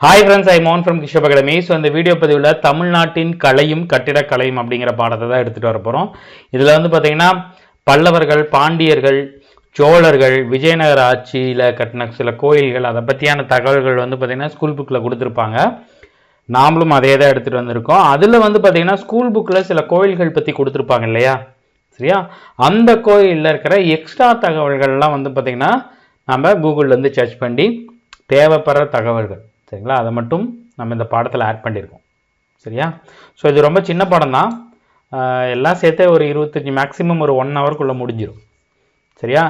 Hi friends, I மோன் from கிஷப் academy. So இந்த வீடியோ பதிவில் தமிழ்நாட்டின் கலையும் கட்டிடக்கலையும் அப்படிங்கிற பாடத்தை தான் எடுத்துகிட்டு வர போகிறோம். இதில் வந்து பார்த்தீங்கன்னா பல்லவர்கள், பாண்டியர்கள், சோழர்கள், விஜயநகர ஆட்சியில் கட்டின சில கோயில்கள், அதை பற்றியான தகவல்கள் வந்து பார்த்திங்கன்னா ஸ்கூல் புக்கில் கொடுத்துருப்பாங்க. நாமளும் அதே தான் எடுத்துகிட்டு வந்திருக்கோம். அதில் வந்து பார்த்திங்கன்னா ஸ்கூல் புக்கில் சில கோயில்கள் பற்றி கொடுத்துருப்பாங்க இல்லையா, சரியா? அந்த கோயிலில் இருக்கிற எக்ஸ்ட்ரா தகவல்கள்லாம் வந்து பார்த்திங்கன்னா நம்ம கூகுள்லேருந்து சர்ச் பண்ணி தேவைப்படுற தகவல்கள், சரிங்களா, அதை மட்டும் நம்ம இந்த பாடத்தில் ஆட் பண்ணியிருக்கோம், சரியா? ஸோ இது ரொம்ப சின்ன பாடம் தான், எல்லாம் சேர்த்தே ஒரு 25 மேக்ஸிமம் ஒரு 1 ஹவருக்குள்ளே முடிஞ்சிடும், சரியா?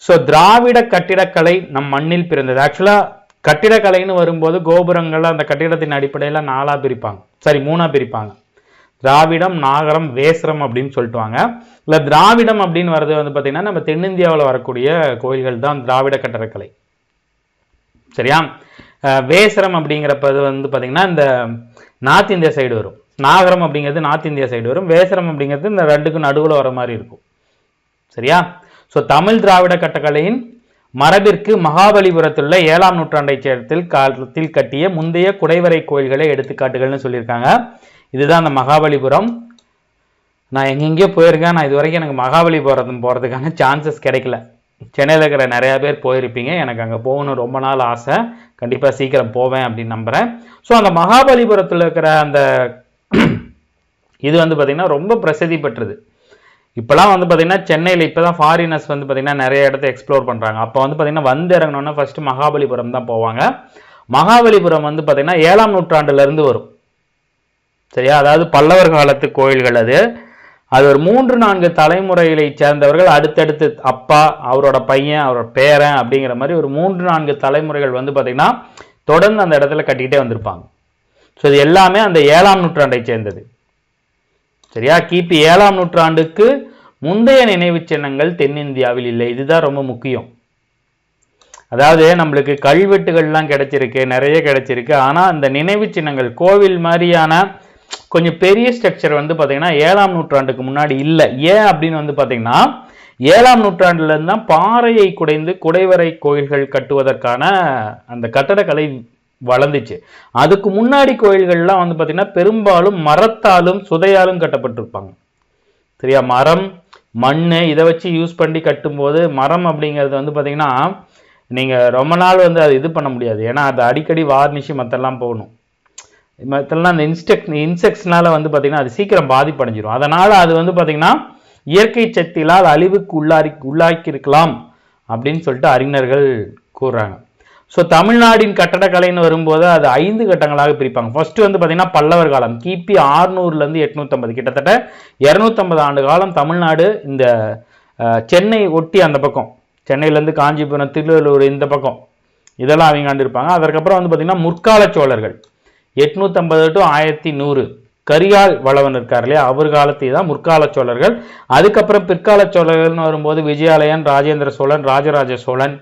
ஸோ திராவிட கட்டிடக்கலை நம் மண்ணில் பிறந்தது. ஆக்சுவலாக கட்டிடக்கலைன்னு வரும்போது கோபுரங்கள் அந்த கட்டிடத்தின் அடிப்படையில் 3 பிரிப்பாங்க. திராவிடம், நாகரம், வேசரம் அப்படின்னு சொல்லிட்டுவாங்க. இல்லை திராவிடம் அப்படின்னு வர்றது வந்து பார்த்திங்கன்னா நம்ம தென்னிந்தியாவில் வரக்கூடிய கோயில்கள் தான் திராவிட கட்டிடக்கலை, சரியா? வேசரம் அப்படிங்கிறப்பது வந்து பார்த்திங்கன்னா இந்த நார்த் இந்தியா சைடு வரும். நாகரம் அப்படிங்கிறது நார்த் இந்தியா சைடு வரும். வேசரம் அப்படிங்கிறது இந்த ரெண்டுக்கும் நடுவில் வர மாதிரி இருக்கும், சரியா? ஸோ தமிழ் திராவிட கட்டக்கலையின் மரபிற்கு மகாபலிபுரத்தில் உள்ள 7ஆம் நூற்றாண்டை காலத்தில் கட்டிய முந்தைய குடைவரை கோயில்களை எடுத்துக்காட்டுகள்னு சொல்லியிருக்காங்க. இதுதான் அந்த மகாபலிபுரம். நான் எங்கெங்கேயோ போயிருக்கேன். நான் இது வரைக்கும் எனக்கு மகாபலிபுரம் போகிறதுக்கான சான்சஸ் கிடைக்கல. சென்னையில் இருக்கிற நிறையா பேர் போயிருப்பீங்க. எனக்கு அங்கே போகணும் ரொம்ப நாள் ஆசை. கண்டிப்பாக சீக்கிரம் போவேன் அப்படின்னு நம்புகிறேன். ஸோ அந்த மகாபலிபுரத்தில் இருக்கிற அந்த இது வந்து பார்த்திங்கன்னா ரொம்ப பிரசித்தி பெற்றது. இப்போலாம் வந்து பார்த்திங்கன்னா சென்னையில் இப்போ தான் ஃபாரினர்ஸ் வந்து பார்த்திங்கன்னா நிறைய இடத்த எக்ஸ்ப்ளோர் பண்ணுறாங்க. அப்போ வந்து பார்த்திங்கன்னா வந்து இறங்கணுன்னா ஃபஸ்ட்டு மகாபலிபுரம் தான் போவாங்க. மகாபலிபுரம் வந்து பார்த்திங்கன்னா 7ஆம் நூற்றாண்டுலேருந்து வரும், சரியா? அதாவது பல்லவர் காலத்து கோயில்கள். அது ஒரு 3-4 தலைமுறைகளை சேர்ந்தவர்கள் அடுத்தடுத்து அப்பா, அவரோட பையன், அவரோட பேரன் அப்படிங்கிற மாதிரி ஒரு 3-4 தலைமுறைகள் வந்து பார்த்திங்கன்னா தொடர்ந்து அந்த இடத்துல கட்டிக்கிட்டே வந்திருப்பாங்க. ஸோ இது எல்லாமே அந்த 7ஆம் நூற்றாண்டை சேர்ந்தது, சரியா? கிபி 7ஆம் நூற்றாண்டுக்கு முந்தைய நினைவு சின்னங்கள் தென்னிந்தியாவில் இல்லை. இதுதான் ரொம்ப முக்கியம். அதாவது நம்மளுக்கு கல்வெட்டுகள்லாம் கிடைச்சிருக்கு, நிறைய கிடைச்சிருக்கு. ஆனால் அந்த நினைவு சின்னங்கள் கோவில் மாதிரியான கொஞ்சம் பெரிய ஸ்ட்ரக்சர் வந்து பார்த்தீங்கன்னா 7ஆம் நூற்றாண்டுக்கு முன்னாடி இல்லை. ஏன் அப்படின்னு வந்து பார்த்தீங்கன்னா 7ஆம் நூற்றாண்டுலேருந்து தான் பாறையை குடைந்து குடைவரை கோயில்கள் கட்டுவதற்கான அந்த கட்டடக்கலை வளர்ந்துச்சு. அதுக்கு முன்னாடி கோயில்கள்லாம் வந்து பார்த்தீங்கன்னா பெரும்பாலும் மரத்தாலும் சுதையாலும் கட்டப்பட்டிருப்பாங்க, சரியா? மரம், மண் இதை வச்சு யூஸ் பண்ணி கட்டும்போது மரம் அப்படிங்கிறது வந்து பார்த்தீங்கன்னா நீங்கள் ரொம்ப நாள் வந்து அது இது பண்ண முடியாது. ஏன்னா அது அடிக்கடி வார்னிஷு மற்றெல்லாம் போகணும். மற்றெல்லாம் அந்த இன்செக்ட்ஸ்னால வந்து பார்த்திங்கன்னா அது சீக்கிரம் பாதிப்படைஞ்சிடும். அதனால் அது வந்து பார்த்திங்கன்னா இயற்கை சக்தியால் அழிவுக்கு உள்ளாக்கி இருக்கலாம் அப்படின்னு சொல்லிட்டு அறிஞர்கள் கூறுறாங்க. ஸோ தமிழ்நாட்டின் கட்டடக்கலைன்னு வரும்போது அது 5 கட்டங்களாக பிரிப்பாங்க. ஃபர்ஸ்ட் வந்து பார்த்திங்கன்னா பல்லவர் காலம், கிபி 600லேருந்து 850, கிட்டத்தட்ட 250 ஆண்டு காலம் தமிழ்நாடு இந்த சென்னை ஒட்டி அந்த பக்கம், சென்னையிலேருந்து காஞ்சிபுரம், திருவள்ளூர் இந்த பக்கம் இதெல்லாம் அவங்க ஆண்டிருப்பாங்க. அதற்கப்புறம் வந்து பார்த்திங்கன்னா முற்கால சோழர்கள் 850 to 1100, கரிகால் வளவன் இருக்கார் இல்லையா, அவர் காலத்தை தான் முற்கால சோழர்கள். அதுக்கப்புறம் பிற்கால சோழர்கள்னு வரும்போது விஜயாலயன், ராஜேந்திர சோழன், ராஜராஜ சோழன்,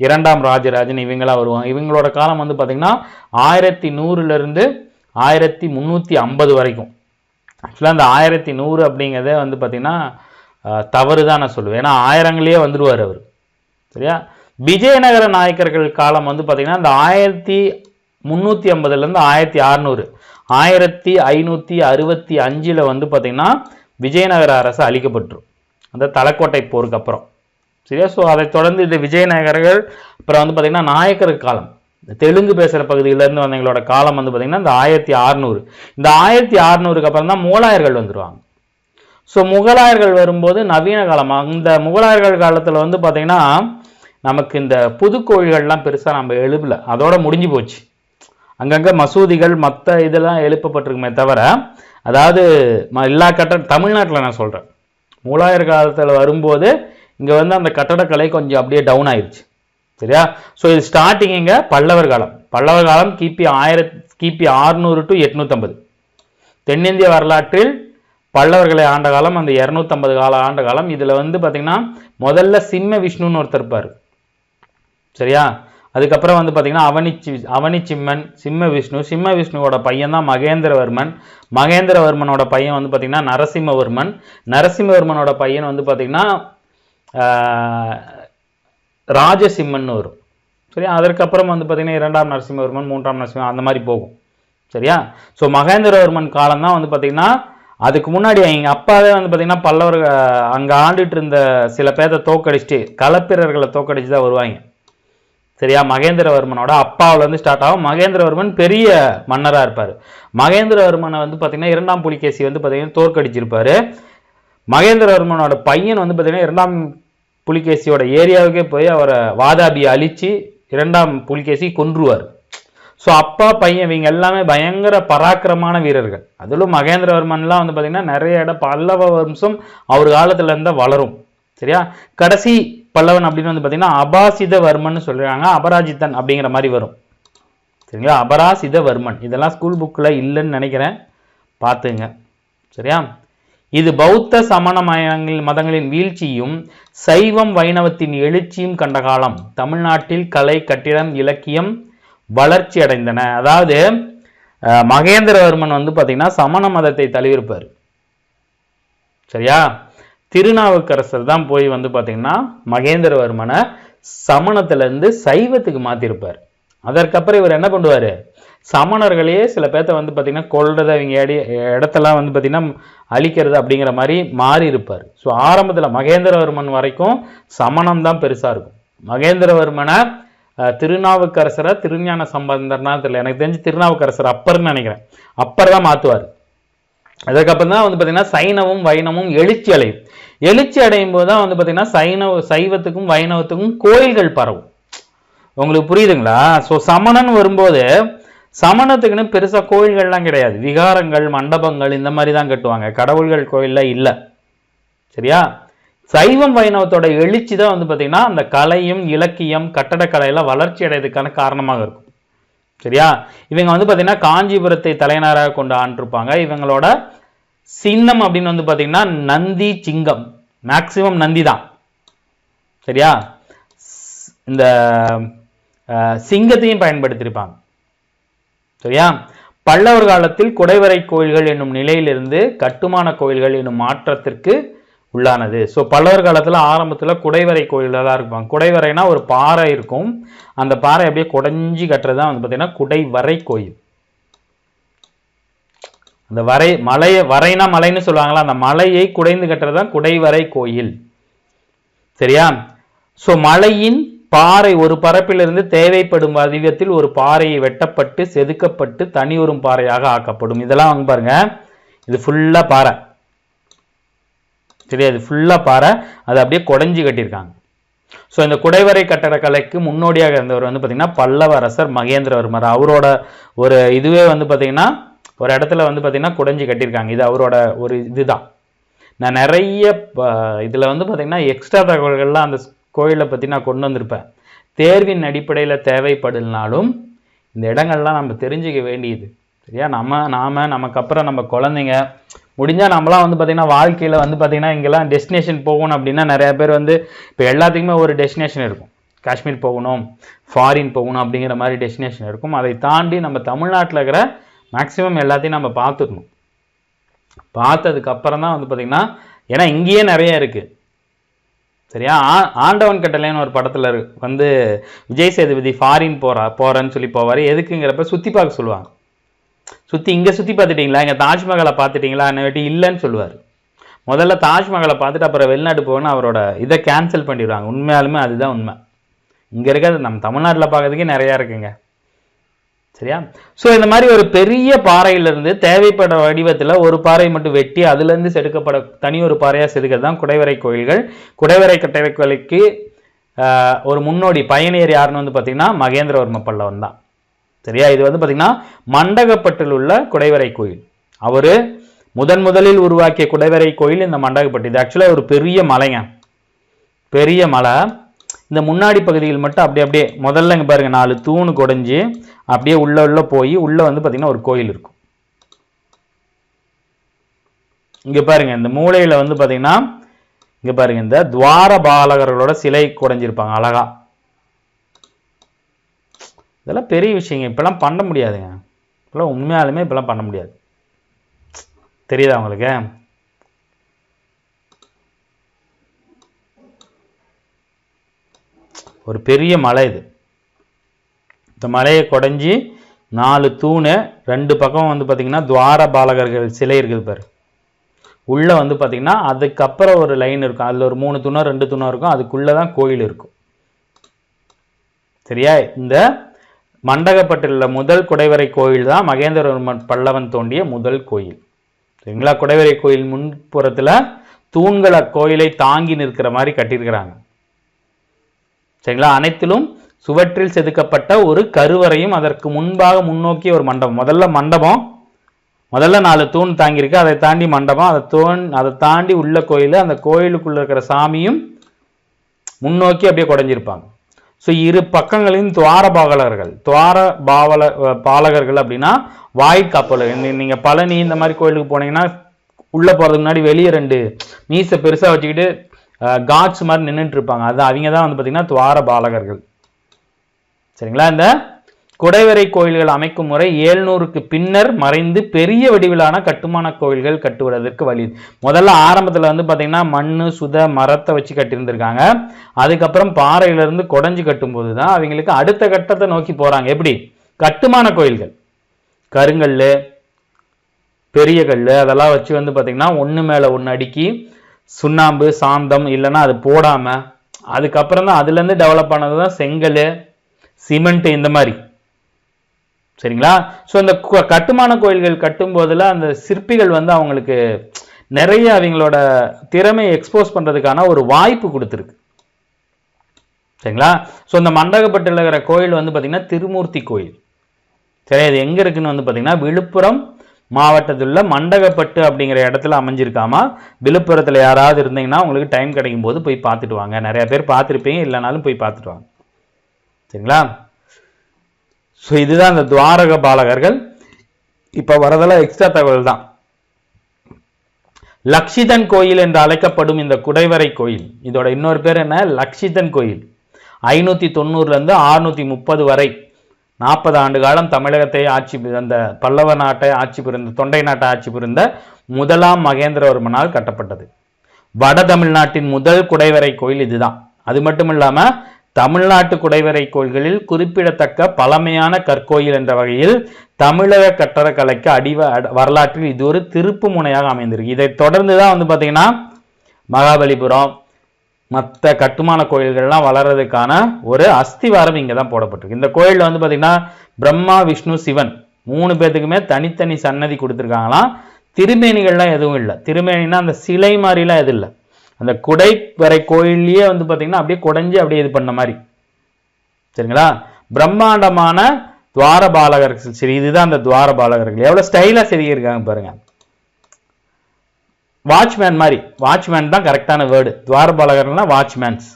2ஆம் ராஜராஜன் இவங்களாம் வருவாங்க. இவங்களோட காலம் வந்து பார்த்திங்கன்னா 1100லேருந்து 1350 வரைக்கும். ஆக்சுவலாக அந்த 1100 அப்படிங்கிறதே வந்து பார்த்திங்கன்னா தவறு தான் நான் சொல்லுவேன். ஏன்னா 1000லேயே வந்துடுவார் அவர், சரியா? விஜயநகர நாயக்கர்கள் காலம் வந்து பார்த்திங்கன்னா இந்த 1350லேருந்து 1600, 1565 வந்து பார்த்திங்கன்னா விஜயநகர அரசு அழிக்கப்பட்டுரும் அந்த தலக்கோட்டை போருக்கு அப்புறம், சரியா? ஸோ அதை தொடர்ந்து இந்த விஜயநகர்கள் அப்புறம் வந்து பார்த்திங்கன்னா நாயக்கர் காலம், தெலுங்கு பேசுகிற பகுதியிலேருந்து வந்தவங்களோட காலம் வந்து பார்த்திங்கன்னா இந்த 1600. இந்த 1600க்கு அப்புறம் தான் முகலாயர்கள் வந்துடுவாங்க. ஸோ முகலாயர்கள் வரும்போது நவீன காலம். அந்த முகலாயர்கள் காலத்தில் வந்து பார்த்திங்கன்னா நமக்கு இந்த புது கோயில்கள்லாம் பெருசாக நம்ம எழுப்பல, அதோட முடிஞ்சு போச்சு. அங்கங்கே மசூதிகள் மற்ற இதெல்லாம் எழுப்பப்பட்டிருக்குமே தவிர, அதாவது எல்லா தமிழ்நாட்டில் நான் சொல்கிறேன், முகலாயர் காலத்தில் வரும்போது இங்கே வந்து அந்த கட்டடக்கலை கொஞ்சம் அப்படியே டவுன் ஆயிடுச்சு, சரியா? ஸோ இது ஸ்டார்டிங் இங்கே பல்லவர் காலம். பல்லவர் காலம் கிபி 600 to 850. தென்னிந்திய வரலாற்றில் பல்லவர்களை ஆண்ட காலம் அந்த 250 ஆண்ட காலம். இதில் வந்து பார்த்திங்கன்னா முதல்ல சிம்ம விஷ்ணுன்னு ஒருத்தர் இருப்பார், சரியா? அதுக்கப்புறம் வந்து பார்த்திங்கன்னா அவனிச்சிம்மன், சிம்ம விஷ்ணுவோட பையன் தான் மகேந்திரவர்மன். மகேந்திரவர்மனோட பையன் வந்து பார்த்திங்கன்னா நரசிம்மவர்மனோட பையன் வந்து பார்த்திங்கன்னா ராஜசிம்மன் வரும், சரியா. அதற்கப்புறம் வந்து பார்த்தீங்கன்னா 2ஆம் நரசிம்மவர்மன், 3ஆம் நரசிம்ம அந்த மாதிரி போகும். சரியா. ஸோ மகேந்திரவர்மன் காலம் தான் வந்து பார்த்தீங்கன்னா, அதுக்கு முன்னாடி எங்கள் அப்பாவே வந்து பார்த்தீங்கன்னா பல்லவர்கள் அங்கே ஆண்டுட்டு இருந்த சில பேர்த்த தோக்கடிச்சிட்டு களப்பிரர்களை தோக்கடிச்சு தான் வருவாங்க. சரியா. மகேந்திரவர்மனோட அப்பாவிலேருந்து ஸ்டார்ட் ஆகும். மகேந்திரவர்மன் பெரிய மன்னராக இருப்பார். மகேந்திரவர்மனை வந்து பார்த்தீங்கன்னா 2ஆம் புலிகேசி வந்து பார்த்தீங்கன்னா தோற்கடிச்சிருப்பார். மகேந்திரவர்மனோட பையன் வந்து பார்த்தீங்கன்னா 2ஆம் புலிகேசியோட ஏரியாவுக்கே போய் அவரை வாதாபியை அழித்து 2ஆம் புலிகேசி கொன்றுவார். ஸோ அப்பா பையன் இவங்க எல்லாமே பயங்கர பராக்கிரமான வீரர்கள். அதிலும் மகேந்திரவர்மன்லாம் வந்து பார்த்தீங்கன்னா நிறைய இடம் பல்லவ வம்சம் அவர் காலத்துல இருந்தால் வளரும். சரியா. கடைசி பல்லவன் அப்படின்னு வந்து பார்த்தீங்கன்னா அபாசிதவர்மன் சொல்றாங்க. அபராஜித்தன் அப்படிங்கிற மாதிரி வரும். சரிங்களா. அபராசிதவர்மன் இதெல்லாம் ஸ்கூல் புக்கில் இல்லைன்னு நினைக்கிறேன், பார்த்துங்க. சரியா. இது பௌத்த சமண மதங்களின் வீழ்ச்சியும் சைவம் வைணவத்தின் எழுச்சியும் கண்ட காலம். தமிழ்நாட்டில் கலை, கட்டிடம், இலக்கியம் வளர்ச்சி அடைந்தன. அதாவது மகேந்திரவர்மன் வந்து பார்த்தீங்கன்னா சமண மதத்தை தழுவிருப்பார். சரியா. திருநாவுக்கரசர் தான் போய் வந்து பார்த்தீங்கன்னா மகேந்திரவர்மனை சமணத்திலேருந்து சைவத்துக்கு மாற்றிருப்பார். அதற்கப்புறம் இவர் என்ன பண்ணுவார், சமணர்களையே சில பேர்த்த வந்து பார்த்தீங்கன்னா கொள்றதை இவங்க இடத்தெல்லாம் வந்து பார்த்தீங்கன்னா அழிக்கிறது அப்படிங்கிற மாதிரி மாறி இருப்பார். ஸோ ஆரம்பத்தில் மகேந்திரவர்மன் வரைக்கும் சமணம் தான் பெருசாக இருக்கும். மகேந்திரவர்மனை திருநாவுக்கரசரை திருஞான சம்பந்தர்னா தெரியல, எனக்கு தெரிஞ்சு திருநாவுக்கரசர் அப்பர்னு நினைக்கிறேன், அப்பர் தான் மாற்றுவார். அதுக்கப்புறம் தான் வந்து பார்த்தீங்கன்னா சைனமும் வைணமும் எழுச்சி அடையும். எழுச்சி அடையும் போது தான் வந்து பார்த்தீங்கன்னா சைவத்துக்கும் வைணவத்துக்கும் கோயில்கள் பரவும். உங்களுக்கு புரியுதுங்களா. ஸோ சமணன் வரும்போது சமணத்துக்குன்னு பெருசாக கோயில்கள்லாம் கிடையாது, விகாரங்கள் மண்டபங்கள் இந்த மாதிரி தான் கட்டுவாங்க, கடவுள்கள் கோயிலில் இல்லை. சரியா. சைவம் வைணவத்தோட எழுச்சி தான் வந்து பார்த்தீங்கன்னா அந்த கலையும் இலக்கியம் கட்டடக்கலையெல்லாம் வளர்ச்சி அடைறதுக்கான காரணமாக இருக்கும். சரியா. இவங்க வந்து பார்த்தீங்கன்னா காஞ்சிபுரத்தை தலைநகராக கொண்டு ஆண்டிருப்பாங்க. இவங்களோட சின்னம் அப்படின்னு வந்து பார்த்தீங்கன்னா நந்தி, சிங்கம், மேக்சிமம் நந்தி தான். சரியா. இந்த சிங்கத்தையும் பயன்படுத்தியிருப்பாங்க. சரியா. பல்லவர் காலத்தில் குடைவரை கோயில்கள் என்னும் நிலையிலிருந்து கட்டுமான கோயில்கள் என்னும் மாற்றத்திற்கு உள்ளானது. ஸோ பல்லவர் காலத்தில் ஆரம்பத்தில் குடைவரை கோயில்கள் தான் இருப்பாங்க. குடைவரைனா ஒரு பாறை இருக்கும், அந்த பாறை அப்படியே குடைஞ்சி கட்டுறது தான் வந்து பார்த்தீங்கன்னா குடைவரை கோயில். அந்த வரைனா மலைன்னு சொல்லுவாங்களா, அந்த மலையை குடைந்து கட்டுறது தான் குடைவரை கோயில். சரியா. ஸோ மலையின் பாறை ஒரு பரப்பிலிருந்து தேவைப்படும் வடிவத்தில் ஒரு பாறையை வெட்டப்பட்டு செதுக்கப்பட்டு தனி ஒரு பாறையாக ஆக்கப்படும். இதெல்லாம் வாங்க பாருங்க, இது ஃபுல்லா பாறை. சரியா. இது ஃபுல்லா பாறை, அது அப்படியே குடைஞ்சி கட்டியிருக்காங்க. ஸோ இந்த குடைவரை கட்டடக்கலைக்கு முன்னோடியாக இருந்தவர் வந்து பார்த்தீங்கன்னா பல்லவ அரசர் மகேந்திரவர்மர். அவரோட ஒரு இதுவே வந்து பார்த்தீங்கன்னா ஒரு இடத்துல வந்து பார்த்தீங்கன்னா குடைஞ்சி கட்டியிருக்காங்க. இது அவரோட ஒரு இதுதான். நான் நிறைய இதில் வந்து பார்த்தீங்கன்னா எக்ஸ்ட்ரா தகவல்கள்லாம் அந்த கோயிலை பற்றி நான் கொண்டு வந்திருப்பேன். தேர்வின் அடிப்படையில் தேவைப்படலனாலும் இந்த இடங்கள்லாம் நம்ம தெரிஞ்சுக்க வேண்டியது. சரியா. நமக்கு அப்புறம் நம்ம குழந்தைங்க முடிஞ்சால் நம்மளாம் வந்து பார்த்திங்கன்னா வாழ்க்கையில் வந்து பார்த்திங்கன்னா இங்கெல்லாம் டெஸ்டினேஷன் போகணும் அப்படின்னா நிறையா பேர் வந்து இப்போ எல்லாத்துக்குமே ஒரு டெஸ்டினேஷன் இருக்கும். காஷ்மீர் போகணும், ஃபாரின் போகணும் அப்படிங்கிற மாதிரி டெஸ்டினேஷன் இருக்கும். அதை தாண்டி நம்ம தமிழ்நாட்டில் இருக்கிற மேக்ஸிமம் எல்லாத்தையும் நம்ம பார்த்துக்கணும். பார்த்ததுக்கப்புறம் தான் வந்து பார்த்திங்கன்னா, ஏன்னா இங்கேயே நிறைய இருக்குது. சரியா. ஆண்டவன் கட்டளைன்னு ஒரு படத்தில் வந்து விஜய் சேதுபதி ஃபாரின் போகிறேன்னு சொல்லி போவார். எதுக்குங்கிறப்ப சுற்றி பார்க்க சொல்லுவாங்க. இங்கே சுற்றி பார்த்துட்டிங்களா, இங்கே தாஜ்மஹாலை பார்த்துட்டிங்களா என்னட்டி இல்லைன்னு சொல்லுவார். முதல்ல தாஜ்மஹாலை பார்த்துட்டு அப்புறம் வெளிநாட்டு போகணும்னு அவரோட இதை கேன்சல் பண்ணிடுவாங்க. உண்மையாலுமே அதுதான் உண்மை. இங்கே இருக்கிறது நம்ம தமிழ்நாட்டில் பார்க்கறதுக்கே நிறையா இருக்குங்க. சரியா. ஸோ இந்த மாதிரி ஒரு பெரிய பாறையிலிருந்து தேவைப்பட வடிவத்தில் ஒரு பாறை மட்டும் வெட்டி அதுலேருந்து செதுக்கப்பட தனி ஒரு பாறையாக செதுக்கிறது தான் குடைவரை கோயில்கள். குடைவரை கட்டடக்கலைக்கு ஒரு முன்னோடி பயணியர் யாருன்னு வந்து பார்த்தீங்கன்னா மகேந்திரவர்ம பல்லவன் தான். சரியா. இது வந்து பார்த்தீங்கன்னா மண்டகப்பட்டில் உள்ள குடைவரை கோயில். அவர் முதலில் உருவாக்கிய குடைவரை கோயில் இந்த மண்டகப்பட்டு. இது ஆக்சுவலாக ஒரு பெரிய மலைங்க, பெரிய மலை. இந்த முன்னாடி பகுதியில் மட்டும் அப்படியே முதல்ல இங்கே பாருங்க 4 தூணு குடைஞ்சி அப்படியே உள்ள போய் உள்ள வந்து பார்த்தீங்கன்னா ஒரு கோயில் இருக்கும். இங்கே பாருங்க இந்த மூலையில் வந்து பார்த்தீங்கன்னா இங்கே பாருங்க இந்த துவாரபாலகர்களோட சிலை குடைஞ்சிருப்பாங்க அழகா. இதெல்லாம் பெரிய விஷயங்க. இப்பெல்லாம் பண்ண முடியாதுங்க. இப்பெல்லாம் உண்மையாலுமே இப்பெல்லாம் பண்ண முடியாது. தெரியுதா உங்களுக்கு. ஒரு பெரிய மலை இது. இந்த மலையை குடைஞ்சி 4 தூணு, 2 பக்கம் வந்து பார்த்தீங்கன்னா துவார பாலகர்கள் சிலை இருக்குது பாரு. உள்ளே வந்து பார்த்தீங்கன்னா அதுக்கப்புறம் ஒரு லைன் இருக்கும், அதில் ஒரு 3 தூணோ 2 தூணோ இருக்கும், அதுக்குள்ளே தான் கோயில் இருக்கும். சரியா? இந்த மண்டகப்பட்டில் முதல் குடைவரை கோயில் தான் மகேந்திரவர்மன் பல்லவன் தோண்டிய முதல் கோயில். சரிங்களா? குடைவரை கோயில் முன்புறத்தில் தூண்களை கோயிலை தாங்கி நிற்கிற மாதிரி கட்டியிருக்கிறாங்க. சரிங்களா? அனைத்திலும் சுவற்றில் செதுக்கப்பட்ட ஒரு கருவறையும் அதற்கு முன்பாக முன்னோக்கிய ஒரு மண்டபம். முதல்ல 4 தூண் தாங்கியிருக்கு, அதை தாண்டி மண்டபம், அதை தாண்டி உள்ள கோயில், அந்த கோயிலுக்குள்ள இருக்கிற சாமியும் முன்னோக்கி அப்படியே குடைஞ்சிருப்பாங்க. ஸோ இரு பக்கங்களின் பாலகர்கள் அப்படின்னா வாய்க்காப்பலர். நீங்கள் பழனி இந்த மாதிரி கோயிலுக்கு போனீங்கன்னா உள்ளே போகிறதுக்கு முன்னாடி வெளியே 2 மீசை பெருசாக வச்சுக்கிட்டு காட்ஸ் மாதிரி நின்றுட்டு இருப்பாங்க. அது அவங்க தான் வந்து பார்த்தீங்கன்னா துவார பாலகர்கள். சரிங்களா? இந்த குடைவரை கோயில்கள் அமைக்கும் முறை 700க்கு பின்னர் மறைந்து பெரிய வடிவிலான கட்டுமான கோயில்கள் கட்டுவதற்கு வழி. முதல்ல ஆரம்பத்தில் வந்து பார்த்தீங்கன்னா மண் மரத்தை வச்சு கட்டியிருந்திருக்காங்க. அதுக்கப்புறம் பாறையிலிருந்து குடைஞ்சு கட்டும்போது தான் அவங்களுக்கு அடுத்த கட்டத்தை நோக்கி போகிறாங்க. எப்படி? கட்டுமான கோயில்கள், கருங்கல், பெரிய கல் அதெல்லாம் வச்சு வந்து பார்த்தீங்கன்னா ஒன்று மேலே ஒன்று அடுக்கி சுண்ணாம்பு சாந்தம் இல்லைன்னா அது போடாமல், அதுக்கப்புறம் தான் அதுலேருந்து டெவலப் ஆனது தான் செங்கல், சிமெண்ட் இந்த மாதிரி. சரிங்களா? ஸோ இந்த கட்டுமான கோயில்கள் கட்டும் போதில் அந்த சிற்பிகள் வந்து அவங்களுக்கு நிறைய அவங்களோட திறமையை எக்ஸ்போஸ் பண்ணுறதுக்கான ஒரு வாய்ப்பு கொடுத்துருக்கு. சரிங்களா? ஸோ இந்த மண்டகப்பட்டில் இருக்கிற கோயில் வந்து பார்த்திங்கன்னா திருமூர்த்தி கோயில். சரி, அது எங்கே இருக்குன்னு வந்து பார்த்திங்கன்னா விழுப்புரம் மாவட்டத்தில் உள்ள மண்டகப்பட்டு அப்படிங்கிற இடத்துல அமைஞ்சிருக்காமா. விழுப்புரத்தில் யாராவது இருந்தீங்கன்னா உங்களுக்கு டைம் கிடைக்கும் போது போய் பார்த்துட்டு வாங்க. நிறைய பேர் பார்த்துருப்பீங்க, இல்லைனாலும் போய் பார்த்துட்டு வாங்க. சரிங்களா? ஸோ இதுதான் இந்த துவாரக பாலகர்கள். இப்போ வரதெல்லாம் எக்ஸ்ட்ரா தகவல் தான். லக்ஷிதன் கோயில் என்று அழைக்கப்படும் இந்த குடைவரை கோயில், இதோட இன்னொரு பேர் என்ன? லக்ஷிதன் கோயில். 590 630 வரை 40 ஆண்டு காலம் தமிழகத்தை அந்த பல்லவ நாட்டை ஆட்சி புரிந்த, தொண்டை நாட்டை ஆட்சி புரிந்த முதலாம் மகேந்திரவர்மனால் கட்டப்பட்டது. வட தமிழ்நாட்டின் முதல் குடைவரை கோயில் இதுதான். அது மட்டும் இல்லாமல் தமிழ்நாட்டு குடைவரை கோயில்களில் குறிப்பிடத்தக்க பழமையான கற்கோயில் என்ற வகையில் தமிழக கட்டடக்கலைக்கு வரலாற்றில் இது ஒரு திருப்பு முனையாக அமைந்திருக்கு. இதை தொடர்ந்து தான் வந்து பார்த்தீங்கன்னா மகாபலிபுரம் மற்ற கட்டுமான கோயில்கள்லாம் வளர்றதுக்கான ஒரு அஸ்திவாரம் இங்கே தான் போடப்பட்டிருக்கு. இந்த கோயிலில் வந்து பார்த்தீங்கன்னா பிரம்மா விஷ்ணு சிவன் 3 பேர்த்துக்குமே தனித்தனி சன்னதி கொடுத்துருக்காங்களாம். திருமேனிகள்லாம் எதுவும் இல்லை. திருமேனினா அந்த சிலை மாதிரிலாம் எதுவும் இல்லை. அந்த குடைவரை கோயிலையே வந்து பார்த்தீங்கன்னா அப்படியே குடைஞ்சி அப்படியே இது பண்ண மாதிரி. சரிங்களா? பிரம்மாண்டமான துவார பாலகர்கள். சரி, இதுதான் அந்த துவார பாலகர்கள். எவ்வளோ ஸ்டைலாக செதுக்கியிருக்காங்க பாருங்க. வாட்ச்மேன் மாதிரி. வாட்ச்மேன் தான் கரெக்டான வேர்டு. துவார பாலகர்கள்னா வாட்ச்மேன்ஸ்.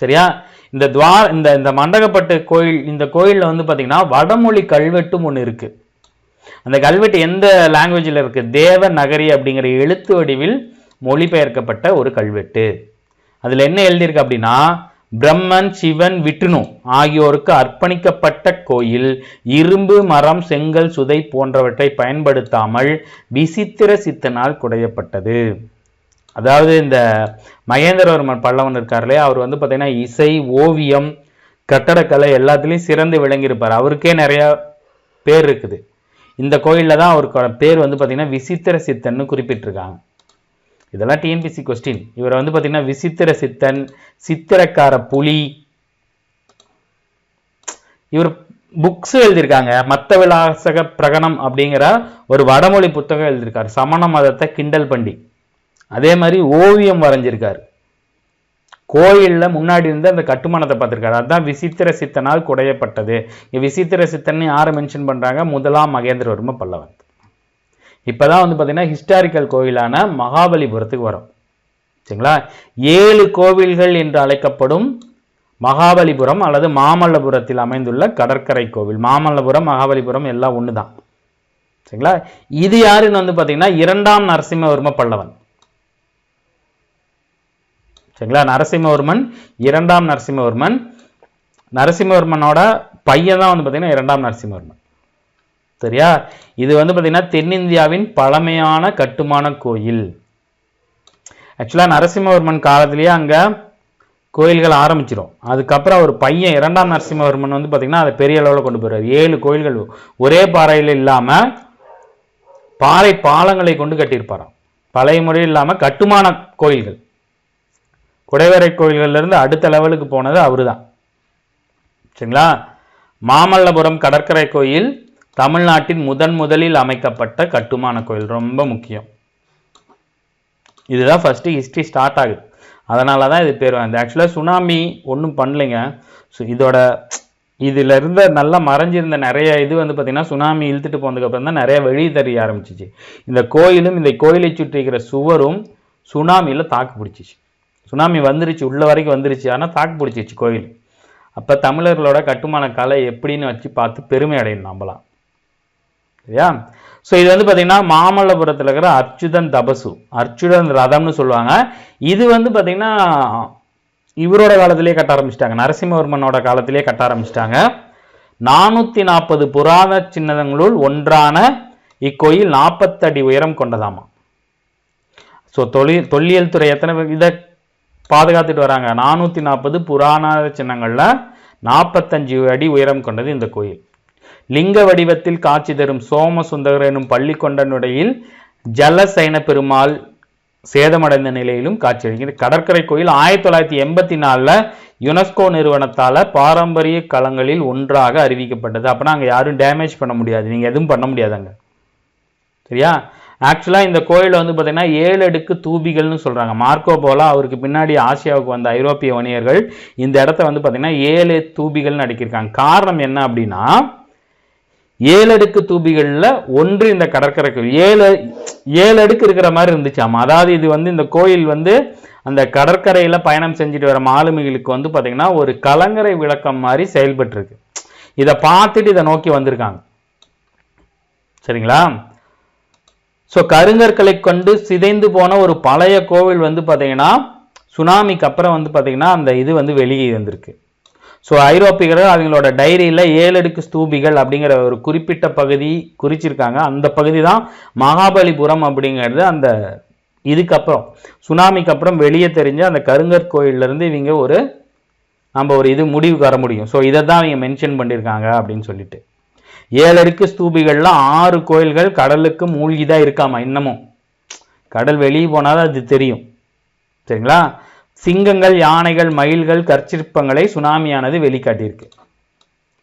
சரியா? இந்த மண்டகப்பட்டு கோயில், இந்த கோயிலில் வந்து பார்த்தீங்கன்னா வடமொழி கல்வெட்டும் ஒன்று இருக்கு. அந்த கல்வெட்டு எந்த லாங்குவேஜில் இருக்கு? தேவநகரி அப்படிங்கிற எழுத்து வடிவில் மொழிபெயர்க்கப்பட்ட ஒரு கல்வெட்டு. அதில் என்ன எழுதியிருக்கு அப்படின்னா, பிரம்மன் சிவன் விஷ்ணு ஆகியோருக்கு அர்ப்பணிக்கப்பட்ட கோயில் இரும்பு மரம் செங்கல் சுதை போன்றவற்றை பயன்படுத்தாமல் விசித்திர சித்தனால் குடையப்பட்டது. அதாவது இந்த மகேந்திரவர்மன் பல்லவன் இருக்கார்களே, அவர் வந்து பார்த்தீங்கன்னா இசை, ஓவியம், கட்டடக்கலை எல்லாத்துலேயும் சிறந்து விளங்கியிருப்பார். அவருக்கே நிறைய பேர் இருக்குது. இந்த கோயிலில் தான் அவருக்கு பேர் வந்து பார்த்தீங்கன்னா விசித்திர சித்தன்னு குறிப்பிட்டிருக்காங்க. இதெல்லாம் டிஎன்பிசி கொஸ்டின். இவர் வந்து பார்த்தீங்கன்னா விசித்திர சித்தன், சித்திரக்கார புலி, இவர் புக்ஸ் எழுதியிருக்காங்க. மத்த விலாசக பிரகடனம் அப்படிங்கிற ஒரு வடமொழி புத்தகம் எழுதியிருக்காரு, சமண மதத்தை கிண்டல் பண்ணி. அதே மாதிரி ஓவியம் வரைஞ்சிருக்காரு. கோயிலில் முன்னாடி இருந்து அந்த கட்டுமானத்தை பார்த்துருக்காரு. அதுதான் விசித்திர சித்தனால் குடையப்பட்டது. விசித்திர சித்தன் யாரை மென்ஷன் பண்ணுறாங்க? முதலாம் மகேந்திரவர்ம பல்லவன். இப்போதான் வந்து பார்த்தீங்கன்னா ஹிஸ்டாரிக்கல் கோயிலான மகாபலிபுரத்துக்கு வரும். சரிங்களா? 7 கோவில்கள் என்று அழைக்கப்படும் மகாபலிபுரம் அல்லது மாமல்லபுரத்தில் அமைந்துள்ள கடற்கரை கோவில். மாமல்லபுரம், மகாபலிபுரம் எல்லாம் ஒன்று தான். சரிங்களா? இது யாருன்னு வந்து பார்த்தீங்கன்னா 2ஆம் நரசிம்மவர்ம பல்லவன். சரிங்களா? நரசிம்மவர்மன் 2ஆம் நரசிம்மவர்மன். நரசிம்மவர்மனோட பையன் தான் வந்து பார்த்தீங்கன்னா 2ஆம் நரசிம்மவர்மன். சரியா? இது வந்து பார்த்தீங்கன்னா தென்னிந்தியாவின் பழமையான கட்டுமான கோயில். ஆக்சுவலாக நரசிம்மவர்மன் காலத்திலேயே அங்கே கோயில்கள் ஆரம்பிச்சிடும். அதுக்கப்புறம் ஒரு பையன் இரண்டாம் நரசிம்மவர்மன் வந்து பார்த்தீங்கன்னா அதை பெரிய அளவில் கொண்டு போயிடுறாரு. 7 கோயில்கள் ஒரே பாறையில் இல்லாமல் பாறை பாலங்களை கொண்டு கட்டியிருப்பாராம். பழைய முறையில் இல்லாமல் கட்டுமான கோயில்கள், குடைவரை கோயில்கள்லேருந்து அடுத்த லெவலுக்கு போனது அவரு தான். சரிங்களா? மாமல்லபுரம் கடற்கரை கோயில் தமிழ்நாட்டின் முதலில் அமைக்கப்பட்ட கட்டுமான கோயில். ரொம்ப முக்கியம். இதுதான் ஃபர்ஸ்ட் ஹிஸ்டரி ஸ்டார்ட் ஆகுது. அதனால தான் இது பேர் வந்து. ஆக்சுவலாக சுனாமி ஒன்றும் பண்ணலைங்க. ஸோ இதில் இருந்த நல்லா மறைஞ்சிருந்த நிறைய இது வந்து பார்த்திங்கன்னா சுனாமி இழுத்துட்டு போனதுக்கப்புறம் தான் நிறைய வெளியே தெரிய ஆரம்பிச்சிச்சு. இந்த கோயிலும் இந்த கோயிலை சுற்றி இருக்கிற சுவரும் சுனாமியில் தாக்கு பிடிச்சிச்சு. சுனாமி வந்துருச்சு, உள்ள வரைக்கும் வந்துருச்சு, ஆனால் தாக்கு பிடிச்சிச்சு கோயில். அப்போ தமிழர்களோட கட்டுமான கலை எப்படின்னு வச்சு பார்த்து பெருமை அடையணும் நம்பலாம். சரியா? ஸோ இது வந்து பார்த்தீங்கன்னா மாமல்லபுரத்தில் இருக்கிற அர்ச்சுதன் தபசு, அர்ச்சுதன் ரதம்னு சொல்லுவாங்க. இது வந்து பார்த்தீங்கன்னா இவரோட காலத்திலே கட்ட ஆரம்பிச்சிட்டாங்க, நரசிம்மவர்மனோட காலத்திலே கட்ட ஆரம்பிச்சிட்டாங்க. 440 புராண சின்னங்களுள் ஒன்றான இக்கோயில் 40 அடி உயரம் கொண்டதாமா. ஸோ தொல்லியல் துறை எத்தனை இதை பாதுகாத்துட்டு வராங்க? 440 புராண சின்னங்கள்ல 45 அடி உயரம் கொண்டது இந்த கோயில். லிங்க வடிவத்தில் காட்சி தரும் சோமசுந்தரர் எனும் பள்ளி கொண்டனுடையில் ஜலசைன பெருமாள் சேதமடைந்த நிலையிலும் காட்சி அளிக்கிறது. கடற்கரை கோயில் 1984 யுனெஸ்கோ நிறுவனத்தால பாரம்பரிய களங்களில் ஒன்றாக அறிவிக்கப்பட்டது. அப்படின்னா அங்கே யாரும் டேமேஜ் பண்ண முடியாது, நீங்க எதுவும் பண்ண முடியாதாங்க. சரியா? ஆக்சுவலாக இந்த கோயில் வந்து பார்த்தீங்கன்னா 7 அடுக்கு தூபிகள்னு சொல்றாங்க. மார்க்கோ போலா அவருக்கு பின்னாடி ஆசியாவுக்கு வந்த ஐரோப்பிய வணிகர்கள் இந்த இடத்த வந்து பார்த்தீங்கன்னா 7 தூபிகள்னு அடிக்கிருக்காங்க. காரணம் என்ன அப்படின்னா 7 அடுக்கு தூபிகளில் ஒன்று இந்த கடற்கரை கோயில். 7 அடுக்கு இருக்கிற மாதிரி இருந்துச்சாமா. அதாவது இது வந்து இந்த கோயில் வந்து அந்த கடற்கரையில பயணம் செஞ்சுட்டு வர மாலுமிகளுக்கு வந்து பார்த்தீங்கன்னா ஒரு கலங்கரை விளக்கம் மாதிரி செயல்பட்டு இருக்கு. இதை பார்த்துட்டு இதை நோக்கி வந்திருக்காங்க. சரிங்களா? ஸோ கருங்கற்களை கொண்டு சிதைந்து போன ஒரு பழைய கோவில் வந்து பார்த்தீங்கன்னா சுனாமிக்கு அப்புறம் வந்து பார்த்தீங்கன்னா அந்த இது வந்து வெளியே வந்திருக்கு. ஸோ ஐரோப்பியர்கள் அவங்களோட டைரியில் 7 அடுக்கு ஸ்தூபிகள் அப்படிங்கிற ஒரு குறிப்பிட்ட பகுதி குறிச்சிருக்காங்க. அந்த பகுதி தான் மகாபலிபுரம் அப்படிங்கிறது. அந்த இதுக்கப்புறம் சுனாமிக்கு அப்புறம் வெளியே தெரிஞ்ச அந்த கருங்கற்கோயிலிருந்து இவங்க நம்ம ஒரு இது முடிவுக்கு வர முடியும். ஸோ இதை தான் அவங்க மென்ஷன் பண்ணியிருக்காங்க அப்படின்னு சொல்லிட்டு. 7 அடுக்கு ஸ்தூபிகள்ல 6 கோயில்கள் கடலுக்கு மூழ்கிதான் இருக்காமா. இன்னமும் கடல் வெளியே போனாதான் அது தெரியும். சரிங்களா? சிங்கங்கள், யானைகள், மயில்கள், கற்சிற்பங்களை சுனாமியானது வெளிக்காட்டியிருக்கு.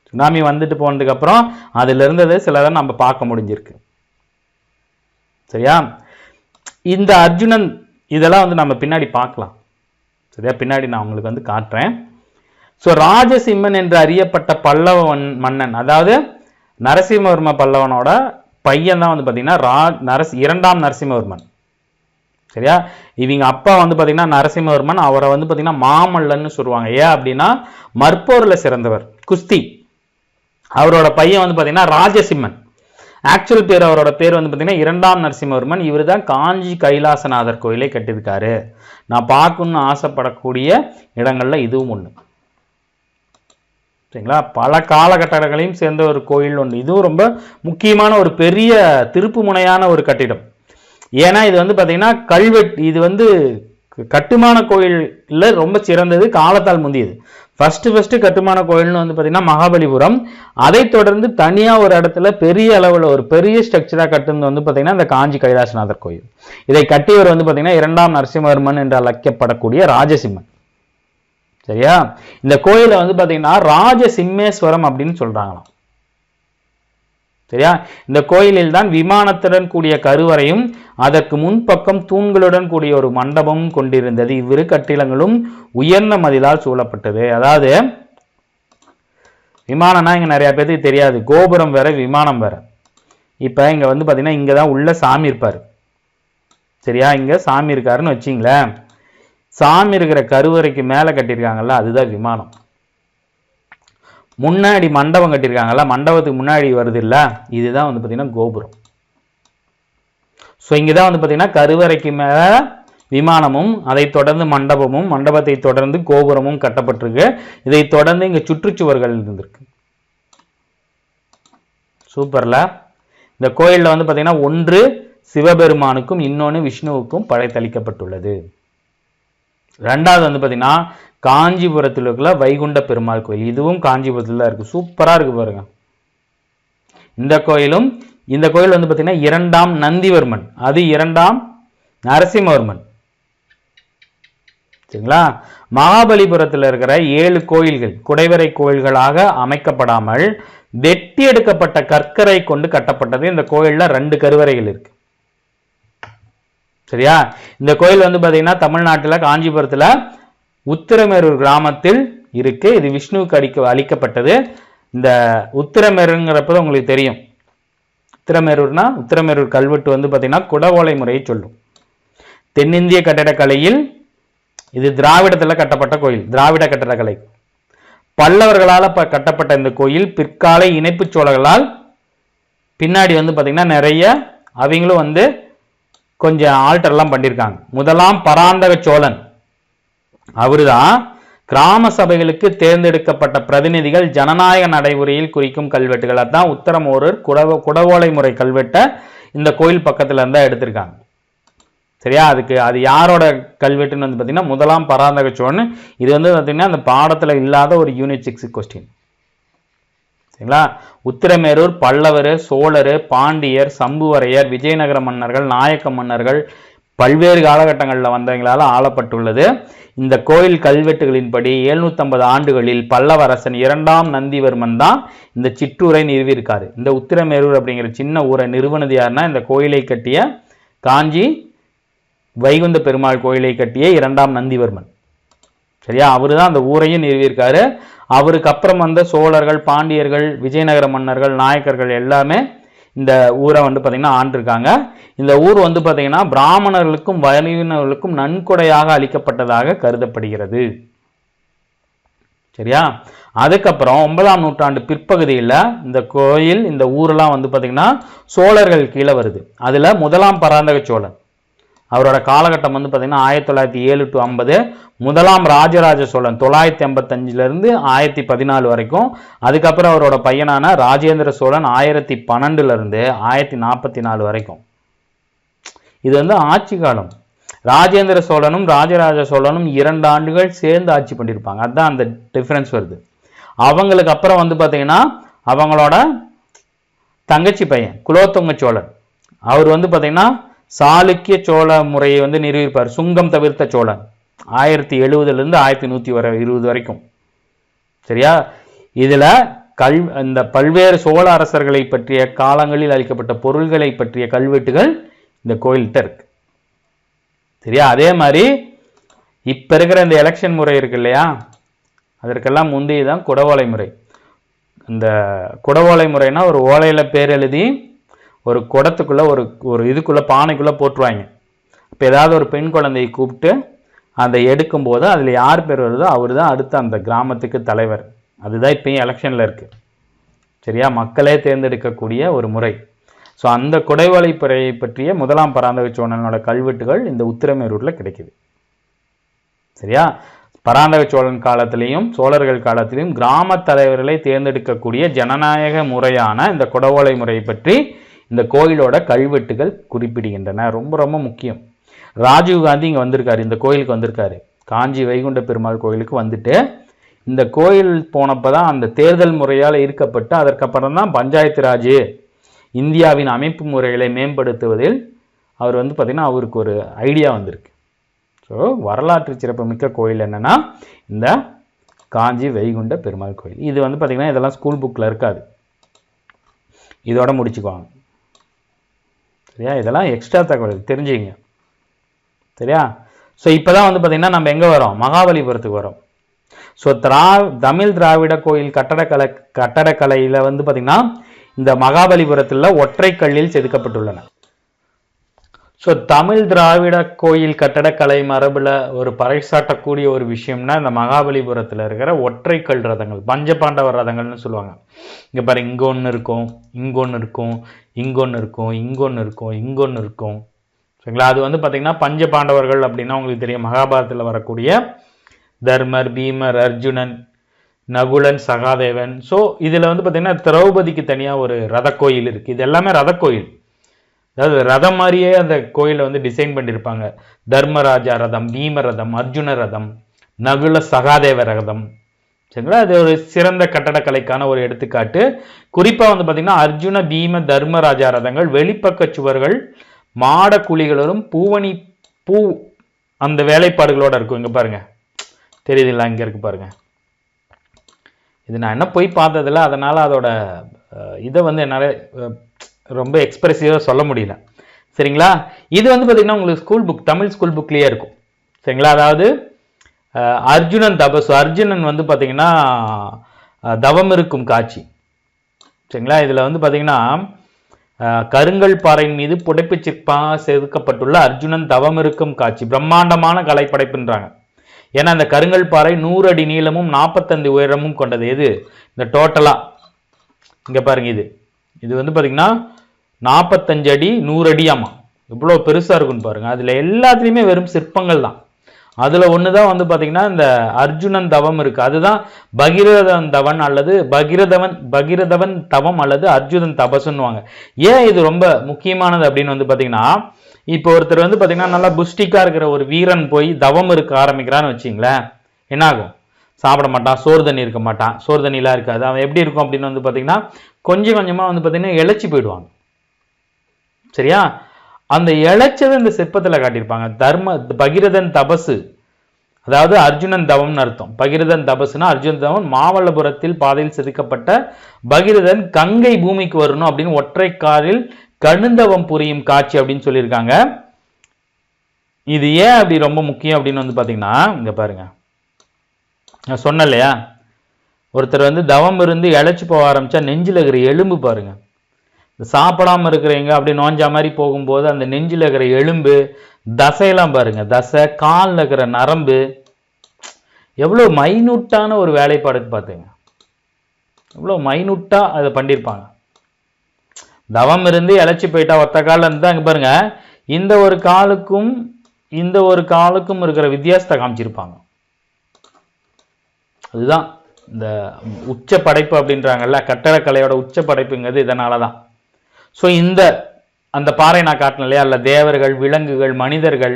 சுனாமி வந்துட்டு போனதுக்கு அப்புறம் அதுல இருந்தது சிலதை நம்ம பார்க்க முடிஞ்சிருக்கு. சரியா? இந்த அர்ஜுனன் இதெல்லாம் வந்து நம்ம பின்னாடி பார்க்கலாம். சரியா? பின்னாடி நான் உங்களுக்கு வந்து காட்டுறேன். ஸோ ராஜசிம்மன் என்று அறியப்பட்ட பல்லவ மன்னன், அதாவது நரசிம்மவர்ம பல்லவனோட பையன் தான் வந்து பார்த்தீங்கன்னா இரண்டாம் நரசிம்மவர்மன். சரியா? இவங்க அப்பா வந்து பார்த்தீங்கன்னா நரசிம்மவர்மன், அவரை வந்து பார்த்தீங்கன்னா மாமல்லன்னு சொல்லுவாங்க. ஏன் அப்படின்னா மற்போரில் சிறந்தவர், குஸ்தி. அவரோட பையன் வந்து பார்த்தீங்கன்னா ராஜசிம்மன். ஆக்சுவல் பேர், அவரோட பேர் வந்து பார்த்தீங்கன்னா இரண்டாம் நரசிம்மவர்மன். இவர் தான் காஞ்சி கைலாசநாதர் கோயிலை கட்டியிருக்காரு. நான் பார்க்கணும்னு ஆசைப்படக்கூடிய இடங்கள்ல இதுவும் ஒன்று. சரிங்களா? பல காலகட்டங்களையும் சேர்ந்த ஒரு கோயில் ஒன்று. இதுவும் ரொம்ப முக்கியமான ஒரு பெரிய திருப்பு முனையான ஒரு கட்டிடம். ஏன்னா இது வந்து பார்த்தீங்கன்னா கல்வெட்டு, இது வந்து கட்டுமான கோயில்ல ரொம்ப சிறந்தது, காலத்தால் முந்தியது. ஃபர்ஸ்ட் கட்டுமான கோயில்னு வந்து பார்த்தீங்கன்னா மகாபலிபுரம். அதை தொடர்ந்து தனியாக ஒரு இடத்துல பெரிய அளவில் ஒரு பெரிய ஸ்ட்ரக்சராக கட்டுனது வந்து பார்த்தீங்கன்னா இந்த காஞ்சி கைலாசநாதர் கோயில். இதை கட்டியவர் வந்து பார்த்தீங்கன்னா இரண்டாம் நரசிம்மவர்மன் என்று அழைக்கப்படக்கூடிய ராஜசிம்மன். சரியா? இந்த கோயிலை வந்து பார்த்தீங்கன்னா ராஜசிம்மேஸ்வரம் அப்படின்னு சொல்றாங்களாம். சரியா? இந்த கோயிலில் தான் விமானத்துடன் கூடிய கருவறையும் அதற்கு முன்பக்கம் தூண்களுடன் கூடிய ஒரு மண்டபமும் கொண்டிருந்தது. இவ்விரு கட்டிடங்களும் உயர்ந்த மதிலால் சூழப்பட்டது. அதாவது விமானம்னா இங்க நிறைய பேருக்கு தெரியாது, கோபுரம் வேற விமானம் வேற. இப்ப இங்க வந்து பாத்தீங்கன்னா இங்கதான் உள்ள சாமி இருப்பாரு. சரியா? இங்க சாமி இருக்காருன்னு வச்சிங்களேன். சாமி இருக்கிற கருவறைக்கு மேல கட்டியிருக்காங்கல்ல, அதுதான் விமானம். முன்னாடி மண்டபம் கட்டியிருக்காங்கல்ல, மண்டபத்துக்கு முன்னாடி வருது இல்ல, இதுதான் வந்து பார்த்தீங்கன்னா கோபுரம். ஸோ இங்கதான் வந்து பார்த்தீங்கன்னா கருவறைக்கு மேல விமானமும், அதை தொடர்ந்து மண்டபமும், மண்டபத்தை தொடர்ந்து கோபுரமும் கட்டப்பட்டிருக்கு. இதை தொடர்ந்து இங்க சுற்றுச்சுவர்கள் இருந்திருக்கு. சூப்பர்ல. இந்த கோயில்ல வந்து பார்த்தீங்கன்னா ஒன்று சிவபெருமானுக்கும் இன்னொன்று விஷ்ணுவுக்கும் படைத்தளிக்கப்பட்டுள்ளது. ரெண்டாவது வந்து பார்த்தீங்கன்னா காஞ்சிபுரத்தில் இருக்கிற வைகுண்ட பெருமாள் கோயில். இதுவும் காஞ்சிபுரத்தில் தான் இருக்குது. சூப்பராக இருக்குது பாருங்க. இந்த கோயில் வந்து பார்த்தீங்கன்னா 2ஆம் நந்திவர்மன், அது 2ஆம் நரசிம்மவர்மன். சரிங்களா? மகாபலிபுரத்தில் இருக்கிற 7 கோயில்கள் குடைவரை கோயில்களாக அமைக்கப்படாமல் வெட்டி எடுக்கப்பட்ட கற்கரை கொண்டு கட்டப்பட்டது. இந்த கோயில்ல 2 கருவறைகள் இருக்கு. சரியா? இந்த கோயில் வந்து பாத்தீங்கன்னா தமிழ்நாட்டில் காஞ்சிபுரத்தில் உத்திரமேரூர் கிராமத்தில் இருக்கு. இது விஷ்ணுவுக்கு அளிக்கப்பட்டது. இந்த உத்திரமேருங்கிறப்ப உங்களுக்கு தெரியும், உத்திரமேரூர் கல்வெட்டு வந்து பாத்தீங்கன்னா குடவோலை முறையை சொல்லும். தென்னிந்திய கட்டடக்கலையில் இது திராவிடத்தில் கட்டப்பட்ட கோயில், திராவிட கட்டடக்கலை. பல்லவர்களால் கட்டப்பட்ட இந்த கோயில் பிற்கால இணைப்பு சோழர்களால் பின்னாடி வந்து பார்த்தீங்கன்னா நிறைய அவங்களும் வந்து கொஞ்சம் ஆல்டர்லாம் பண்ணியிருக்காங்க. முதலாம் பராந்தக சோழன் அவருதான் கிராம சபைகளுக்கு தேர்ந்தெடுக்கப்பட்ட பிரதிநிதிகள் ஜனநாயக நடைமுறையில் குறிக்கும் கல்வெட்டுகள். அதான் உத்தரமேரூர் குடவோலை முறை கல்வெட்டை இந்த கோயில் பக்கத்துல இருந்தா எடுத்திருக்காங்க. சரியா? அது யாரோட கல்வெட்டுன்னு வந்து பார்த்தீங்கன்னா முதலாம் பராந்தக சோழன். இது வந்து பார்த்தீங்கன்னா அந்த பாடத்தில் இல்லாத ஒரு யூனிட் 6 கொஸ்டின். சரிங்களா? உத்திரமேரூர் பல்லவர், சோழர், பாண்டியர், சம்புவரையர், விஜயநகர மன்னர்கள், நாயக்க மன்னர்கள் பல்வேறு காலகட்டங்களில் வந்தவங்களால் ஆளப்பட்டுள்ளது. இந்த கோயில் கல்வெட்டுகளின்படி 750 ஆண்டுகளில் பல்லவ அரசன் 2ஆம் நந்திவர்மன் தான் இந்த சிற்றூரை நிறுவியிருக்காரு. இந்த உத்திரமேரூர் அப்படிங்கிற சின்ன ஊரை நிறுவனது யாருன்னா இந்த கோயிலை கட்டிய காஞ்சி வைகுந்த பெருமாள் கோயிலை கட்டிய 2ஆம் நந்திவர்மன். சரியா? அவரு தான் அந்த ஊரையும் நிறுவியிருக்காரு. அவருக்கு அப்புறம் வந்த சோழர்கள், பாண்டியர்கள், விஜயநகர மன்னர்கள், நாயக்கர்கள் எல்லாமே இந்த ஊரை வந்து பார்த்தீங்கன்னா ஆண்டிருக்காங்க. இந்த ஊர் வந்து பார்த்தீங்கன்னா பிராமணர்களுக்கும் வயலினர்களுக்கும் நன்கொடையாக அளிக்கப்பட்டதாக கருதப்படுகிறது. சரியா? அதுக்கப்புறம் 9ஆம் நூற்றாண்டு பிற்பகுதியில் இந்த கோயில், இந்த ஊரெல்லாம் வந்து பார்த்தீங்கன்னா சோழர்கள் கீழே வருது. அதில் முதலாம் பராந்தக சோழன் அவரோட காலகட்டம் வந்து பார்த்தீங்கன்னா 1907 to 50. முதலாம் ராஜராஜ சோழன் 985 1014 வரைக்கும். அதுக்கப்புறம் அவரோட பையனான ராஜேந்திர சோழன் 1012 1044 வரைக்கும். இது வந்து ஆட்சி காலம். ராஜேந்திர சோழனும் ராஜராஜ சோழனும் 2 ஆண்டுகள் சேர்ந்து ஆட்சி பண்ணியிருப்பாங்க. அதுதான் அந்த டிஃபரன்ஸ் வருது. அவங்களுக்கு அப்புறம் வந்து பார்த்தீங்கன்னா அவங்களோட தங்கச்சி பையன் குலோத்துங்க சோழன், அவர் வந்து பார்த்தீங்கன்னா சாளுக்கிய சோழ முறையை வந்து நிறுவிப்பார். சுங்கம் தவிர்த்த சோழன் 1070 1120 வரைக்கும். சரியா? இதுல இந்த பல்வேறு சோழ அரசர்களை பற்றிய காலங்களில் அளிக்கப்பட்ட பொருள்களை பற்றிய கல்வெட்டுகள் இந்த கோயில்கிட்ட இருக்கு. சரியா? அதே மாதிரி இப்ப இருக்கிற இந்த எலெக்ஷன் முறை இருக்கு இல்லையா, அதற்கெல்லாம் முந்தையதான் குடவோலை முறை. இந்த குடவோலை முறைனா ஒரு ஓலையில பேர் எழுதி ஒரு குடத்துக்குள்ள ஒரு இதுக்குள்ள பானைக்குள்ள போட்டுருவாங்க. இப்போ ஏதாவது ஒரு பெண் குழந்தையை கூப்பிட்டு அதை எடுக்கும்போது அதில் யார் பேர் வருதோ அவர் தான் அடுத்த அந்த கிராமத்துக்கு தலைவர். அதுதான் இப்பயும் எலெக்ஷனில் இருக்குது. சரியா? மக்களே தேர்ந்தெடுக்கக்கூடிய ஒரு முறை. ஸோ அந்த குடைவலை முறையை பற்றிய முதலாம் பராந்தக சோழனோட கல்வெட்டுகள் இந்த உத்திரமேரூரில் கிடைக்குது. சரியா? பராந்தக சோழன் காலத்திலையும் சோழர்கள் காலத்திலையும் கிராம தலைவர்களை தேர்ந்தெடுக்கக்கூடிய ஜனநாயக முறையான இந்த குடவோலை முறையை பற்றி இந்த கோயிலோட கல்வெட்டுகள் குறிப்பிடுகின்றன. ரொம்ப ரொம்ப முக்கியம். ராஜீவ்காந்தி இங்கே வந்திருக்காரு, இந்த கோயிலுக்கு வந்திருக்காரு. காஞ்சி வைகுண்ட பெருமாள் கோயிலுக்கு வந்துட்டு இந்த கோயில் போனப்போ தான் அந்த தேர்தல் முறையால் ஈர்க்கப்பட்டு அதற்கப்புறம் தான் பஞ்சாயத்து ராஜ் இந்தியாவின் அமைப்பு முறைகளை மேம்படுத்துவதில் அவர் வந்து பார்த்திங்கன்னா அவருக்கு ஒரு ஐடியா வந்திருக்கு. ஸோ வரலாற்று சிறப்பு மிக்க கோயில் என்னென்னா இந்த காஞ்சி வைகுண்ட பெருமாள் கோயில். இது வந்து பார்த்திங்கன்னா இதெல்லாம் ஸ்கூல் புக்கில் இருக்காது. இதோட முடிச்சுக்குவாங்க. சரியா? இதெல்லாம் எக்ஸ்ட்ரா தகவல் தெரிஞ்சுங்க. சரியா? ஸோ இப்போ தான் வந்து பார்த்திங்கன்னா நம்ம எங்கே வரோம்? மகாபலிபுரத்துக்கு வரோம். ஸோ தமிழ் திராவிட கோயில் கட்டடக்கலையில் வந்து பார்த்திங்கன்னா இந்த மகாபலிபுரத்தில் ஒற்றை கல்லில் செதுக்கப்பட்டுள்ளன. ஸோ தமிழ் திராவிட கோயில் கட்டடக்கலை மரபில் ஒரு பறைசாட்டக்கூடிய ஒரு விஷயம்னா இந்த மகாபலிபுரத்தில் இருக்கிற ஒற்றைக்கல் ரதங்கள், பஞ்சபாண்டவர் ரதங்கள்னு சொல்லுவாங்க. இங்கே பாரு, இங்கே ஒன்று இருக்கும், இங்கே ஒன்று இருக்கும், இங்கே ஒன்று இருக்கும், இங்கே ஒன்று இருக்கும், இங்கே ஒன்று இருக்கும். சரிங்களா? அது வந்து பார்த்தீங்கன்னா பஞ்சபாண்டவர்கள் அப்படின்னா உங்களுக்கு தெரியும், மகாபாரதத்தில் வரக்கூடிய தர்மர், பீமர், அர்ஜுனன், நகுலன், சகாதேவன். ஸோ இதில் வந்து பார்த்தீங்கன்னா திரௌபதிக்கு தனியாக ஒரு ரத கோயில் இருக்குது. இது எல்லாமே ரத கோயில். அதாவது ரதம் மாதிரியே அந்த கோயிலை வந்து டிசைன் பண்ணியிருப்பாங்க. தர்மராஜா ரதம், பீம ரதம், அர்ஜுன ரதம், நகுல சகாதேவ ரதம். சரிங்களா? அது ஒரு சிறந்த கட்டடக்கலைக்கான ஒரு எடுத்துக்காட்டு. குறிப்பாக வந்து பார்த்தீங்கன்னா அர்ஜுன பீம தர்மராஜா ரதங்கள் வெளிப்பக்க சுவர்கள் மாட குழிகளோடும் பூவணி பூ அந்த வேலைப்பாடுகளோட இருக்கும். இங்கே பாருங்க, தெரியுதுங்களா? இங்கே இருக்கு பாருங்க. இது நான் என்ன போய் பார்த்ததில்ல, அதனால் அதோட இதை வந்து என்னால் ரொம்ப எக்ஸ்பிரசிவாக சொல்ல முடியல. சரிங்களா? இது வந்து பார்த்தீங்கன்னா உங்களுக்கு ஸ்கூல் புக், தமிழ் ஸ்கூல் புக்லேயே இருக்கும். சரிங்களா? அதாவது அர்ஜுனன் தபசு, அர்ஜுனன் வந்து பார்த்தீங்கன்னா தவம் இருக்கும் காட்சி. சரிங்களா? இதில் வந்து பார்த்தீங்கன்னா கருங்கல் பாறையின் மீது புடைப்பு சிற்பாக செதுக்கப்பட்டுள்ள அர்ஜுனன் தவம் இருக்கும் காட்சி பிரம்மாண்டமான கலைப்படைப்புன்றாங்க. ஏன்னா அந்த கருங்கல் பாறை 100 அடி நீளமும் 45 உயரமும் கொண்டது. எது இந்த டோட்டலா இங்க பாருங்க, இது வந்து பாத்தீங்கன்னா 45 அடி 100 அடியாமா, இவ்வளவு பெருசா இருக்குன்னு பாருங்க. அதுல எல்லாத்துலயுமே வெறும் சிற்பங்கள் தான். அதுல ஒண்ணுதான் வந்து பாத்தீங்கன்னா இந்த அர்ஜுனன் தவம் இருக்கு. அதுதான் பகிரதன் தவன் அல்லது பகிரதவன் தவம் அல்லது அர்ஜுனன் தபசுன்னுவாங்க. ஏன் இது ரொம்ப முக்கியமானது அப்படின்னு வந்து பாத்தீங்கன்னா, இப்போ ஒருத்தர் வந்து பாத்தீங்கன்னா நல்லா புஷ்டிக்கா இருக்கிற ஒரு வீரன் போய் தவம் இருக்க ஆரம்பிக்கிறான்னு வச்சிங்களேன், என்ன ஆகும்? சாப்பிட மாட்டான், சோறு தண்ணி இருக்க மாட்டான், சோறு தண்ணிலாம் இருக்காது. அவன் எப்படி இருக்கும் அப்படின்னு வந்து பாத்தீங்கன்னா கொஞ்சம் கொஞ்சமா வந்து பாத்தீங்கன்னா இழைச்சி போயிடுவாங்க. சரியா? அந்த இழைச்சதை இந்த சிற்பத்துல காட்டியிருப்பாங்க. பகிரதன் தபசு, அதாவது அர்ஜுனன் தவம்னு அர்த்தம். பகிரதன் தபசுனா அர்ஜுனன் தவம். மாமல்லபுரத்தில் பாதையில் செதுக்கப்பட்ட பகிரதன் கங்கை பூமிக்கு வரணும் அப்படின்னு ஒற்றை காலில் கடுந்தவம் புரியும் காட்சி அப்படின்னு சொல்லியிருக்காங்க. இது ஏன் அப்படி ரொம்ப முக்கியம் அப்படின்னு வந்து பாத்தீங்கன்னா, இங்க பாருங்க, நான் சொன்னேன் இல்லையா, ஒருத்தர் வந்து தவம் இருந்து இழைச்சி போக ஆரம்பிச்சா நெஞ்சில் இருக்கிற எலும்பு பாருங்க, சாப்பிடாம இருக்கிறவங்க அப்படி நோஞ்சா மாதிரி போகும்போது அந்த நெஞ்சில் இருக்கிற எலும்பு தசையெல்லாம் பாருங்க, தசை காலில் இருக்கிற நரம்பு, எவ்வளோ மைனூட்டான ஒரு வேலைப்பாடுன்னு பார்த்துங்க. எவ்வளோ மைனூட்டா அதை பண்ணியிருப்பாங்க. தவம் இருந்து இழைச்சி போயிட்டா ஒத்த காலில் இருந்து அங்கே பாருங்க, இந்த ஒரு காலுக்கும் இந்த ஒரு காலுக்கும் இருக்கிற வித்தியாசத்தை காமிச்சிருப்பாங்க. அதுதான் இந்த உச்ச படைப்பு அப்படின்றாங்கல்ல, கட்டடக்கலையோட உச்ச படைப்புங்கிறது இதனால தான். ஸோ அந்த பாறை நான் காட்டினேன் இல்லையா, அல்ல தேவர்கள், விலங்குகள், மனிதர்கள்,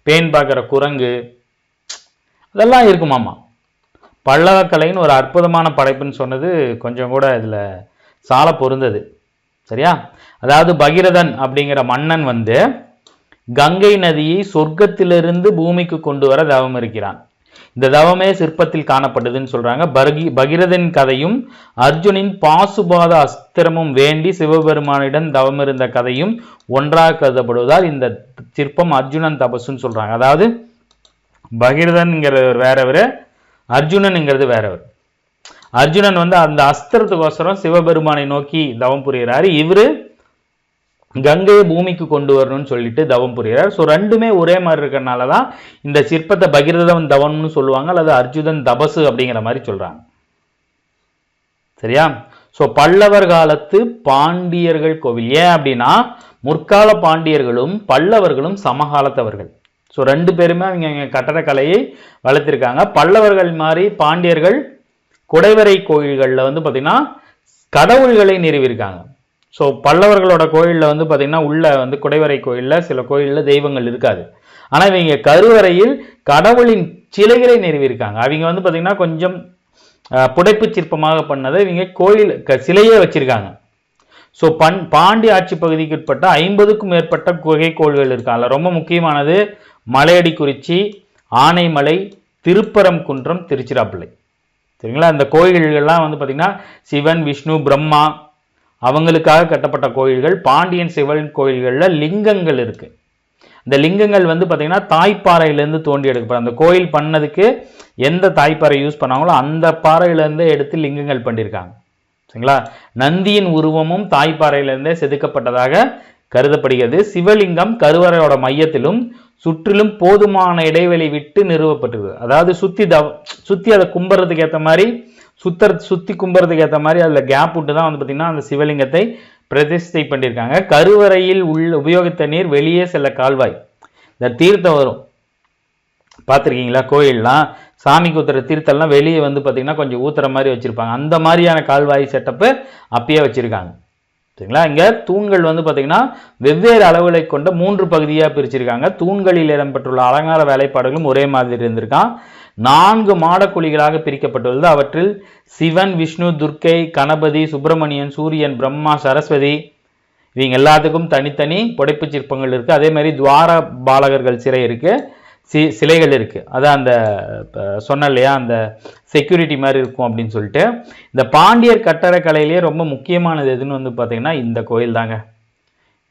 பேன் பார்க்குற குரங்கு, அதெல்லாம் இருக்குமாமா. பல்லவக்கலைன்னு ஒரு அற்புதமான படைப்புன்னு சொன்னது கொஞ்சம் கூட இதில் சால பொருந்தது. சரியா? அதாவது பகிரதன் அப்படிங்கிற மன்னன் வந்து கங்கை நதியை சொர்க்கத்திலிருந்து பூமிக்கு கொண்டு வர தவம் இருக்கிறான். இந்த தவமே சிற்பத்தில் காணப்பட்டதுன்னு சொல்றாங்க. பகிரதன் கதையும் அர்ஜுனின் பாசுபாத அஸ்திரமும் வேண்டி சிவபெருமானிடம் தவம் இருந்த கதையும் ஒன்றாக கருதப்படுவதால் இந்த சிற்பம் அர்ஜுனன் தபசுன்னு சொல்றாங்க. அதாவது பகிரதன்ங்கிறது வேறவர், அர்ஜுனன்ங்கிறது வேறவர். அர்ஜுனன் வந்து அந்த அஸ்திரத்துக்கோசரம் சிவபெருமானை நோக்கி தவம் புரிகிறாரு, இவரு கங்கையை பூமிக்கு கொண்டு வரணும்னு சொல்லிட்டு தவம் புரிகிறார். ஸோ ரெண்டுமே ஒரே மாதிரி இருக்கிறதுனால தான் இந்த சிற்பத்தை பகிரதவன் தவம்னு சொல்லுவாங்க, அல்லது அர்ஜுனன் தபசு அப்படிங்கிற மாதிரி சொல்றாங்க. சரியா? ஸோ பல்லவர் காலத்து பாண்டியர்கள் கோவில். ஏன் அப்படின்னா முற்கால பாண்டியர்களும் பல்லவர்களும் சமகாலத்தவர்கள். ஸோ ரெண்டு பேருமே அவங்க கட்டடக்கலையை வளர்த்திருக்காங்க. பல்லவர்கள் மாதிரி பாண்டியர்கள் குடைவரை கோயில்களில் வந்து பார்த்தீங்கன்னா கடவுள்களை நிறுவியிருக்காங்க. ஸோ பல்லவர்களோட கோயிலில் வந்து பார்த்தீங்கன்னா உள்ள வந்து குடைவரை கோயிலில் சில கோயிலில் தெய்வங்கள் இருக்காது. ஆனால் இவங்க கருவறையில் கடவுளின் சிலைகளை நிறுவியிருக்காங்க. அவங்க வந்து பார்த்தீங்கன்னா கொஞ்சம் புடைப்பு சிற்பமாக பண்ணதை இவங்க கோயில் சிலையே வச்சிருக்காங்க. ஸோ பாண்டிய ஆட்சி பகுதிக்கு உட்பட்ட 50க்கும் மேற்பட்ட குகை கோயில்கள் இருக்காங்க. ரொம்ப முக்கியமானது மலையடிக்குறிச்சி, ஆனைமலை, திருப்பரங்குன்றம், திருச்சிராப்பள்ளி. சரிங்களா? இந்த கோயில்கள்லாம் வந்து பார்த்தீங்கன்னா சிவன், விஷ்ணு, பிரம்மா அவங்களுக்காக கட்டப்பட்ட கோயில்கள். பாண்டியன் சிவன் கோயில்களில் லிங்கங்கள் இருக்கு. இந்த லிங்கங்கள் வந்து பார்த்தீங்கன்னா தாய்ப்பாறையிலேருந்து தோண்டி எடுக்கப்படும். அந்த கோயில் பண்ணதுக்கு எந்த தாய்ப்பாறை யூஸ் பண்ணாங்களோ அந்த பாறையிலேருந்து எடுத்து லிங்கங்கள் பண்ணியிருக்காங்க. சரிங்களா? நந்தியின் உருவமும் தாய்ப்பாறையிலேருந்தே செதுக்கப்பட்டதாக கருதப்படுகிறது. சிவலிங்கம் கருவறையோட மையத்திலும் சுற்றிலும் போதுமான இடைவெளி விட்டு நிறுவப்பட்டிருக்கு. அதாவது சுத்தி அதை கும்புறதுக்கு ஏற்ற மாதிரி சுத்தி கும்புறதுக்கு ஏற்ற மாதிரி அதில் கேப் விட்டு தான் வந்து பார்த்தீங்கன்னா அந்த சிவலிங்கத்தை பிரதிஷ்டை பண்ணியிருக்காங்க. கருவறையில் உபயோகித்த நீர் வெளியே செல்ல கால்வாய், இந்த தீர்த்தம் வரும் பார்த்துருக்கீங்களா? கோயில்லாம் சாமிக்கு ஊத்துற தீர்த்தம்லாம் வெளியே வந்து பார்த்தீங்கன்னா கொஞ்சம் ஊத்துற மாதிரி வச்சிருப்பாங்க. அந்த மாதிரியான கால்வாய் செட்டப்பு அப்பயே வச்சிருக்காங்க. சரிங்களா. இங்கே தூண்கள் வந்து பார்த்தீங்கன்னா வெவ்வேறு அளவுகளை கொண்ட 3 பகுதியாக பிரிச்சிருக்காங்க. தூண்களில் இடம்பெற்றுள்ள அலங்கார வேலைப்பாடுகளும் ஒரே மாதிரி இருந்திருக்கான். 4 மாடக்குழிகளாக பிரிக்கப்பட்டுள்ளது. அவற்றில் சிவன், விஷ்ணு, துர்க்கை, கணபதி, சுப்பிரமணியன், சூரியன், பிரம்மா, சரஸ்வதி இவங்க எல்லாத்துக்கும் தனித்தனி புடைப்பு சிற்பங்கள் இருக்குது. அதே மாதிரி துவார பாலகர்கள் சிலை இருக்குது, சிலைகள் இருக்குது. அதான் அந்த சொன்ன இல்லையா, அந்த செக்யூரிட்டி மாதிரி இருக்கும் அப்படின்னு சொல்லிட்டு. இந்த பாண்டியர் கட்டடக்கலையிலேயே ரொம்ப முக்கியமானது எதுன்னு வந்து பார்த்தீங்கன்னா இந்த கோயில் தாங்க.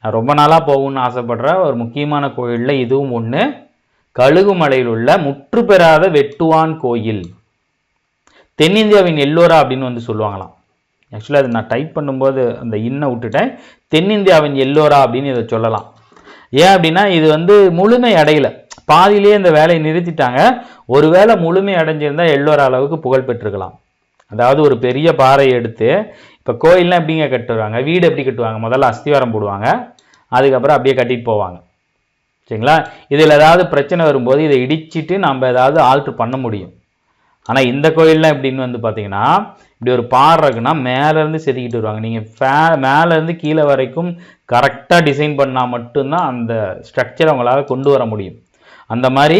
நான் ரொம்ப நாளாக போகணும்னு ஆசைப்படுற ஒரு முக்கியமான கோயிலில் இதுவும் ஒன்று. கழுகுமலையில் உள்ள முற்று பெறாத வெட்டுவான் கோயில், தென்னிந்தியாவின் எல்லோரா அப்படின்னு வந்து சொல்லுவாங்களாம். ஆக்சுவலாக அது நான் டைப் பண்ணும்போது அந்த இன்னை விட்டுட்டேன். தென்னிந்தியாவின் எல்லோரா அப்படின்னு இதை சொல்லலாம். ஏன் அப்படின்னா இது வந்து முழுமை அடையலை, பாதியிலேயே இந்த வேலையை நிறுத்திட்டாங்க. ஒருவேளை முழுமை அடைஞ்சிருந்தா எல்லோரா அளவுக்கு புகழ் பெற்றிருக்கலாம். அதாவது ஒரு பெரிய பாறையை எடுத்து, இப்போ கோயில்லாம் எப்படிங்க கட்டுவாங்க, வீடு எப்படி கட்டுவாங்க, முதல்ல அஸ்திவாரம் போடுவாங்க, அதுக்கப்புறம் அப்படியே கட்டிட்டு போவாங்க. சரிங்களா. இதில் ஏதாவது பிரச்சனை வரும்போது இதை இடிச்சிட்டு நம்ம ஏதாவது ஆல்ட்ரு பண்ண முடியும். ஆனால் இந்த கோயில்லாம் எப்படின்னு வந்து பார்த்தீங்கன்னா, இப்படி ஒரு பாறை இருக்குன்னா மேலேருந்து செதுக்கிட்டு வருவாங்க. நீங்கள் மேலேருந்து கீழே வரைக்கும் கரெக்டாக டிசைன் பண்ணால் மட்டும்தான் அந்த ஸ்ட்ரக்சரை அவங்களால கொண்டு வர முடியும். அந்த மாதிரி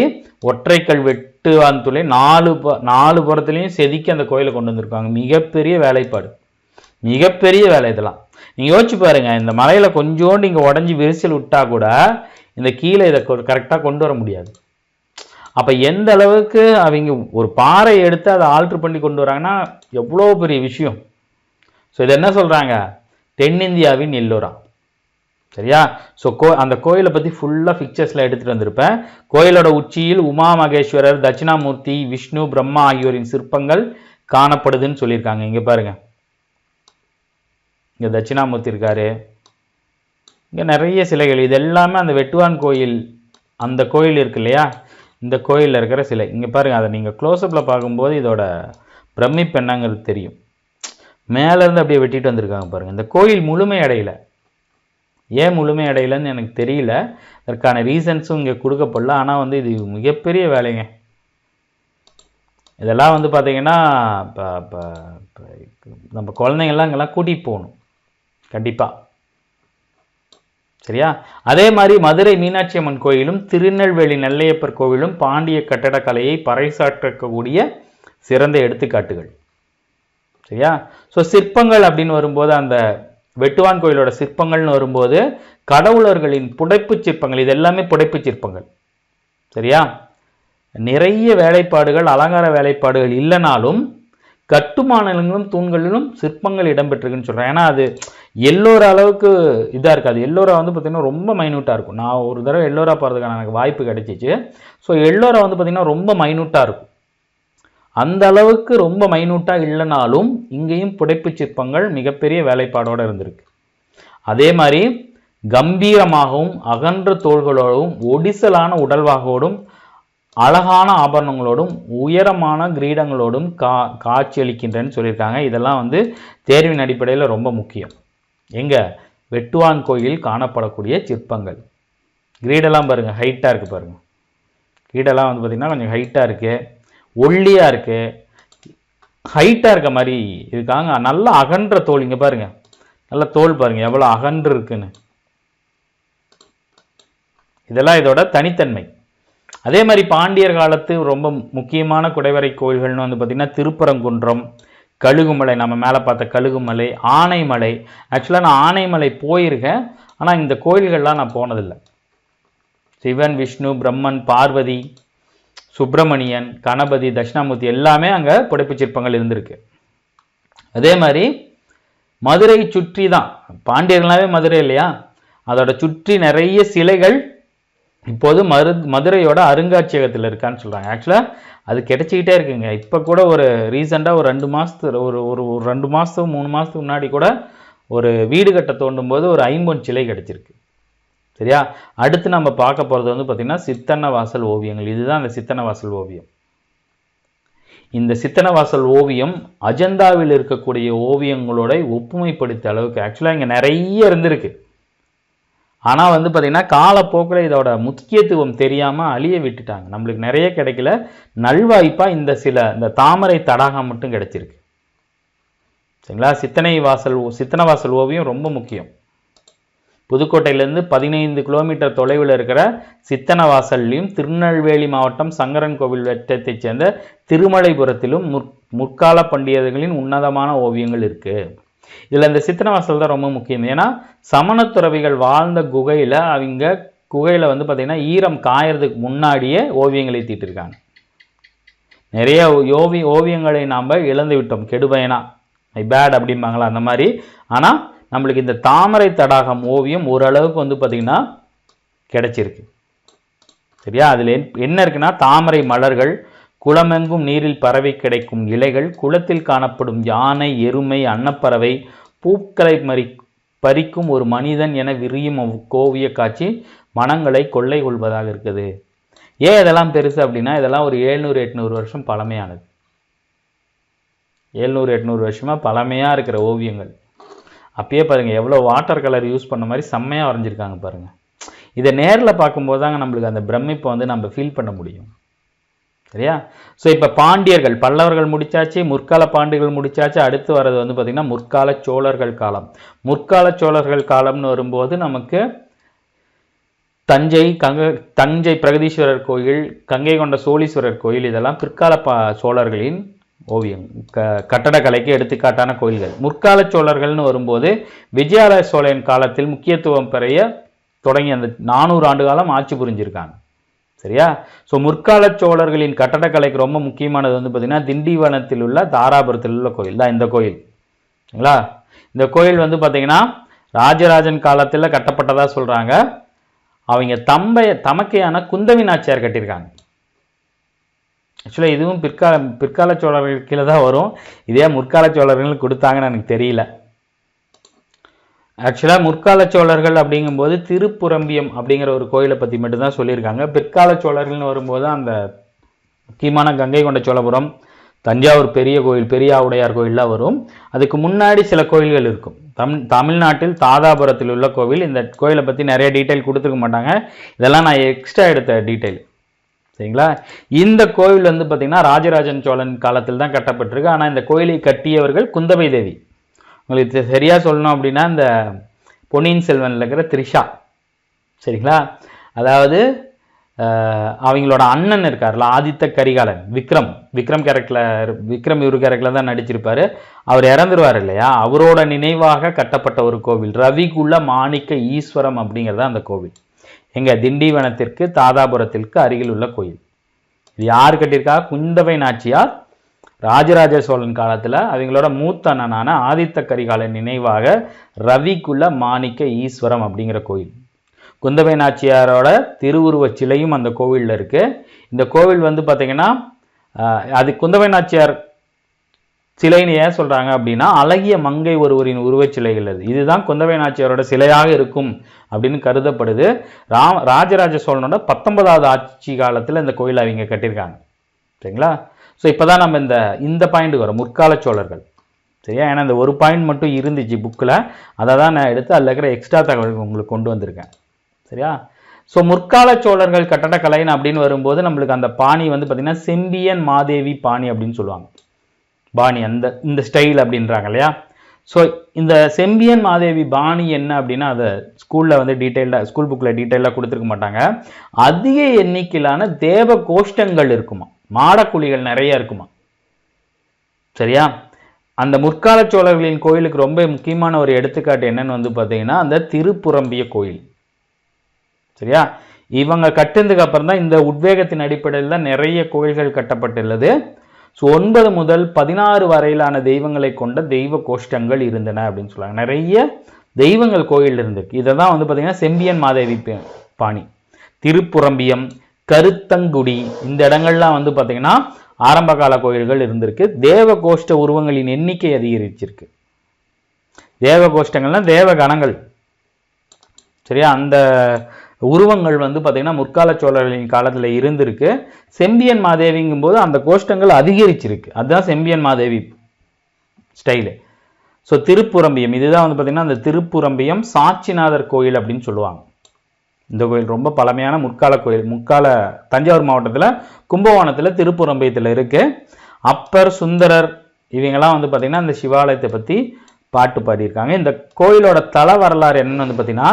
ஒற்றைக்கல் வெட்டுவான் துளை 4 புறத்துலையும் செதுக்கி அந்த கோயிலை கொண்டு வந்திருக்காங்க. மிகப்பெரிய வேலைப்பாடு, மிகப்பெரிய வேலை இதெல்லாம். நீங்கள் யோசிச்சு பாருங்க, இந்த மலையில் கொஞ்சோண்டு இங்கே உடஞ்சி விரிசல் விட்டா கூட இந்த கீழே இதை கரெக்டாக கொண்டு வர முடியாது. அப்போ எந்த அளவுக்கு அவங்க ஒரு பாறை எடுத்து அதை ஆல்ட்ரு பண்ணி கொண்டு வராங்கன்னா எவ்வளோ பெரிய விஷயம். ஸோ இது என்ன சொல்கிறாங்க, தென்னிந்தியாவின் எல்லோரா. சரியா. ஸோ அந்த கோயிலை பற்றி ஃபுல்லாக பிக்சர்ஸில் எடுத்துகிட்டு வந்திருப்பேன். கோயிலோட உச்சியில் உமா மகேஸ்வரர், தட்சிணாமூர்த்தி, விஷ்ணு, பிரம்மா ஆகியோரின் சிற்பங்கள் காணப்படுதுன்னு சொல்லியிருக்காங்க. இங்கே பாருங்கள், இங்கே தட்சிணாமூர்த்தி இருக்காரு, இங்கே நிறைய சிலைகள். இது எல்லாமே அந்த வெட்டுவான் கோயில், அந்த கோயில் இருக்கு இல்லையா, இந்த கோயிலில் இருக்கிற சிலை. இங்கே பாருங்கள், அதை நீங்கள் க்ளோஸ்அப்பில் பார்க்கும்போது இதோட பிரமிப்பு என்னங்கிறது தெரியும். மேலேருந்து அப்படியே வெட்டிட்டு வந்திருக்காங்க பாருங்கள். இந்த கோயில் முழுமை அடையலை. ஏன் முழுமை அடையலைன்னு எனக்கு தெரியல, அதற்கான ரீசன்ஸும் இங்கே கொடுக்கப்படல. ஆனால் வந்து இது மிகப்பெரிய வேலைங்க. இதெல்லாம் வந்து பார்த்தீங்கன்னா இப்போ நம்ம குழந்தைங்கள்லாம் இங்கெல்லாம் கூட்டிகிட்டு போகணும் கண்டிப்பாக. சரியா. அதே மாதிரி மதுரை மீனாட்சி அம்மன் கோயிலும் திருநெல்வேலி நெல்லையப்பர் கோவிலும் பாண்டிய கட்டடக்கலையை பறைசாற்றக்கூடிய சிறந்த எடுத்துக்காட்டுகள். சரியா. ஸோ சிற்பங்கள் அப்படின்னு வரும்போது, அந்த வெட்டுவான் கோயிலோட சிற்பங்கள்னு வரும்போது கடவுளர்களின் புடைப்பு சிற்பங்கள், இது எல்லாமே புடைப்பு சிற்பங்கள். சரியா. நிறைய வேலைப்பாடுகள், அலங்கார வேலைப்பாடுகள் இல்லைனாலும் கட்டுமானங்களும் தூண்களிலும் சிற்பங்கள் இடம்பெற்றிருக்குன்னு சொல்கிறேன். ஏன்னா அது எல்லோர அளவுக்கு இதாக இருக்காது. எல்லோரா வந்து பார்த்திங்கன்னா ரொம்ப மைனூட்டாக இருக்கும். நான் ஒரு தடவை எல்லோரா போகிறதுக்கான எனக்கு வாய்ப்பு கிடைச்சிச்சு. ஸோ எல்லோரா வந்து பார்த்திங்கன்னா ரொம்ப மைனூட்டாக இருக்கும். அந்த அளவுக்கு ரொம்ப மைனூட்டாக இல்லைனாலும் இங்கேயும் புடைப்பு சிற்பங்கள் மிகப்பெரிய வேலைப்பாடோடு இருந்திருக்கு. அதே மாதிரி கம்பீரமாகவும் அகன்ற தோள்களோடும் ஒடிசலான உடல்வாகோடும் அழகான ஆபரணங்களோடும் உயரமான கிரீடங்களோடும் காட்சியளிக்கின்றன்னு சொல்லியிருக்காங்க. இதெல்லாம் வந்து தேர்வின் அடிப்படையில் ரொம்ப முக்கியம். எங்க வெட்டுவான் கோயில் காணப்படக்கூடிய சிற்பங்கள். கிரீடெல்லாம் பாருங்கள், ஹைட்டாக இருக்குது பாருங்கள். கிரீடெல்லாம் வந்து பார்த்திங்கன்னா கொஞ்சம் ஹைட்டாக இருக்குது, ஒல்லியாக இருக்குது, ஹைட்டாக இருக்க மாதிரி இருக்காங்க. நல்லா அகன்ற தோல். இங்கே பாருங்கள், நல்ல தோல் பாருங்கள் எவ்வளோ அகன்று இருக்குன்னு. இதெல்லாம் இதோட தனித்தன்மை. அதே மாதிரி பாண்டியர் காலத்து ரொம்ப முக்கியமான குடைவரை கோயில்கள்னு வந்து பார்த்திங்கன்னா திருப்பரங்குன்றம், கழுகுமலை, நம்ம மேலே பார்த்த கழுகுமலை, ஆனைமலை. ஆக்சுவலாக நான் ஆனைமலை போயிருக்கேன், ஆனால் இந்த கோயில்கள்லாம் நான் போனதில்லை. சிவன், விஷ்ணு, பிரம்மன், பார்வதி, சுப்பிரமணியன், கணபதி, தட்சிணாமூர்த்தி எல்லாமே அங்கே புடைப்பு சிற்பங்கள் இருந்திருக்கு. அதே மாதிரி மதுரை சுற்றி தான், பாண்டியர்களாவே மதுரை இல்லையா, அதோட சுற்றி நிறைய சிலைகள் இப்போது மதுரையோட அருங்காட்சியகத்தில் இருக்கான்னு சொல்கிறாங்க. ஆக்சுவலாக அது கிடைச்சிக்கிட்டே இருக்குங்க. இப்போ கூட ஒரு ரீசெண்டாக ஒரு 2 மாதத்துக்கு ஒரு 2 மாதத்துக்கு 3 மாதத்துக்கு முன்னாடி கூட ஒரு வீடு கட்ட தோண்டும் போது ஒரு 50 சிலை கிடச்சிருக்கு. சரியா. அடுத்து நம்ம பார்க்க போகிறது வந்து பார்த்திங்கன்னா சித்தன்ன வாசல் ஓவியங்கள். இதுதான் அந்த சித்தன்ன வாசல் ஓவியம். இந்த சித்தன்ன வாசல் ஓவியம் அஜந்தாவில் இருக்கக்கூடிய ஓவியங்களோட ஒப்புமைப்படுத்த அளவுக்கு ஆக்சுவலாக இங்கே நிறைய இருந்திருக்கு. ஆனால் வந்து பார்த்திங்கன்னா காலப்போக்கில் இதோட முக்கியத்துவம் தெரியாமல் அழிய விட்டுட்டாங்க. நம்மளுக்கு நிறைய கிடைக்கல. நல்வாய்ப்பாக இந்த தாமரை தடாகம் மட்டும் கிடைச்சிருக்கு. சரிங்களா. சித்தனை வாசல் ஓவியம் ரொம்ப முக்கியம். புதுக்கோட்டையிலேருந்து 15 கிலோமீட்டர் தொலைவில் இருக்கிற சித்தனை வாசல்லையும் திருநெல்வேலி மாவட்டம் சங்கரன் கோவில் வட்டத்தைச் சேர்ந்த திருமலைபுரத்திலும் முற்கால பண்டிதர்களின் உன்னதமான ஓவியங்கள் இருக்கு. இதில் இந்த சித்தனை வாசல் தான் ரொம்ப முக்கியம். ஏன்னா சமணத்துறவிகள் வாழ்ந்த குகையில் அவங்க குகையில் வந்து பார்த்திங்கன்னா ஈரம் காயறதுக்கு முன்னாடியே ஓவியங்களை தீட்டிருக்காங்க. நிறைய ஓவியங்களை நாம் இழந்து விட்டோம், கெடுபயனா மை பேட் அப்படிம்பாங்களா அந்த மாதிரி. ஆனால் நம்மளுக்கு இந்த தாமரை தடாகம் ஓவியம் ஓரளவுக்கு வந்து பார்த்திங்கன்னா கிடைச்சிருக்கு. சரியா. அதில் என்ன இருக்குன்னா தாமரை மலர்கள், குளமெங்கும் நீரில் பறவை கிடைக்கும் இலைகள், குளத்தில் காணப்படும் யானை, எருமை, அன்னப்பறவை, பூக்களை பறிக்கும் ஒரு மனிதன் என விரியும் ஓவிய காட்சி மனங்களை கொள்ளை கொள்வதாக இருக்குது. ஏன் இதெல்லாம் பெருசு அப்படின்னா இதெல்லாம் ஒரு 700-800 வருஷம் பழமையானது. 700-800 வருஷமாக பழமையாக இருக்கிற ஓவியங்கள். அப்பயே பாருங்கள் எவ்வளோ வாட்டர் கலர் யூஸ் பண்ண மாதிரி செம்மையாக வரைஞ்சிருக்காங்க பாருங்கள். இதை நேரில் பார்க்கும்போது தாங்க நம்மளுக்கு அந்த பிரமிப்பை வந்து நம்ம ஃபீல் பண்ண முடியும். சரியா. ஸோ இப்போ பாண்டியர்கள், பல்லவர்கள் முடிச்சாச்சு, முற்கால பாண்டியர்கள் முடிச்சாச்சு. அடுத்து வர்றது வந்து பார்த்திங்கன்னா முற்கால சோழர்கள் காலம். முற்கால சோழர்கள் காலம்னு வரும்போது நமக்கு தஞ்சை பிரகதீஸ்வரர் கோயில், கங்கை கொண்ட சோழீஸ்வரர் கோயில், இதெல்லாம் பிற்கால சோழர்களின் ஓவியம் கட்டடக்கலைக்கு எடுத்துக்காட்டான கோயில்கள். முற்கால சோழர்கள்னு வரும்போது விஜயாலய சோழன் காலத்தில் முக்கியத்துவம் பெறைய தொடங்கி அந்த 400 ஆண்டு காலம் ஆட்சி புரிஞ்சிருக்காங்க. சரியா. ஸோ முற்கால சோழர்களின் கட்டடக்கலைக்கு ரொம்ப முக்கியமானது வந்து பார்த்திங்கன்னா திண்டிவனத்தில் உள்ள தாராபுரத்தில் உள்ள கோயில் தான் இந்த கோயில். சரிங்களா. இந்த கோயில் வந்து பார்த்திங்கன்னா ராஜராஜன் காலத்தில் கட்டப்பட்டதாக சொல்கிறாங்க. அவங்க தமக்கையான குந்தவி நாச்சியார் கட்டியிருக்காங்க. ஆக்சுவலாக இதுவும் பிற்கால சோழர்கள் கீழே தான் வரும். இதே முற்கால சோழர்கள் கொடுத்தாங்கன்னு எனக்கு தெரியல. ஆக்சுவலாக முற்கால சோழர்கள் அப்படிங்கும்போது திருப்புரம்பியம் அப்படிங்கிற ஒரு கோயிலை பற்றி மட்டும்தான் சொல்லியிருக்காங்க. பிற்கால சோழர்கள்னு வரும்போது அந்த முக்கியமான கங்கை கொண்ட சோழபுரம், தஞ்சாவூர் பெரிய கோயில், பெரியாவுடையார் கோயிலெலாம் வரும். அதுக்கு முன்னாடி சில கோயில்கள் இருக்கும். தமிழ்நாட்டில் தாதாபுரத்தில் உள்ள கோவில். இந்த கோயிலை பற்றி நிறைய டீட்டெயில் கொடுத்துருக்க மாட்டாங்க. இதெல்லாம் நான் எக்ஸ்ட்ரா எடுத்த டீட்டெயில். சரிங்களா. இந்த கோவில் வந்து பார்த்திங்கன்னா ராஜராஜன் சோழன் காலத்தில் தான் கட்டப்பட்டிருக்கு. ஆனால் இந்த கோயிலை கட்டியவர்கள் குந்தவை தேவி. உங்களுக்கு சரியாக சொல்லணும் அப்படின்னா இந்த பொன்னியின் செல்வனில் இருக்கிற த்ரிஷா. சரிங்களா. அதாவது அவங்களோட அண்ணன் இருக்கார்ல ஆதித்த கரிகாலன், விக்ரம் இவரு கேரக்டரில் தான் நடிச்சிருப்பார். அவர் இறந்துருவார் இல்லையா, அவரோட நினைவாக கட்டப்பட்ட ஒரு கோவில் ரவிக்குள்ள மாணிக்க ஈஸ்வரம் அப்படிங்கிறதா அந்த கோவில். எங்கள் திண்டிவனத்திற்கு தாதாபுரத்திற்கு அருகில் உள்ள கோயில். இது யார் கட்டியிருக்கா? குந்தவை நாச்சியார் ராஜராஜ சோழன் காலத்தில் அவங்களோட மூத்த அண்ணனான ஆதித்த கரிகாலன் நினைவாக ரவிக்குள்ள மாணிக்க ஈஸ்வரம் அப்படிங்கிற கோயில். குந்தவை நாச்சியாரோட திருவுருவச் சிலையும் அந்த கோவிலில் இருக்குது. இந்த கோவில் வந்து பார்த்திங்கன்னா அது குந்தவை நாச்சியார் சிலைன்னு ஏன் சொல்கிறாங்க அப்படின்னா அழகிய மங்கை ஒருவரின் உருவச் சிலைகள் அது. இதுதான் குந்தவை நாச்சியாரோட சிலையாக இருக்கும் அப்படின்னு கருதப்படுது. ராஜராஜ சோழனோட 19வது ஆட்சி காலத்தில் இந்த கோயில் அவங்க கட்டியிருக்காங்க. சரிங்களா. ஸோ இப்போ தான் நம்ம இந்த பாயிண்ட்டுக்கு வரோம், முற்கால சோழர்கள். சரியா. ஏன்னா இந்த ஒரு பாயிண்ட் மட்டும் இருந்துச்சு புக்கில், அதை தான் நான் எடுத்து அதில் இருக்கிற எக்ஸ்ட்ரா தகவல் உங்களுக்கு கொண்டு வந்திருக்கேன். சரியா. ஸோ முற்கால சோழர்கள் கட்டடக்கலைன்னு அப்படின்னு வரும்போது நம்மளுக்கு அந்த பாணி வந்து பார்த்திங்கன்னா செம்பியன் மாதேவி பாணி அப்படின்னு சொல்லுவாங்க. பாணி இந்த ஸ்டைல் அப்படின்றாங்க இல்லையா. ஸோ இந்த செம்பியன் மாதேவி பாணி என்ன அப்படின்னா அதை ஸ்கூலில் வந்து ஸ்கூல் புக்கில் டீட்டெயிலாக கொடுத்துருக்க மாட்டாங்க. அதிக எண்ணிக்கையிலான தேவ கோஷ்டங்கள் இருக்குமா, மாடக்குழிகள் நிறைய இருக்குமா. சரியா. அந்த முற்கால சோழர்களின் கோயிலுக்கு ரொம்ப முக்கியமான ஒரு எடுத்துக்காட்டு என்னன்னு வந்து பார்த்தீங்கன்னா அந்த திருப்புரம்பிய கோயில். சரியா. இவங்க கட்டுனதுக்கு அப்புறம் தான் இந்த உத்வேகத்தின் அடிப்படையில் தான் நிறைய கோயில்கள் கட்டப்பட்டுள்ளது. ஸோ 9 முதல் 16 வரையிலான தெய்வங்களை கொண்ட தெய்வ கோஷ்டங்கள் இருந்தன அப்படின்னு சொல்லுவாங்க. நிறைய தெய்வங்கள் கோயில் இருந்திருக்கு. இதை தான் வந்து பார்த்தீங்கன்னா செம்பியன் மாதேவி பாணி, திருப்புரம்பியம், கருத்தங்குடி, இந்த இடங்கள்லாம் வந்து பார்த்தீங்கன்னா ஆரம்ப கால கோயில்கள் இருந்திருக்கு. தேவ கோஷ்ட உருவங்களின் எண்ணிக்கை அதிகரிச்சிருக்கு. தேவ கோஷ்டங்கள்லாம் தேவ கணங்கள். சரியா. அந்த உருவங்கள் வந்து பார்த்தீங்கன்னா முற்கால சோழர்களின் காலத்தில் இருந்திருக்கு. செம்பியன் மாதேவிங்கும் போது அந்த கோஷ்டங்கள் அதிகரிச்சிருக்கு. அதுதான் செம்பியன் மாதேவி ஸ்டைலு. ஸோ திருப்புரம்பியம் இதுதான் வந்து பார்த்தீங்கன்னா அந்த திருப்புரம்பியம் சாட்சிநாதர் கோயில் அப்படின்னு சொல்லுவாங்க. இந்த கோயில் ரொம்ப பழமையான முற்கால கோயில். தஞ்சாவூர் மாவட்டத்தில் கும்பகோணத்தில் திருப்புரம்பியத்தில் இருக்கு. அப்பர், சுந்தரர் இவங்கெல்லாம் வந்து பார்த்திங்கன்னா இந்த சிவாலயத்தை பற்றி பாட்டு பாடியிருக்காங்க. இந்த கோயிலோட தல வரலாறு என்னன்னு வந்து பார்த்தீங்கன்னா,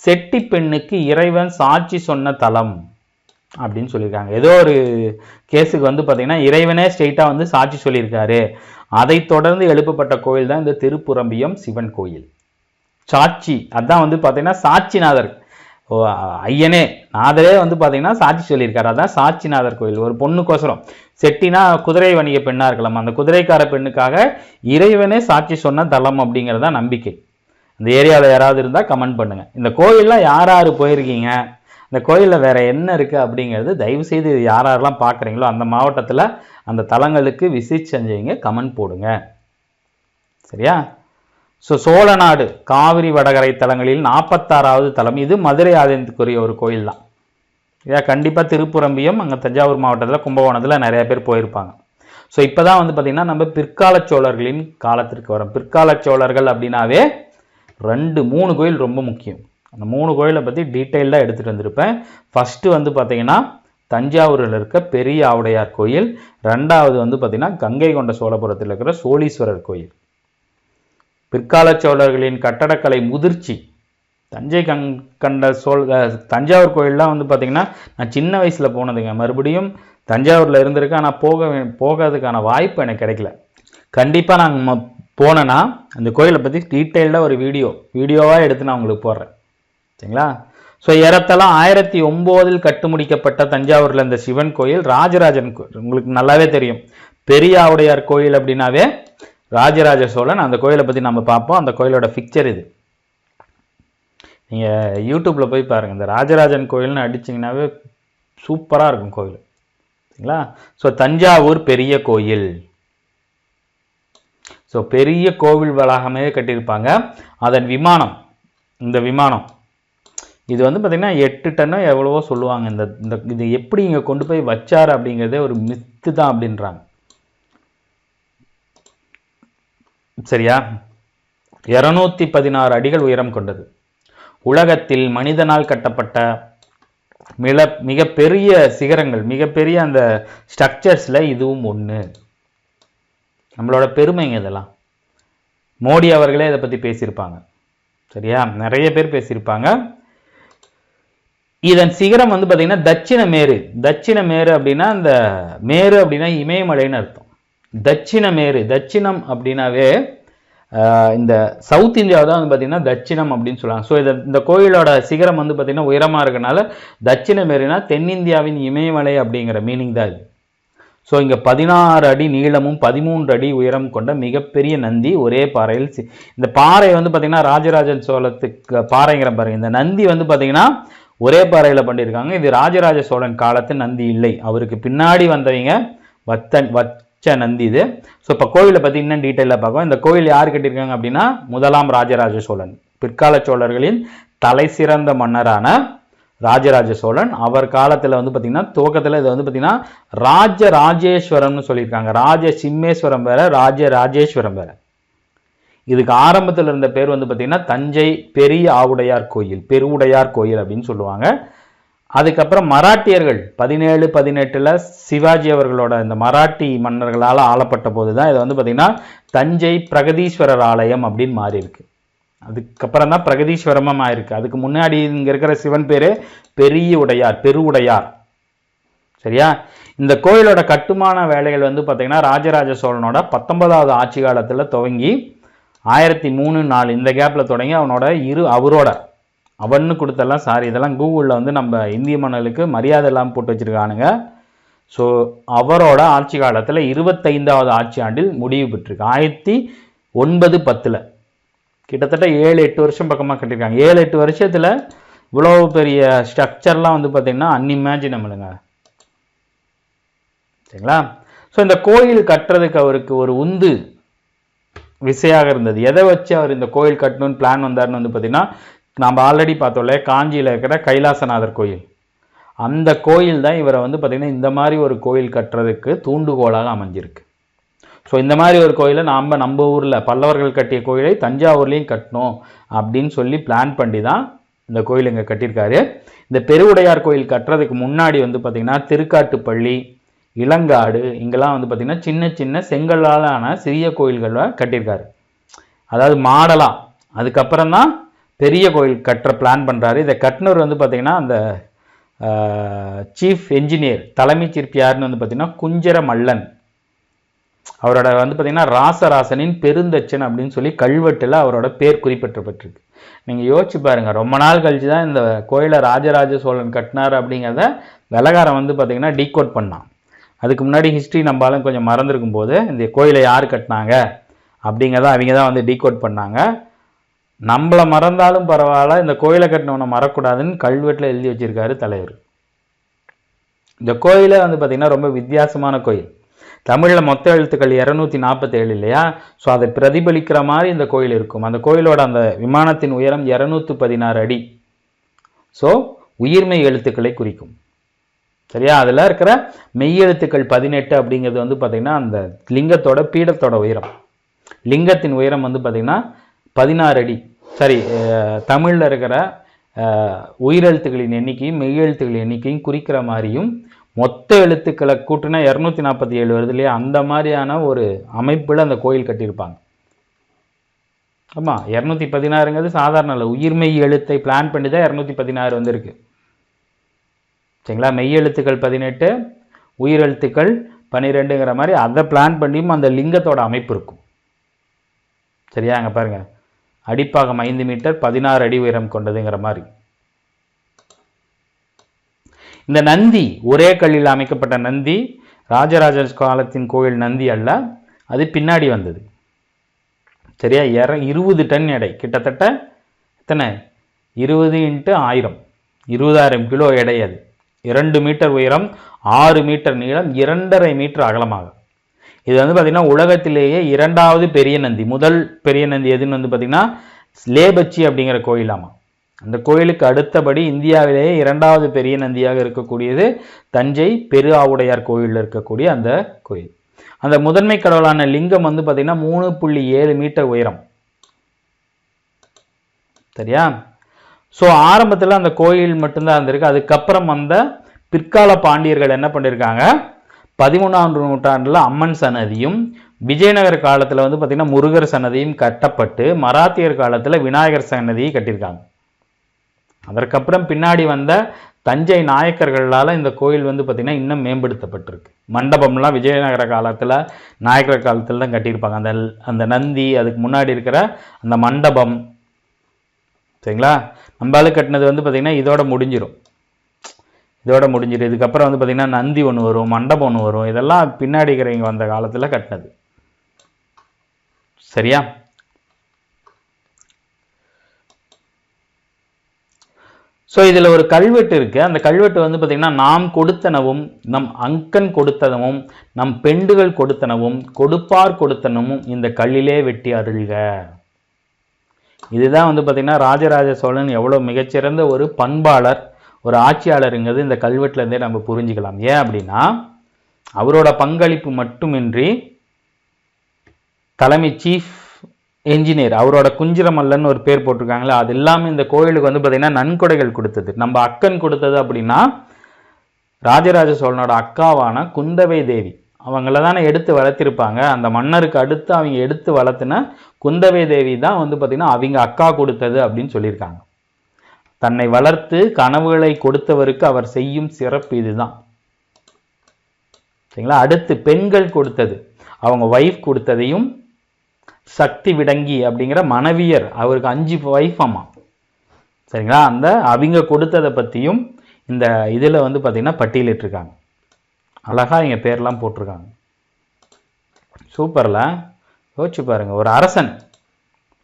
செட்டி பெண்ணுக்கு இறைவன் சாட்சி சொன்ன தலம் அப்படின்னு சொல்லியிருக்காங்க. ஏதோ ஒரு கேஸுக்கு வந்து பார்த்தீங்கன்னா இறைவனே ஸ்ட்ரெயிட்டாக வந்து சாட்சி சொல்லியிருக்காரு. அதை தொடர்ந்து எழுப்பப்பட்ட கோயில் தான் இந்த திருப்புரம்பியம் சிவன் கோயில். சாட்சி அதான் வந்து பார்த்தீங்கன்னா சாட்சிநாதர், ஐயனே நாதரே வந்து பார்த்தீங்கன்னா சாட்சி சொல்லியிருக்காரு. அதான் சாட்சிநாதர் கோயில். ஒரு பொண்ணுக்கோசரம், செட்டினா குதிரை வணிக பெண்ணாக இருக்கலாம், அந்த குதிரைக்கார பெண்ணுக்காக இறைவனே சாட்சி சொன்ன தலம் அப்படிங்கிறதா நம்பிக்கை. இந்த ஏரியாவில் யாராவது இருந்தால் கமெண்ட் பண்ணுங்கள். இந்த கோயிலெலாம் யார் யார் போயிருக்கீங்க, இந்த கோயிலில் வேறு என்ன இருக்குது அப்படிங்கிறது தயவுசெய்து யார் யாரெல்லாம் பார்க்குறீங்களோ அந்த மாவட்டத்தில் அந்த தலங்களுக்கு விசிட் செஞ்சவங்க கமெண்ட் போடுங்க. சரியா? ஸோ சோழநாடு காவிரி வடகரை தலங்களில் 46வது தலம். இது மதுரை ஆதீனத்துக்குரிய ஒரு கோயில் தான். இதை கண்டிப்பாக திருப்புரம்பியம் அங்கே தஞ்சாவூர் மாவட்டத்தில் கும்பகோணத்தில் நிறைய பேர் போயிருப்பாங்க. ஸோ இப்போ தான் வந்து பார்த்திங்கன்னா நம்ம பிற்கால சோழர்களின் காலத்திற்கு வரோம். பிற்கால சோழர்கள் அப்படின்னாவே 2-3 கோயில் ரொம்ப முக்கியம். அந்த 3 கோயிலை பற்றி டீட்டெயில்டாக எடுத்துகிட்டு வந்திருப்பேன். ஃபஸ்ட்டு வந்து பார்த்திங்கன்னா தஞ்சாவூரில் இருக்க பெரிய ஆவுடையார் கோயில், 2வது வந்து பார்த்திங்கன்னா கங்கை கொண்ட சோழபுரத்தில் இருக்கிற சோழீஸ்வரர் கோயில். பிற்கால சோழர்களின் கட்டடக்கலை முதிர்ச்சி தஞ்சை கண்ட தஞ்சாவூர் கோயிலெலாம் வந்து பார்த்திங்கன்னா நான் சின்ன வயசில் போனதுங்க. மறுபடியும் தஞ்சாவூரில் இருந்திருக்கேன், ஆனால் போகிறதுக்கான வாய்ப்பு எனக்கு கிடைக்கல. கண்டிப்பாக நாங்கள் போனேன்னா அந்த கோயிலை பற்றி டீட்டெயில்டாக ஒரு வீடியோவாக எடுத்து நான் உங்களுக்கு போடுறேன். சரிங்களா? ஸோ ஏறத்தெல்லாம் 1009 கட்டு முடிக்கப்பட்ட தஞ்சாவூரில் இந்த சிவன் கோயில் ராஜராஜன் கோயில். உங்களுக்கு நல்லாவே தெரியும், பெரிய ஆவுடையார் கோயில் அப்படின்னாவே ராஜராஜ சோழன். அந்த கோயிலை பற்றி நம்ம பார்ப்போம். அந்த கோயிலோட பிக்சர் இது. நீங்கள் யூடியூப்பில் போய் பாருங்கள், இந்த ராஜராஜன் கோயில்னு அடிச்சிங்கனாவே சூப்பராக இருக்கும் கோயில். சரிங்களா? ஸோ தஞ்சாவூர் பெரிய கோயில். ஸோ பெரிய கோவில் வளாகமே கட்டியிருப்பாங்க. அதன் விமானம், இந்த விமானம் இது வந்து பார்த்திங்கன்னா 8 டன்னோ எவ்வளவோ சொல்லுவாங்க. இந்த இது எப்படி இங்கே கொண்டு போய் வச்சார் அப்படிங்கிறதே ஒரு மித்து தான் அப்படின்றாங்க. சரியா? 216 அடிகள் உயரம் கொண்டது. உலகத்தில் மனிதனால் கட்டப்பட்ட மிகப்பெரிய சிகரங்கள், மிகப்பெரிய அந்த ஸ்ட்ரக்சர்ஸில் இதுவும் ஒன்று. நம்மளோட பெருமைங்க இதெல்லாம். மோடி அவர்களே இதை பற்றி பேசியிருப்பாங்க. சரியா? நிறைய பேர் பேசியிருப்பாங்க. இதன் சிகரம் வந்து பார்த்திங்கன்னா தட்சிண மேரு. தட்சிண மேரு அப்படின்னா அந்த மேரு அப்படின்னா இமயமலைன்னு அர்த்தம். தட்சிண மேரு, தட்சிணம் அப்படின்னாவே இந்த சவுத் இந்தியாவை தான் வந்து பார்த்திங்கன்னா தட்சிணம் அப்படின்னு சொல்லுவாங்க. ஸோ இந்த கோயிலோட சிகரம் வந்து பார்த்திங்கன்னா உயரமாக இருக்கனால தட்சிண மேருனா தென்னிந்தியாவின் இமயமலை அப்படிங்கிற மீனிங் தான் இது. ஸோ இங்கே 16 அடி நீளமும் 13 அடி உயரம் கொண்ட மிகப்பெரிய நந்தி ஒரே பாறையில். இந்த பாறை வந்து பார்த்திங்கன்னா ராஜராஜன் சோழத்துக்கு பாறைங்கிற பாருங்க. இந்த நந்தி வந்து பார்த்திங்கன்னா ஒரே பாறையில் பண்ணியிருக்காங்க. இது ராஜராஜ சோழன் காலத்து நந்தி இல்லை, அவருக்கு பின்னாடி வந்தவங்க வச்ச நந்தி இது. ஸோ இப்போ கோயிலை பற்றி இன்னும் டீட்டெயிலாக பார்க்கலாம். இந்த கோயில் யார் கட்டியிருக்காங்க அப்படின்னா முதலாம் ராஜராஜ சோழன், பிற்கால சோழர்களின் தலை சிறந்த மன்னரான ராஜராஜ சோழன். அவர் காலத்தில் வந்து பார்த்திங்கன்னா துவக்கத்தில் இது வந்து பார்த்திங்கன்னா ராஜராஜேஸ்வரம்னு சொல்லியிருக்காங்க. ராஜ சிம்மேஸ்வரம் வேற, ராஜராஜேஸ்வரம் வேற. இதுக்கு ஆரம்பத்தில் இருந்த பேர் வந்து பார்த்திங்கன்னா தஞ்சை பெரிய ஆவுடையார் கோயில், பெருவுடையார் கோயில் அப்படின்னு சொல்லுவாங்க. அதுக்கப்புறம் மராட்டியர்கள் 1718 சிவாஜி அவர்களோட இந்த மராட்டி மன்னர்களால் ஆளப்பட்ட போது தான் இதை வந்து பார்த்திங்கன்னா தஞ்சை பிரகதீஸ்வரர் ஆலயம் அப்படின்னு மாறி இருக்கு. அதுக்கப்புறம் தான் பிரகதீஸ்வரமாக ஆயிருக்கு. அதுக்கு முன்னாடி இங்கே இருக்கிற சிவன் பேர் பெரிய உடையார், பெருவுடையார். சரியா? இந்த கோயிலோட கட்டுமான வேலைகள் வந்து பார்த்திங்கன்னா ராஜராஜ சோழனோட 19வது ஆட்சி காலத்தில் துவங்கி 1003-4 இந்த கேப்பில் தொடங்கி அவரோட அவன்னு கொடுத்தெல்லாம் இதெல்லாம் கூகுளில் வந்து நம்ம இந்திய மன்னர்களுக்கு மரியாதை எல்லாம் போட்டு வச்சுருக்கானுங்க. ஸோ அவரோட ஆட்சி காலத்தில் 25வது ஆட்சி ஆண்டில் முடிவு பெற்றிருக்கு. 1910 கிட்டத்தட்ட 7-8 வருஷம் பக்கமாக கட்டியிருக்காங்க. 7-8 வருஷத்தில் இவ்வளோ பெரிய ஸ்ட்ரக்சர்லாம் வந்து பார்த்திங்கன்னா அன்இமேஜினபிளுங்க. சரிங்களா? ஸோ இந்த கோயில் கட்டுறதுக்கு அவருக்கு ஒரு உந்து விசையாக இருந்தது. எதை வச்சு அவர் இந்த கோயில் கட்டணும்னு பிளான் வந்தார்னு வந்து பார்த்திங்கன்னா நம்ம ஆல்ரெடி பார்த்தோம்ல காஞ்சியில் இருக்கிற கைலாசநாதர் கோயில், அந்த கோயில் தான் இவரை வந்து பார்த்திங்கன்னா இந்த மாதிரி ஒரு கோயில் கட்டுறதுக்கு தூண்டுகோலாக அமைஞ்சிருக்கு. ஸோ இந்த மாதிரி ஒரு கோயிலை நம்ம ஊரில் பல்லவர்கள் கட்டிய கோயிலை தஞ்சாவூர்லேயும் கட்டணும் அப்படின்னு சொல்லி பிளான் பண்ணி தான் இந்த கோயில் இங்கே கட்டியிருக்காரு. இந்த பெருவுடையார் கோயில் கட்டுறதுக்கு முன்னாடி வந்து பார்த்திங்கன்னா திருக்காட்டுப்பள்ளி, இளங்காடு இங்கெல்லாம் வந்து பார்த்திங்கன்னா சின்ன சின்ன செங்கல்லாலான சிறிய கோயில்களை கட்டியிருக்காரு. அதாவது மாடலாக. அதுக்கப்புறம் தான் பெரிய கோயில் கட்டுற பிளான் பண்ணுறாரு. இதை கட்டினவர் வந்து பார்த்திங்கன்னா அந்த சீஃப் என்ஜினியர் தலைமை சிற்பி யாருன்னு வந்து பார்த்திங்கன்னா குஞ்சர மல்லன். அவரோட வந்து பார்த்திங்கன்னா ராசராசனின் பெருந்தச்சன் அப்படின்னு சொல்லி கல்வெட்டில் அவரோட பேர் குறிப்பிட்டப்பட்டிருக்கு. நீங்கள் யோசிச்சு பாருங்கள், ரொம்ப நாள் கழிச்சு தான் இந்த கோயிலை ராஜராஜ சோழன் கட்டினார் அப்படிங்கிறத வெலகாரம் வந்து பார்த்திங்கன்னா டீகோட் பண்ணான். அதுக்கு முன்னாடி ஹிஸ்ட்ரி நம்மளாலும் கொஞ்சம் மறந்துருக்கும் போது இந்த கோயிலை யார் கட்டினாங்க அப்படிங்கிறத அவங்க தான் வந்து டீகோட் பண்ணாங்க. நம்மளை மறந்தாலும் பரவாயில்ல, இந்த கோயிலை கட்டினவனை மறக்கூடாதுன்னு கல்வெட்டில் எழுதி வச்சிருக்காரு தலைவர். இந்த கோயிலை வந்து பார்த்திங்கன்னா ரொம்ப வித்தியாசமான கோயில். தமிழில் மொத்த எழுத்துக்கள் 247 இல்லையா? ஸோ அதை பிரதிபலிக்கிற மாதிரி இந்த கோயில் இருக்கும். அந்த கோயிலோட அந்த விமானத்தின் உயரம் 216 அடி. ஸோ உயிர்மெய் எழுத்துக்களை குறிக்கும். சரியா? அதில் இருக்கிற மெய்யெழுத்துக்கள் 18 அப்படிங்கிறது வந்து பார்த்திங்கன்னா அந்த லிங்கத்தோட பீடத்தோட உயரம். லிங்கத்தின் உயரம் வந்து பார்த்திங்கன்னா 16 அடி. சரி, தமிழில் இருக்கிற உயிரெழுத்துக்களின் எண்ணிக்கையும் மெய்யெழுத்துக்களின் எண்ணிக்கையும் குறிக்கிற மாதிரியும் மொத்த எழுத்துக்களை கூட்டினா 247 வருது இல்லையா? அந்த மாதிரியான ஒரு அமைப்பில் அந்த கோயில் கட்டியிருப்பாங்க. ஆமாம், 216ங்கிறது சாதாரண இல்லை. உயிர்மெய் எழுத்தை பிளான் பண்ணி தான் 216 வந்திருக்கு. சரிங்களா? மெய்யெழுத்துக்கள் 18, உயிரெழுத்துக்கள் 12ங்கிற மாதிரி அதை பிளான் பண்ணியும் அந்த லிங்கத்தோட அமைப்பு இருக்கும். சரியா? அங்கே பாருங்கள், அடிப்பாகம் 5 மீட்டர் 16 அடி உயரம் கொண்டதுங்கிற மாதிரி. இந்த நந்தி ஒரே கல்லில் அமைக்கப்பட்ட நந்தி ராஜராஜ காலத்தின் கோயில் நந்தி அல்ல, அது பின்னாடி வந்தது. சரியா? 20 டன் எடை, கிட்டத்தட்ட எத்தனை 20 × 1000 20,000 கிலோ எடை. அது 2 மீட்டர் உயரம், 6 மீட்டர் நீளம், 2.5 மீட்டர் அகலமாக. இது வந்து பார்த்திங்கன்னா உலகத்திலேயே 2வது பெரிய நந்தி. முதல் பெரிய நந்தி எதுன்னு வந்து பார்த்திங்கன்னா லேபச்சி அப்படிங்கிற கோயிலாமா. அந்த கோயிலுக்கு அடுத்தபடி இந்தியாவிலேயே 2வது பெரிய நந்தியாக இருக்கக்கூடியது தஞ்சை பெரு ஆவுடையார் கோயிலில் இருக்கக்கூடிய அந்த கோயில். அந்த முதன்மை கடவுளான லிங்கம் வந்து பார்த்திங்கன்னா 3.7 மீட்டர் உயரம். சரியா? ஸோ ஆரம்பத்தில் அந்த கோயில் மட்டும்தான் இருந்திருக்கு. அதுக்கப்புறம் வந்த பிற்கால பாண்டியர்கள் என்ன பண்ணியிருக்காங்க, 13ஆம் நூற்றாண்டில் அம்மன் சன்னதியும் விஜயநகர காலத்தில் வந்து பார்த்திங்கன்னா முருகர் சன்னதியும் கட்டப்பட்டு மராத்தியர் காலத்தில் விநாயகர் சன்னதியை கட்டியிருக்காங்க. அதற்கப்புறம் பின்னாடி வந்த தஞ்சை நாயக்கர்களால் இந்த கோயில் வந்து பார்த்திங்கன்னா இன்னும் மேம்படுத்தப்பட்டிருக்கு. மண்டபம்லாம் விஜயநகர காலத்தில் நாயக்கர் காலத்தில் தான் கட்டியிருப்பாங்க. அந்த நந்தி, அதுக்கு முன்னாடி இருக்கிற அந்த மண்டபம். சரிங்களா? நம்மளால கட்டினது வந்து பார்த்திங்கன்னா இதோட முடிஞ்சிடும். இதுக்கப்புறம் வந்து பார்த்திங்கன்னா நந்தி ஒன்று வரும், மண்டபம் ஒன்று வரும். இதெல்லாம் பின்னாடி இருக்கிறவங்க வந்த காலத்தில் கட்டினது. சரியா? ஸோ இதில் ஒரு கல்வெட்டு இருக்குது. அந்த கல்வெட்டு வந்து பார்த்திங்கன்னா நாம் கொடுத்தனவும் நம் அங்கன் கொடுத்தனவும் நம் பெண்டுகள் கொடுத்தனவும் கொடுப்பார் கொடுத்தனவும் இந்த கல்லிலே வெட்டி அருள்க. இதுதான் வந்து பார்த்திங்கன்னா ராஜராஜ சோழன் எவ்வளோ மிகச்சிறந்த ஒரு பண்பாளர், ஒரு ஆட்சியாளருங்கிறது இந்த கல்வெட்டுலேருந்தே நம்ம புரிஞ்சுக்கலாம். ஏன் அப்படின்னா அவரோட பங்களிப்பு மட்டுமின்றி தலைமை சீஃப் என்ஜினியர் அவரோட குஞ்சிரமல்லன் ஒரு பேர் போட்டிருக்காங்களே, அது எல்லாமே இந்த கோயிலுக்கு வந்து பார்த்திங்கன்னா நன்கொடைகள் கொடுத்தது. நம்ம அக்கன் கொடுத்தது அப்படின்னா ராஜராஜ சோழனோட அக்காவான குந்தவை தேவி அவங்கள தானே எடுத்து வளர்த்திருப்பாங்க. அந்த மன்னருக்கு அடுத்து அவங்க எடுத்து வளர்த்துன குந்தவை தேவி தான் வந்து பார்த்திங்கன்னா அவங்க அக்கா கொடுத்தது அப்படின்னு சொல்லியிருக்காங்க. தன்னை வளர்த்து கனவுகளை கொடுத்தவருக்கு அவர் செய்யும் சிறப்பு இதுதான். சரிங்களா? அடுத்து பெண்கள் கொடுத்தது, அவங்க வைஃப் கொடுத்ததையும் சக்தி விடங்கி அப்படிங்கிற மனைவியர், அவருக்கு 5 வைஃப் அம்மா. சரிங்களா? அந்த அவங்க கொடுத்ததை பற்றியும் இந்த இதில் வந்து பார்த்திங்கன்னா பட்டியலிட்டிருக்காங்க. அழகாக இங்கே பேர்லாம் போட்டிருக்காங்க. சூப்பரில் யோசிச்சு பாருங்கள், ஒரு அரசன்,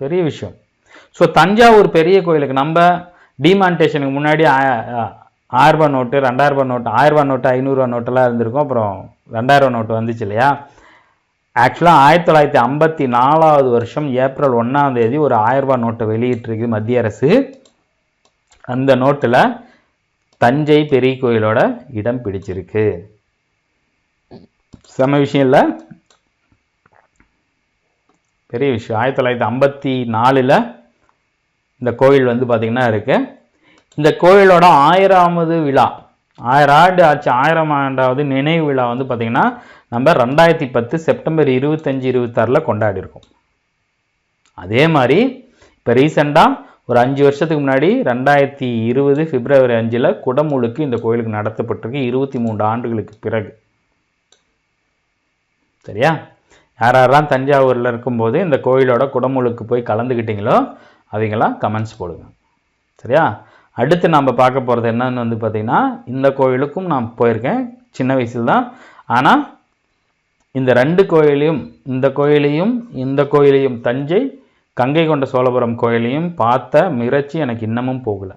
பெரிய விஷயம். ஸோ தஞ்சாவூர் பெரிய கோயிலுக்கு நம்ம டிமானிட்டேஷனுக்கு முன்னாடி 1000 ரூபா நோட்டு, 2000 ரூபா நோட்டு, 1000 ரூபா நோட்டு, 500 ரூபா நோட்டெல்லாம் இருந்திருக்கும். அப்புறம் 2000 ரூபா நோட்டு வந்துச்சு இல்லையா? ஆக்சுவலாக 1954வது வருஷம் ஏப்ரல் 1ஆம் தேதி ஒரு 1000 ரூபா நோட்டை வெளியிட்டிருக்கு மத்திய அரசு. அந்த நோட்டில் தஞ்சை பெரிய கோயிலோட இடம் பிடிச்சிருக்கு. செம விஷயம் இல்லை? பெரிய விஷயம். 1954ல் இந்த கோயில் வந்து பார்த்திங்கன்னா இருக்குது. இந்த கோயிலோட 1000வது விழா 1000 ஆண்டு ஆச்சு. 1000 ஆண்டாவது நினைவு விழா வந்து பார்த்தீங்கன்னா நம்ம 2010 செப்டம்பர் 25, 26 கொண்டாடி இருக்கோம். அதே மாதிரி இப்போ ரீசெண்டாக ஒரு 5 வருஷத்துக்கு முன்னாடி 2020 பிப்ரவரி 5 குடமுழுக்கு இந்த கோயிலுக்கு நடத்தப்பட்டிருக்கு, 23 ஆண்டுகளுக்கு பிறகு. சரியா? யாரெல்லாம் தஞ்சாவூரில் இருக்கும்போது இந்த கோயிலோட குடமுழுக்கு போய் கலந்துக்கிட்டீங்களோ அவங்களாம் கமெண்ட்ஸ் போடுங்க. சரியா? அடுத்து நம்ம பார்க்க போகிறது என்னன்னு வந்து பார்த்திங்கன்னா, இந்த கோயிலுக்கும் நான் போயிருக்கேன் சின்ன வயசில் தான். ஆனால் இந்த 2 கோயிலையும், இந்த கோயிலையும் தஞ்சை கங்கை கொண்ட சோழபுரம் கோயிலையும் பார்த்த மிரட்சி எனக்கு இன்னமும் போகலை.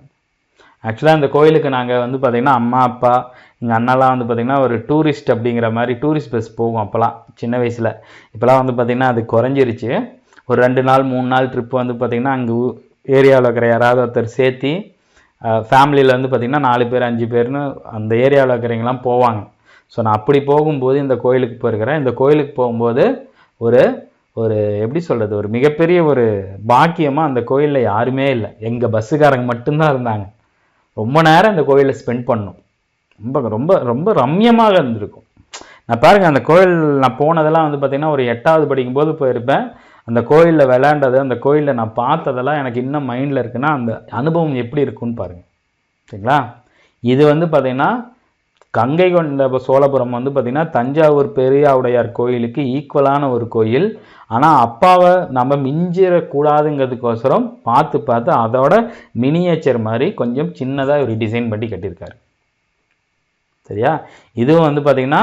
ஆக்சுவலாக இந்த கோயிலுக்கு நாங்கள் வந்து பார்த்திங்கன்னா அம்மா அப்பா எங்கள் அண்ணாலாம் வந்து பார்த்திங்கன்னா ஒரு டூரிஸ்ட் அப்படிங்கிற மாதிரி டூரிஸ்ட் பஸ் போகும் அப்போலாம் சின்ன வயசில். இப்போலாம் வந்து பார்த்திங்கன்னா அது குறைஞ்சிருச்சு. ஒரு 2 நாள் 3 நாள் ட்ரிப்பு வந்து பார்த்திங்கன்னா அங்கே ஏரியாவில் இருக்கிற யாராவது ஒருத்தர் சேர்த்தி ஃபேமிலியில் வந்து பார்த்திங்கன்னா 4 பேர் 5 பேர்னு அந்த ஏரியாவில் இருக்கிறவங்களாம் போவாங்க. ஸோ நான் அப்படி போகும்போது இந்த கோயிலுக்கு போயிருக்கிறேன். இந்த கோயிலுக்கு போகும்போது ஒரு எப்படி சொல்கிறது, ஒரு மிகப்பெரிய ஒரு பாக்கியமாக அந்த கோயிலில் யாருமே இல்லை, எங்கள் பஸ்ஸுக்காரங்க மட்டும்தான் இருந்தாங்க. ரொம்ப நேரம் இந்த கோயிலில் ஸ்பெண்ட் பண்ணோம். ரொம்ப ரொம்ப ரொம்ப ரம்யமாக இருந்திருக்கும். நான் பாருங்கள், அந்த கோயில் நான் போனதெல்லாம் வந்து பார்த்திங்கன்னா ஒரு 8வது படிக்கும்போது போயிருப்பேன். அந்த கோயிலில் விளையாண்டது, அந்த கோயிலில் நான் பார்த்ததெல்லாம் எனக்கு இன்னும் மைண்டில் இருக்குன்னா அந்த அனுபவம் எப்படி இருக்குன்னு பாருங்கள். சரிங்களா? இது வந்து பார்த்திங்கன்னா கங்கை கொண்ட சோழபுரம் வந்து பார்த்திங்கன்னா தஞ்சாவூர் பெரியாவுடையார் கோயிலுக்கு ஈக்குவலான ஒரு கோயில். ஆனால் அப்பாவை நம்ம மிஞ்சிடக்கூடாதுங்கிறதுக்கோசரம் பார்த்து அதோட மினியேச்சர் மாதிரி கொஞ்சம் சின்னதாக ஒரு டிசைன் பண்ணி கட்டியிருக்காரு. சரியா? இதுவும் வந்து பார்த்திங்கன்னா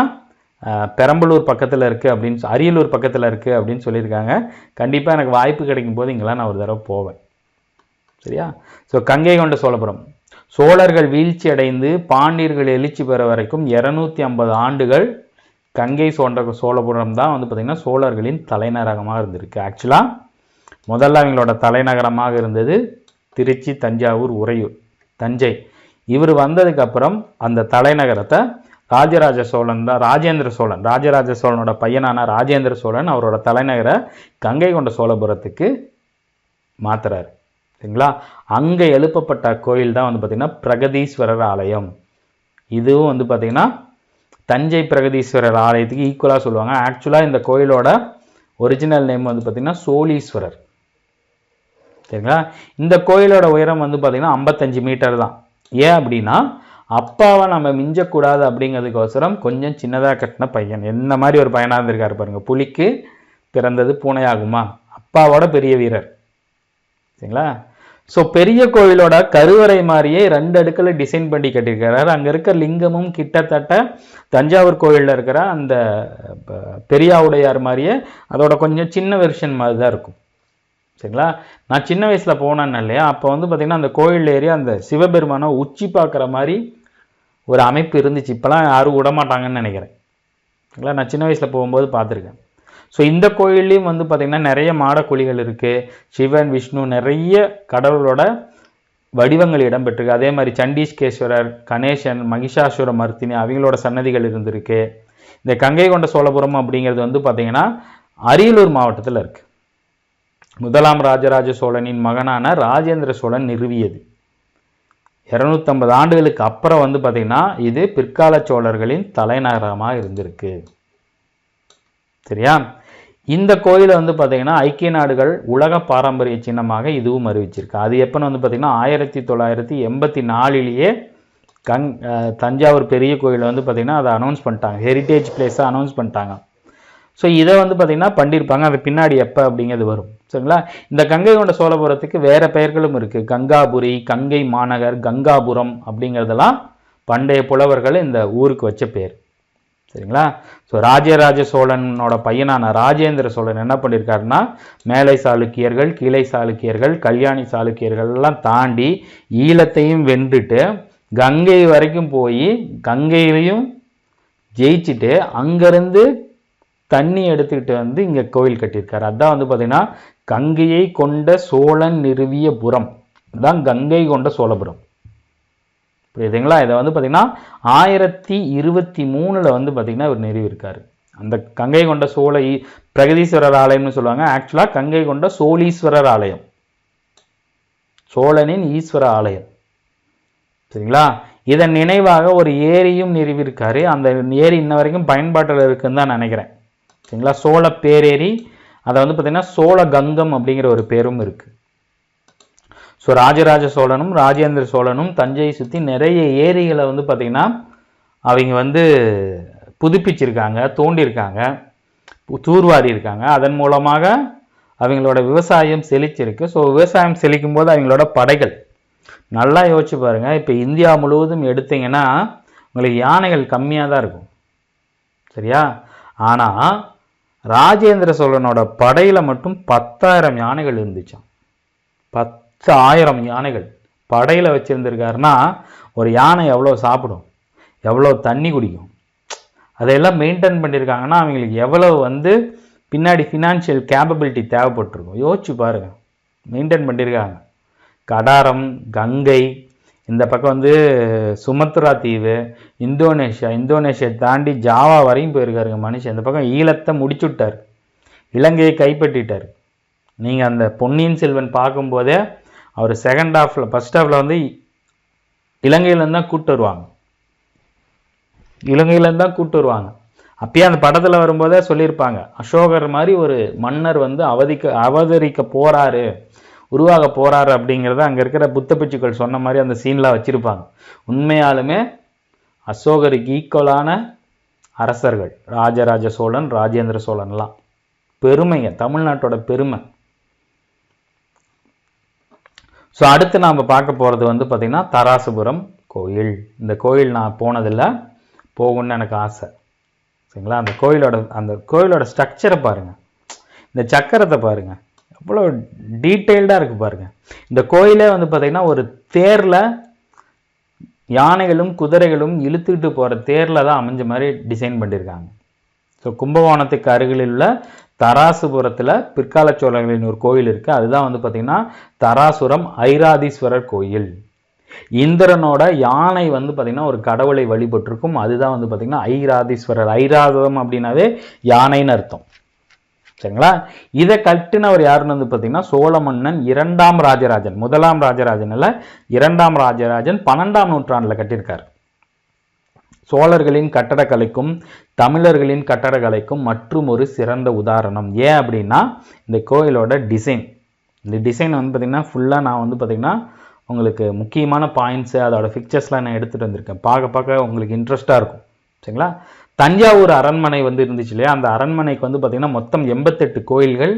பெரம்பலூர் பக்கத்தில் இருக்குது அப்படின்னு, அரியலூர் பக்கத்தில் இருக்குது அப்படின்னு சொல்லியிருக்காங்க. கண்டிப்பாக எனக்கு வாய்ப்பு கிடைக்கும் போது இங்கெல்லாம் நான் ஒரு தடவை போவேன். சரியா? ஸோ கங்கை கொண்ட சோழபுரம், சோழர்கள் வீழ்ச்சி அடைந்து பாண்டியர்கள் எழுச்சி பெற வரைக்கும் 250 ஆண்டுகள் கங்கை சோழபுரம் தான் வந்து பார்த்திங்கன்னா சோழர்களின் தலைநகரமாக இருந்திருக்கு. ஆக்சுவலாக முதல்ல அவங்களோட தலைநகரமாக இருந்தது திருச்சி, தஞ்சாவூர், உறையூர், தஞ்சை. இவர் வந்ததுக்கப்புறம் அந்த தலைநகரத்தை ராஜராஜ சோழனோட பையனான ராஜேந்திர சோழன் அவரோட தலைநகரை கங்கை கொண்ட சோழபுரத்துக்கு மாத்துறாரு. சரிங்களா? அங்கே எழுப்பப்பட்ட கோயில் தான் வந்து பார்த்திங்கன்னா பிரகதீஸ்வரர் ஆலயம். இதுவும் வந்து பார்த்திங்கன்னா தஞ்சை பிரகதீஸ்வரர் ஆலயத்துக்கு ஈக்குவலாக சொல்லுவாங்க. ஆக்சுவலாக இந்த கோயிலோட ஒரிஜினல் நேம் வந்து பார்த்திங்கன்னா சோழீஸ்வரர். சரிங்களா? இந்த கோயிலோட உயரம் வந்து பார்த்திங்கன்னா 55 மீட்டர் தான். ஏன் அப்படின்னா அப்பாவை நம்ம மிஞ்சக்கூடாது அப்படிங்கிறதுக்கோசரம் கொஞ்சம் சின்னதாக கட்டின பையன். என்ன மாதிரி ஒரு பையனாக இருந்திருக்காரு பாருங்கள். புலிக்கு பிறந்தது பூனையாகுமா? அப்பாவோட பெரிய வீரர். சரிங்களா? ஸோ பெரிய கோயிலோட கருவறை மாதிரியே 2 அடுக்கில் டிசைன் பண்ணி கட்டியிருக்கிறாரு. அங்கே இருக்கிற லிங்கமும் கிட்டத்தட்ட தஞ்சாவூர் கோயிலில் இருக்கிற அந்த பெரியாவுடையார் மாதிரியே அதோட கொஞ்சம் சின்ன வெர்ஷன் மாதிரி தான் இருக்கும். சரிங்களா? நான் சின்ன வயசில் போனேன்னு இல்லையா, அப்போ வந்து பார்த்திங்கன்னா அந்த கோயில் ஏரியா அந்த சிவபெருமானை உச்சி பார்க்குற மாதிரி ஒரு அமைப்பு இருந்துச்சு. இப்போலாம் யாரும் விடமாட்டாங்கன்னு நினைக்கிறேன். சரிங்களா? நான் சின்ன வயசில் போகும்போது பார்த்துருக்கேன். ஸோ இந்த கோயில்லையும் வந்து பார்த்திங்கன்னா நிறைய மாடக்குழிகள் இருக்குது. சிவன், விஷ்ணு, நிறைய கடவுளோட வடிவங்கள் இடம்பெற்றிருக்கு. அதே மாதிரி சண்டீஸ்கேஸ்வரர், கணேசன், மகிஷாசுர மர்த்தினி அவங்களோட சன்னதிகள் இருந்திருக்கு. இந்த கங்கை கொண்ட சோழபுரம் அப்படிங்கிறது வந்து பார்த்திங்கன்னா அரியலூர் மாவட்டத்தில் இருக்குது. முதலாம் ராஜராஜ சோழனின் மகனான ராஜேந்திர சோழன் நிறுவியது. 250 ஆண்டுகளுக்கு அப்புறம் வந்து பார்த்திங்கன்னா இது பிற்கால சோழர்களின் தலைநகரமாக இருந்திருக்கு. சரியா? இந்த கோயிலை வந்து பார்த்திங்கன்னா ஐக்கிய நாடுகள் உலக பாரம்பரிய சின்னமாக இதுவும் அறிவிச்சிருக்கு. அது எப்போன்னு வந்து பார்த்திங்கன்னா 1984 தஞ்சாவூர் பெரிய கோயிலை வந்து பார்த்திங்கன்னா அதை அனௌன்ஸ் பண்ணிட்டாங்க, ஹெரிட்டேஜ் பிளேஸை அனௌன்ஸ் பண்ணிட்டாங்க. ஸோ இதை வந்து பார்த்திங்கன்னா பண்ணியிருப்பாங்க. அது பின்னாடி எப்போ அப்படிங்கிறது வரும். சரிங்களா? இந்த கங்கை கொண்ட சோழபுரத்துக்கு வேறு பெயர்களும் இருக்குது. கங்காபுரி, கங்கை மாநகர், கங்காபுரம் அப்படிங்கிறதெல்லாம் பண்டைய புலவர்கள் இந்த ஊருக்கு வச்ச பேர். சரிங்களா? ஸோ ராஜராஜ சோழனோட பையனான ராஜேந்திர சோழன் என்ன பண்ணியிருக்காருன்னா மேலை சாளுக்கியர்கள், கீழை சாளுக்கியர்கள், கல்யாணி சாளுக்கியர்கள் எல்லாம் தாண்டி ஈழத்தையும் வென்றுட்டு கங்கை வரைக்கும் போய் கங்கையிலையும் ஜெயிச்சுட்டு அங்கேருந்து தண்ணி எடுத்துக்கிட்டு வந்து இங்கே கோயில் கட்டியிருக்காரு. அதுதான் வந்து பார்த்திங்கன்னா கங்கையை கொண்ட சோழன் நிறுவிய புறம், அதுதான் கங்கை கொண்ட சோழபுரம். புரியுதுங்களா? இதை வந்து பார்த்திங்கன்னா 1023 வந்து பார்த்திங்கன்னா இவர் நிறுவியிருக்காரு. அந்த கங்கை கொண்ட பிரகதீஸ்வரர் ஆலயம்னு சொல்லுவாங்க. ஆக்சுவலாக கங்கை கொண்ட சோழீஸ்வரர் ஆலயம், சோழனின் ஈஸ்வர ஆலயம். சரிங்களா? இதன் நினைவாக ஒரு ஏரியும் நிறுவியிருக்காரு. அந்த ஏரி இன்ன வரைக்கும் பயன்பாட்டில் இருக்குன்னு தான் நினைக்கிறேன். சரிங்களா? சோழ பேரேரி, அதை வந்து பார்த்தீங்கன்னா சோழ கங்கம் அப்படிங்கிற ஒரு பேரும் இருக்கு. ஸோ ராஜராஜ சோழனும் ராஜேந்திர சோழனும் தஞ்சையை சுற்றி நிறைய ஏரிகளை வந்து பார்த்தீங்கன்னா அவங்க வந்து புதுப்பிச்சிருக்காங்க, தோண்டியிருக்காங்க, தூர்வாரி இருக்காங்க. அதன் மூலமாக அவங்களோட விவசாயம் செழிச்சிருக்கு. ஸோ விவசாயம் செழிக்கும் போது அவங்களோட படைகள் நல்லா யோசிச்சு பாருங்கள். இப்போ இந்தியா முழுவதும் எடுத்தீங்கன்னா உங்களுக்கு யானைகள் கம்மியாக தான் இருக்கும். சரியா? ஆனால் ராஜேந்திர சோழனோட படையில் மட்டும் 10,000 யானைகள் இருந்துச்சான். 10,000 யானைகள் படையில் வச்சுருந்துருக்காருன்னா ஒரு யானை எவ்வளோ சாப்பிடும், எவ்வளோ தண்ணி குடிக்கும், அதையெல்லாம் மெயின்டைன் பண்ணியிருக்காங்கன்னா அவங்களுக்கு எவ்வளோ வந்து பின்னாடி ஃபினான்ஷியல் கேப்பபிலிட்டி தேவைப்பட்டிருக்கும். யோசிச்சு பாருங்கள். மெயின்டைன் பண்ணியிருக்காங்க. கடாரம், கங்கை, இந்த பக்கம் வந்து சுமத்ரா தீவு, இந்தோனேஷியா தாண்டி ஜாவா வரையும் போயிருக்காருங்க மனுஷன். இந்த பக்கம் ஈழத்தை முடிச்சுட்டார், இலங்கையை கைப்பற்றிட்டார். நீங்கள் அந்த பொன்னியின் செல்வன் பார்க்கும்போதே அவர் செகண்ட் ஹாஃபில், ஃபர்ஸ்ட் ஹாஃபில் வந்து இலங்கையிலேருந்து தான் கூப்பிட்டு வருவாங்க. அப்பயே அந்த படத்தில் வரும்போதே சொல்லியிருப்பாங்க, அசோகர் மாதிரி ஒரு மன்னர் வந்து அவதரிக்க போகிறாரு, உருவாக போகிறாரு அப்படிங்கிறத அங்கே இருக்கிற புத்த பிச்சுக்கள் சொன்ன மாதிரி அந்த சீன்லாம் வச்சுருப்பாங்க. உண்மையாலுமே அசோகருக்கு ஈக்குவலான அரசர்கள் ராஜராஜ சோழன், ராஜேந்திர சோழன்லாம். பெருமைங்க, தமிழ்நாட்டோட பெருமை. ஸோ அடுத்து நாம் பார்க்க போகிறது வந்து பார்த்திங்கன்னா தாராசுரம் கோயில். இந்த கோயில் நான் போனதில்லை, போகணுன்னு எனக்கு ஆசை. சரிங்களா? அந்த கோயிலோட ஸ்ட்ரக்சரை பாருங்கள், இந்த சக்கரத்தை பாருங்கள், எவ்வளோ டீட்டெயில்டாக இருக்குது பாருங்கள். இந்த கோயிலே வந்து பார்த்திங்கன்னா ஒரு தேரில் யானைகளும் குதிரைகளும் இழுத்துக்கிட்டு போகிற தேரில் தான் அமைஞ்ச மாதிரி டிசைன் பண்ணியிருக்காங்க. ஸோ கும்பகோணத்துக்கு அருகில் உள்ள தாராசுரத்தில் பிற்கால சோழர்களின் ஒரு கோயில் இருக்குது. அதுதான் வந்து பார்த்திங்கன்னா தாராசுரம் ஐராதீஸ்வரர் கோயில். இந்திரனோட யானை வந்து பார்த்திங்கன்னா ஒரு கடவுளை வழிபட்டிருக்கும். அதுதான் வந்து பார்த்திங்கன்னா ஐராதீஸ்வரர். ஐராதம் அப்படின்னாவே யானைன்னு அர்த்தம். சரிங்களா? இதை கட்டினவர் யாருன்னு வந்து பார்த்தீங்கன்னா சோழ மன்னன் 2ஆம் ராஜராஜன். 1ஆம் ராஜராஜன் இல்லை, 2ஆம் ராஜராஜன் 12ஆம் நூற்றாண்டில் கட்டியிருக்கார். சோழர்களின் கட்டடக்கலைக்கும் தமிழர்களின் கட்டடக்கலைக்கும் மற்றும் ஒரு சிறந்த உதாரணம். ஏன் அப்படின்னா இந்த கோயிலோட டிசைன். இந்த டிசைன் வந்து பார்த்திங்கன்னா ஃபுல்லாக நான் வந்து பார்த்திங்கன்னா உங்களுக்கு முக்கியமான பாயிண்ட்ஸு, அதோட பிக்சர்ஸ்லாம் நான் எடுத்துகிட்டு வந்திருக்கேன். பார்க்க உங்களுக்கு இன்ட்ரெஸ்ட்டாக இருக்கும். சரிங்களா? தஞ்சாவூர் அரண்மனை வந்து இருந்துச்சு இல்லையா, அந்த அரண்மனைக்கு வந்து பார்த்திங்கன்னா மொத்தம் 88 கோயில்கள்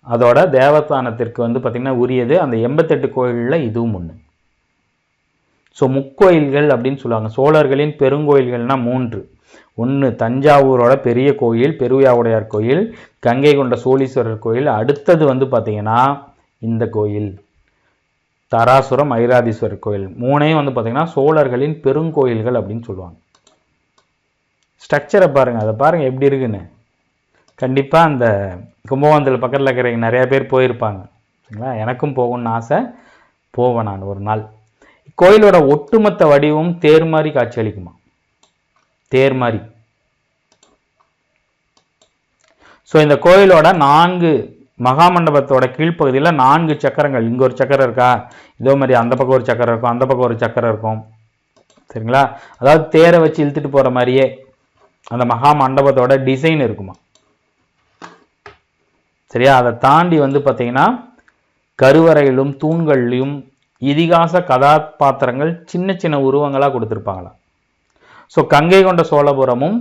அதோட தேவஸ்தானத்திற்கு வந்து பார்த்திங்கன்னா உரியது. அந்த 88 கோயிலில் இதுவும் ஒன்று. ஸோ முக்கோயில்கள் அப்படின்னு சொல்லுவாங்க. சோழர்களின் பெருங்கோயில்கள்னால் 3. ஒன்று தஞ்சாவூரோட பெரிய கோயில் பெருவியாவுடையார் கோயில், கங்கை கொண்ட சோழீஸ்வரர் கோயில். அடுத்தது வந்து பார்த்திங்கன்னா இந்த கோயில் தாராசுரம் ஐராதீஸ்வரர் கோயில். 3ஐயும் வந்து பார்த்திங்கன்னா சோழர்களின் பெருங்கோயில்கள் அப்படின்னு சொல்லுவாங்க. ஸ்ட்ரக்சரை பாருங்கள், அதை பாருங்கள் எப்படி இருக்குன்னு. கண்டிப்பாக அந்த கும்பகோணத்தில் பக்கத்தில் இருக்கிற நிறையா பேர் போயிருப்பாங்க. சரிங்களா? எனக்கும் போகணும்னு ஆசை, போவேன் நான் ஒரு நாள். கோயிலோட ஒட்டுமொத்த வடிவம் தேர் மாதிரி காட்சி அளிக்குமா, தேர் மாதிரி. ஸோ இந்த கோயிலோட 4 மகாமண்டபத்தோட கீழ்ப்பகுதியில் 4 சக்கரங்கள். இங்கே ஒரு சக்கரம் இருக்கா, இதே மாதிரி அந்த பக்கம் ஒரு சக்கரம் இருக்கும், அந்த பக்கம் ஒரு சக்கரம் இருக்கும். சரிங்களா? அதாவது தேரை வச்சு இழுத்துட்டு போகிற மாதிரியே அந்த மகா மண்டபத்தோட டிசைன் இருக்குமா. சரியா? அதை தாண்டி வந்து பார்த்தீங்கன்னா கருவறையிலும் தூண்கள்லையும் இதிகாச கதாபாத்திரங்கள் சின்ன சின்ன உருவங்களாக கொடுத்துருப்பாங்களாம். ஸோ கங்கை கொண்ட சோழபுரமும்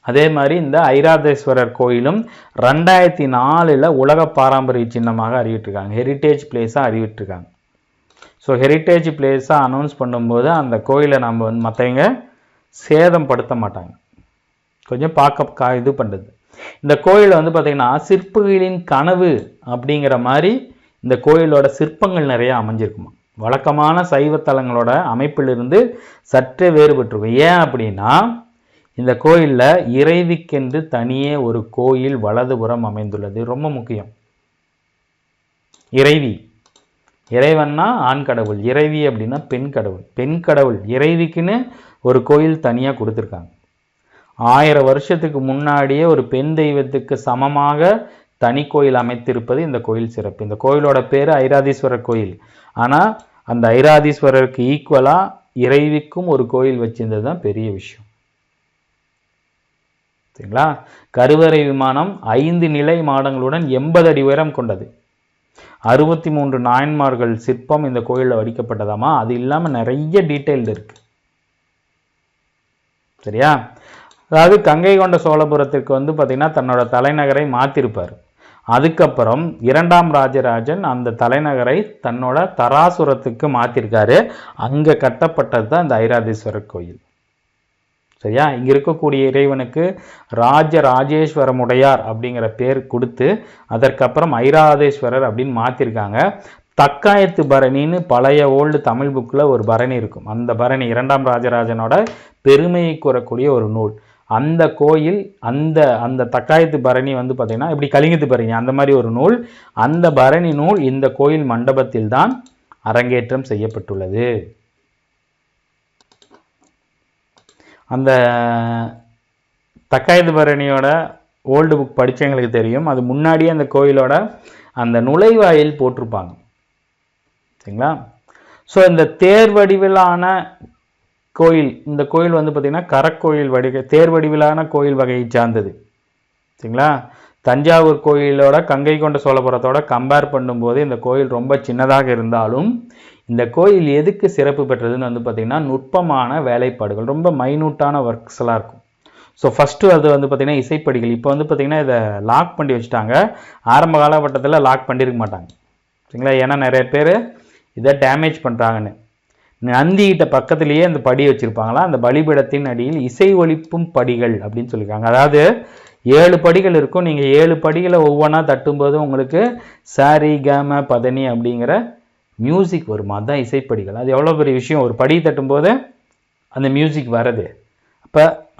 அதே மாதிரி இந்த ஐராதீஸ்வரர் கோயிலும் 2004 உலக பாரம்பரிய சின்னமாக அறிவிட்டிருக்காங்க, ஹெரிட்டேஜ் பிளேஸாக அறிவிட்டிருக்காங்க. ஸோ ஹெரிட்டேஜ் பிளேஸாக அனௌன்ஸ் பண்ணும்போது அந்த கோயிலை நம்ம வந்து மற்றவங்க சேதம் படுத்த மாட்டாங்க, கொஞ்சம் பார்க்க இது பண்ணுறது. இந்த கோயில் வந்து பார்த்திங்கன்னா சிற்பங்களின் கனவு அப்படிங்கிற மாதிரி இந்த கோயிலோட சிற்பங்கள் நிறையா அமைஞ்சிருக்குமா. வழக்கமான சைவத்தலங்களோட அமைப்பிலிருந்து சற்றே வேறுபட்டிருக்கும். ஏன் அப்படின்னா இந்த கோயிலில் இறைவிக்கென்று தனியே ஒரு கோயில் வலதுபுறம் அமைந்துள்ளது. ரொம்ப முக்கியம். இறைவி, இறைவன்னா ஆண் கடவுள், இறைவி அப்படின்னா பெண் கடவுள். பெண் கடவுள் இறைவிக்குன்னு ஒரு கோயில் தனியாக கொடுத்துருக்காங்க. 1000 வருஷத்துக்கு முன்னாடியே ஒரு பெண் தெய்வத்துக்கு சமமாக தனி கோயில் அமைத்திருப்பது இந்த கோயில் சிறப்பு. இந்த கோயிலோட பேர் ஐராதீஸ்வரர் கோயில். ஆனால் அந்த ஐராதீஸ்வரருக்கு ஈக்குவலாக இறைவிக்கும் ஒரு கோயில் வச்சிருந்தது தான் பெரிய விஷயம். சரிங்களா? கருவறை விமானம் 5 நிலை மாடங்களுடன் 80 அடி உயரம் கொண்டது. 63 நாயன்மார்கள் சிற்பம் இந்த கோயிலில் வடிக்கப்பட்டதாமா. அது இல்லாமல் நிறைய டீட்டெயில்டு இருக்கு. சரியா? அதாவது கங்கை கொண்ட சோழபுரத்திற்கு வந்து பார்த்தீங்கன்னா தன்னோட தலைநகரை மாற்றிருப்பார். அதுக்கப்புறம் 2ஆம் ராஜராஜன் அந்த தலைநகரை தன்னோட தராசுரத்துக்கு மாற்றிருக்காரு. அங்கே கட்டப்பட்டது தான் இந்த ஐராதீஸ்வரர் கோயில். சரியா? இங்கே இருக்கக்கூடிய இறைவனுக்கு ராஜராஜேஸ்வரமுடையார் அப்படிங்கிற பேர் கொடுத்து அதற்கப்புறம் ஐராதேஸ்வரர் அப்படின்னு மாற்றிருக்காங்க. தக்காயத்து பரணின்னு பழைய ஓல்டு தமிழ் புக்கில் ஒரு பரணி இருக்கும். அந்த பரணி 2ஆம் ராஜராஜனோட பெருமையை கூறக்கூடிய ஒரு நூல். அந்த கோயில் அந்த தக்காயத்து பரணி வந்து பார்த்தீங்கன்னா இப்படி கலிங்கத்து பரணி அந்த மாதிரி ஒரு நூல். அந்த பரணி நூல் இந்த கோயில் மண்டபத்தில் தான் அரங்கேற்றம் செய்யப்பட்டுள்ளது. அந்த தக்காயத்து பரணியோட ஓல்டு புக் படித்தவங்களுக்கு தெரியும். அது முன்னாடியே அந்த கோயிலோட அந்த நுழைவாயில் போட்டிருப்பாங்க. சரிங்களா? ஸோ இந்த தேர் வடிவிலான கோயில், இந்த கோயில் வந்து பார்த்திங்கன்னா கரக்கோயில் தேர் வடிவிலான கோயில் வகையை சார்ந்தது. சரிங்களா? தஞ்சாவூர் கோயிலோட கங்கை கொண்ட சோழபுரத்தோட கம்பேர் பண்ணும்போது இந்த கோயில் ரொம்ப சின்னதாக இருந்தாலும் இந்த கோயில் எதுக்கு சிறப்பு பெற்றதுன்னு வந்து பார்த்திங்கன்னா நுட்பமான வேலைப்பாடுகள், ரொம்ப மைனூட்டான ஒர்க்ஸ்லாம் இருக்கும். ஸோ ஃபஸ்ட்டு அது வந்து பார்த்திங்கன்னா இசைப்படிகள். இப்போ வந்து பார்த்திங்கன்னா இதை லாக் பண்ணி வச்சுட்டாங்க. ஆரம்ப காலகட்டத்தில் லாக் பண்ணியிருக்க மாட்டாங்க. சரிங்களா? ஏன்னா நிறைய பேர் இதை டேமேஜ் பண்ணுறாங்கன்னு. நந்திகிட்ட பக்கத்துலேயே அந்த படி வச்சுருப்பாங்களா, அந்த பலிபீடத்தின் அடியில் இசை ஒலிப்பும் படிகள் அப்படின்னு சொல்லியிருக்காங்க. அதாவது 7 படிகள் இருக்கும். நீங்கள் 7 படிகளை ஒவ்வொன்றா தட்டும்போது உங்களுக்கு சாரி கம பதனி அப்படிங்கிற மியூசிக் வரும். அதுதான் இசைப்படிகள். அது எவ்வளோ பெரிய விஷயம், ஒரு படி தட்டும்போது அந்த மியூசிக் வருது.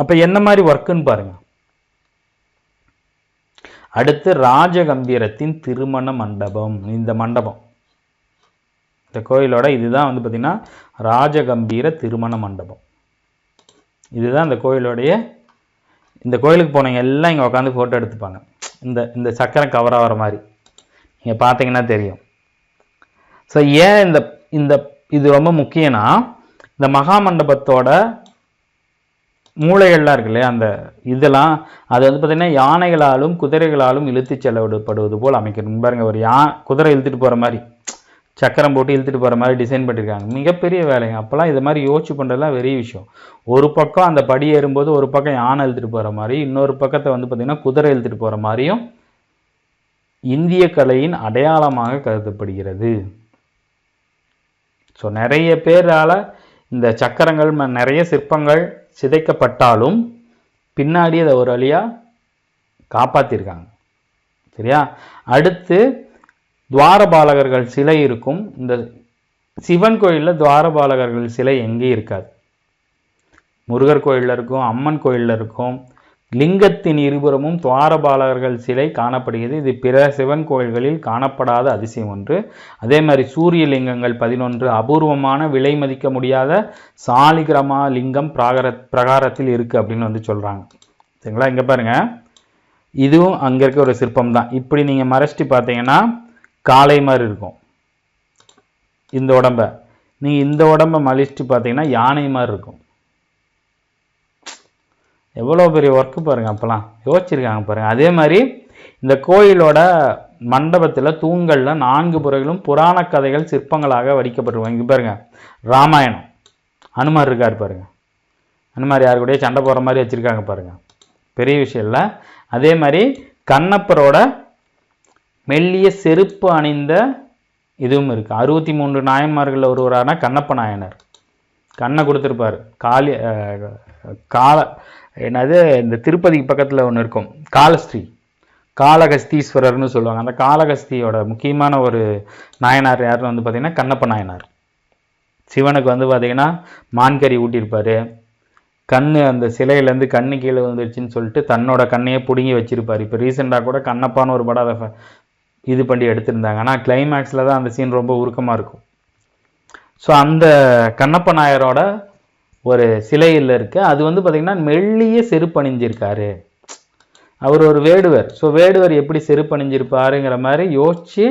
அப்போ என்ன மாதிரி ஒர்க்குன்னு பாருங்க. அடுத்து ராஜகம்பீரத்தின் திருமண மண்டபம். இந்த மண்டபம் இந்த கோயிலோட இதுதான் வந்து பார்த்திங்கன்னா ராஜகம்பீர திருமண மண்டபம். இதுதான் இந்த கோயிலோடைய. இந்த கோயிலுக்கு போனவங்க எல்லாம் இங்கே உட்காந்து ஃபோட்டோ எடுத்துப்பாங்க. இந்த சக்கரம் கவர் ஆகிற மாதிரி நீங்கள் பார்த்தீங்கன்னா தெரியும். ஸோ ஏன் இந்த இது ரொம்ப முக்கியம்னா, இந்த மகா மண்டபத்தோட மூளைகள்லாம் இருக்கு இல்லையா, அந்த இதெல்லாம் அது வந்து பார்த்திங்கன்னா யானைகளாலும் குதிரைகளாலும் இழுத்து செல்லப்படுவது போல் அமைக்கணும். பாருங்க, ஒரு குதிரை இழுத்துட்டு போகிற மாதிரி சக்கரம் போட்டு இழுத்துட்டு போகிற மாதிரி டிசைன் பண்ணியிருக்காங்க. மிகப்பெரிய வேலைங்க. அப்போல்லாம் இது மாதிரி யோசிச்சு பண்ணுறதுலாம் பெரிய விஷயம். ஒரு பக்கம் அந்த படி ஏறும்போது ஒரு பக்கம் யானை இழுத்துட்டு போகிற மாதிரி, இன்னொரு பக்கத்தை வந்து பார்த்திங்கன்னா குதிரை இழுத்துட்டு போகிற மாதிரியும் இந்திய கலையின் அடையாளமாக கருதப்படுகிறது. ஸோ நிறைய பேரால் இந்த சக்கரங்கள் நிறைய சிற்பங்கள் சிதைக்கப்பட்டாலும் பின்னாடி அதை ஒரு வழியாக காப்பாற்றிருக்காங்க. சரியா? அடுத்து துவாரபாலகர்கள் சிலை இருக்கும். இந்த சிவன் கோயிலில் துவாரபாலகர்கள் சிலை எங்கேயும் இருக்காது. முருகர் கோயிலில் இருக்கும், அம்மன் கோயிலில் இருக்கும். லிங்கத்தின் இருபுறமும் துவாரபாலகர்கள் சிலை காணப்படுகிறது. இது பிற சிவன் கோயில்களில் காணப்படாத அதிசயம் ஒன்று. அதே மாதிரி சூரிய லிங்கங்கள் 11 அபூர்வமான விலை மதிக்க முடியாத சாலிகிராமா லிங்கம் பிரகாரத்தில் இருக்குது அப்படின்னு வந்து சொல்கிறாங்க. சரிங்களா? இங்கே பாருங்கள், இதுவும் அங்கே இருக்க ஒரு சிற்பம் தான். இப்படி நீங்கள் மறைச்சிட்டு பார்த்தீங்கன்னா காளை மாதிரி இருக்கும் இந்த உடம்பை. நீங்கள் இந்த உடம்பை மலிச்சிட்டு பார்த்தீங்கன்னா யானை மாதிரி இருக்கும். எவ்வளோ பெரிய ஒர்க்கு பாருங்கள். அப்போலாம் யோசிச்சிருக்காங்க பாருங்கள். அதே மாதிரி இந்த கோயிலோட மண்டபத்தில் தூண்களில் 4 புறங்களும் புராண கதைகள் சிற்பங்களாக வடிக்கப்பட்டிருவாங்க. இங்கே பாருங்கள், ராமாயணம், அனுமார் இருக்கார் பாருங்கள். அனுமார் யாரு கூடயே சண்டை போடுற மாதிரி வச்சுருக்காங்க பாருங்கள். பெரிய விஷயம் இல்லை. அதே மாதிரி கண்ணப்பரோட மெல்லிய செருப்பு அணிந்த இதுவும் இருக்குது. 63 நாயன்மார்களில் ஒருவரான கண்ணப்ப நாயனர் கண்ணை கொடுத்துருப்பார். என்னது, இந்த திருப்பதிக்கு பக்கத்தில் ஒன்று இருக்கும், காளகஸ்தீஸ்வரர்னு சொல்லுவாங்க. அந்த காளகஸ்தியோட முக்கியமான ஒரு நாயனார் யாருன்னு வந்து பார்த்திங்கன்னா கண்ணப்ப நாயனார். சிவனுக்கு வந்து பார்த்திங்கன்னா மான்கறி ஊட்டியிருப்பார். அந்த சிலையிலேருந்து கண்ணு கீழே வந்துருச்சுன்னு சொல்லிட்டு தன்னோட கண்ணையே பிடுங்கி வச்சிருப்பார். இப்போ ரீசெண்டாக கூட கண்ணப்பான்னு ஒரு படம் அதை இது பண்ணி எடுத்திருந்தாங்க. ஆனால் கிளைமேக்ஸில் தான் அந்த சீன் ரொம்ப உருக்கமாக இருக்கும். ஸோ அந்த கண்ணப்ப நாயரோட ஒரு சிலையில் இருக்குது. அது வந்து பார்த்திங்கன்னா மெல்லிய செருப்பணிஞ்சிருக்காரு. அவர் ஒரு வேடுவர். ஸோ வேடுவர் எப்படி செருப்பணிஞ்சிருப்பாருங்கிற மாதிரி யோசித்து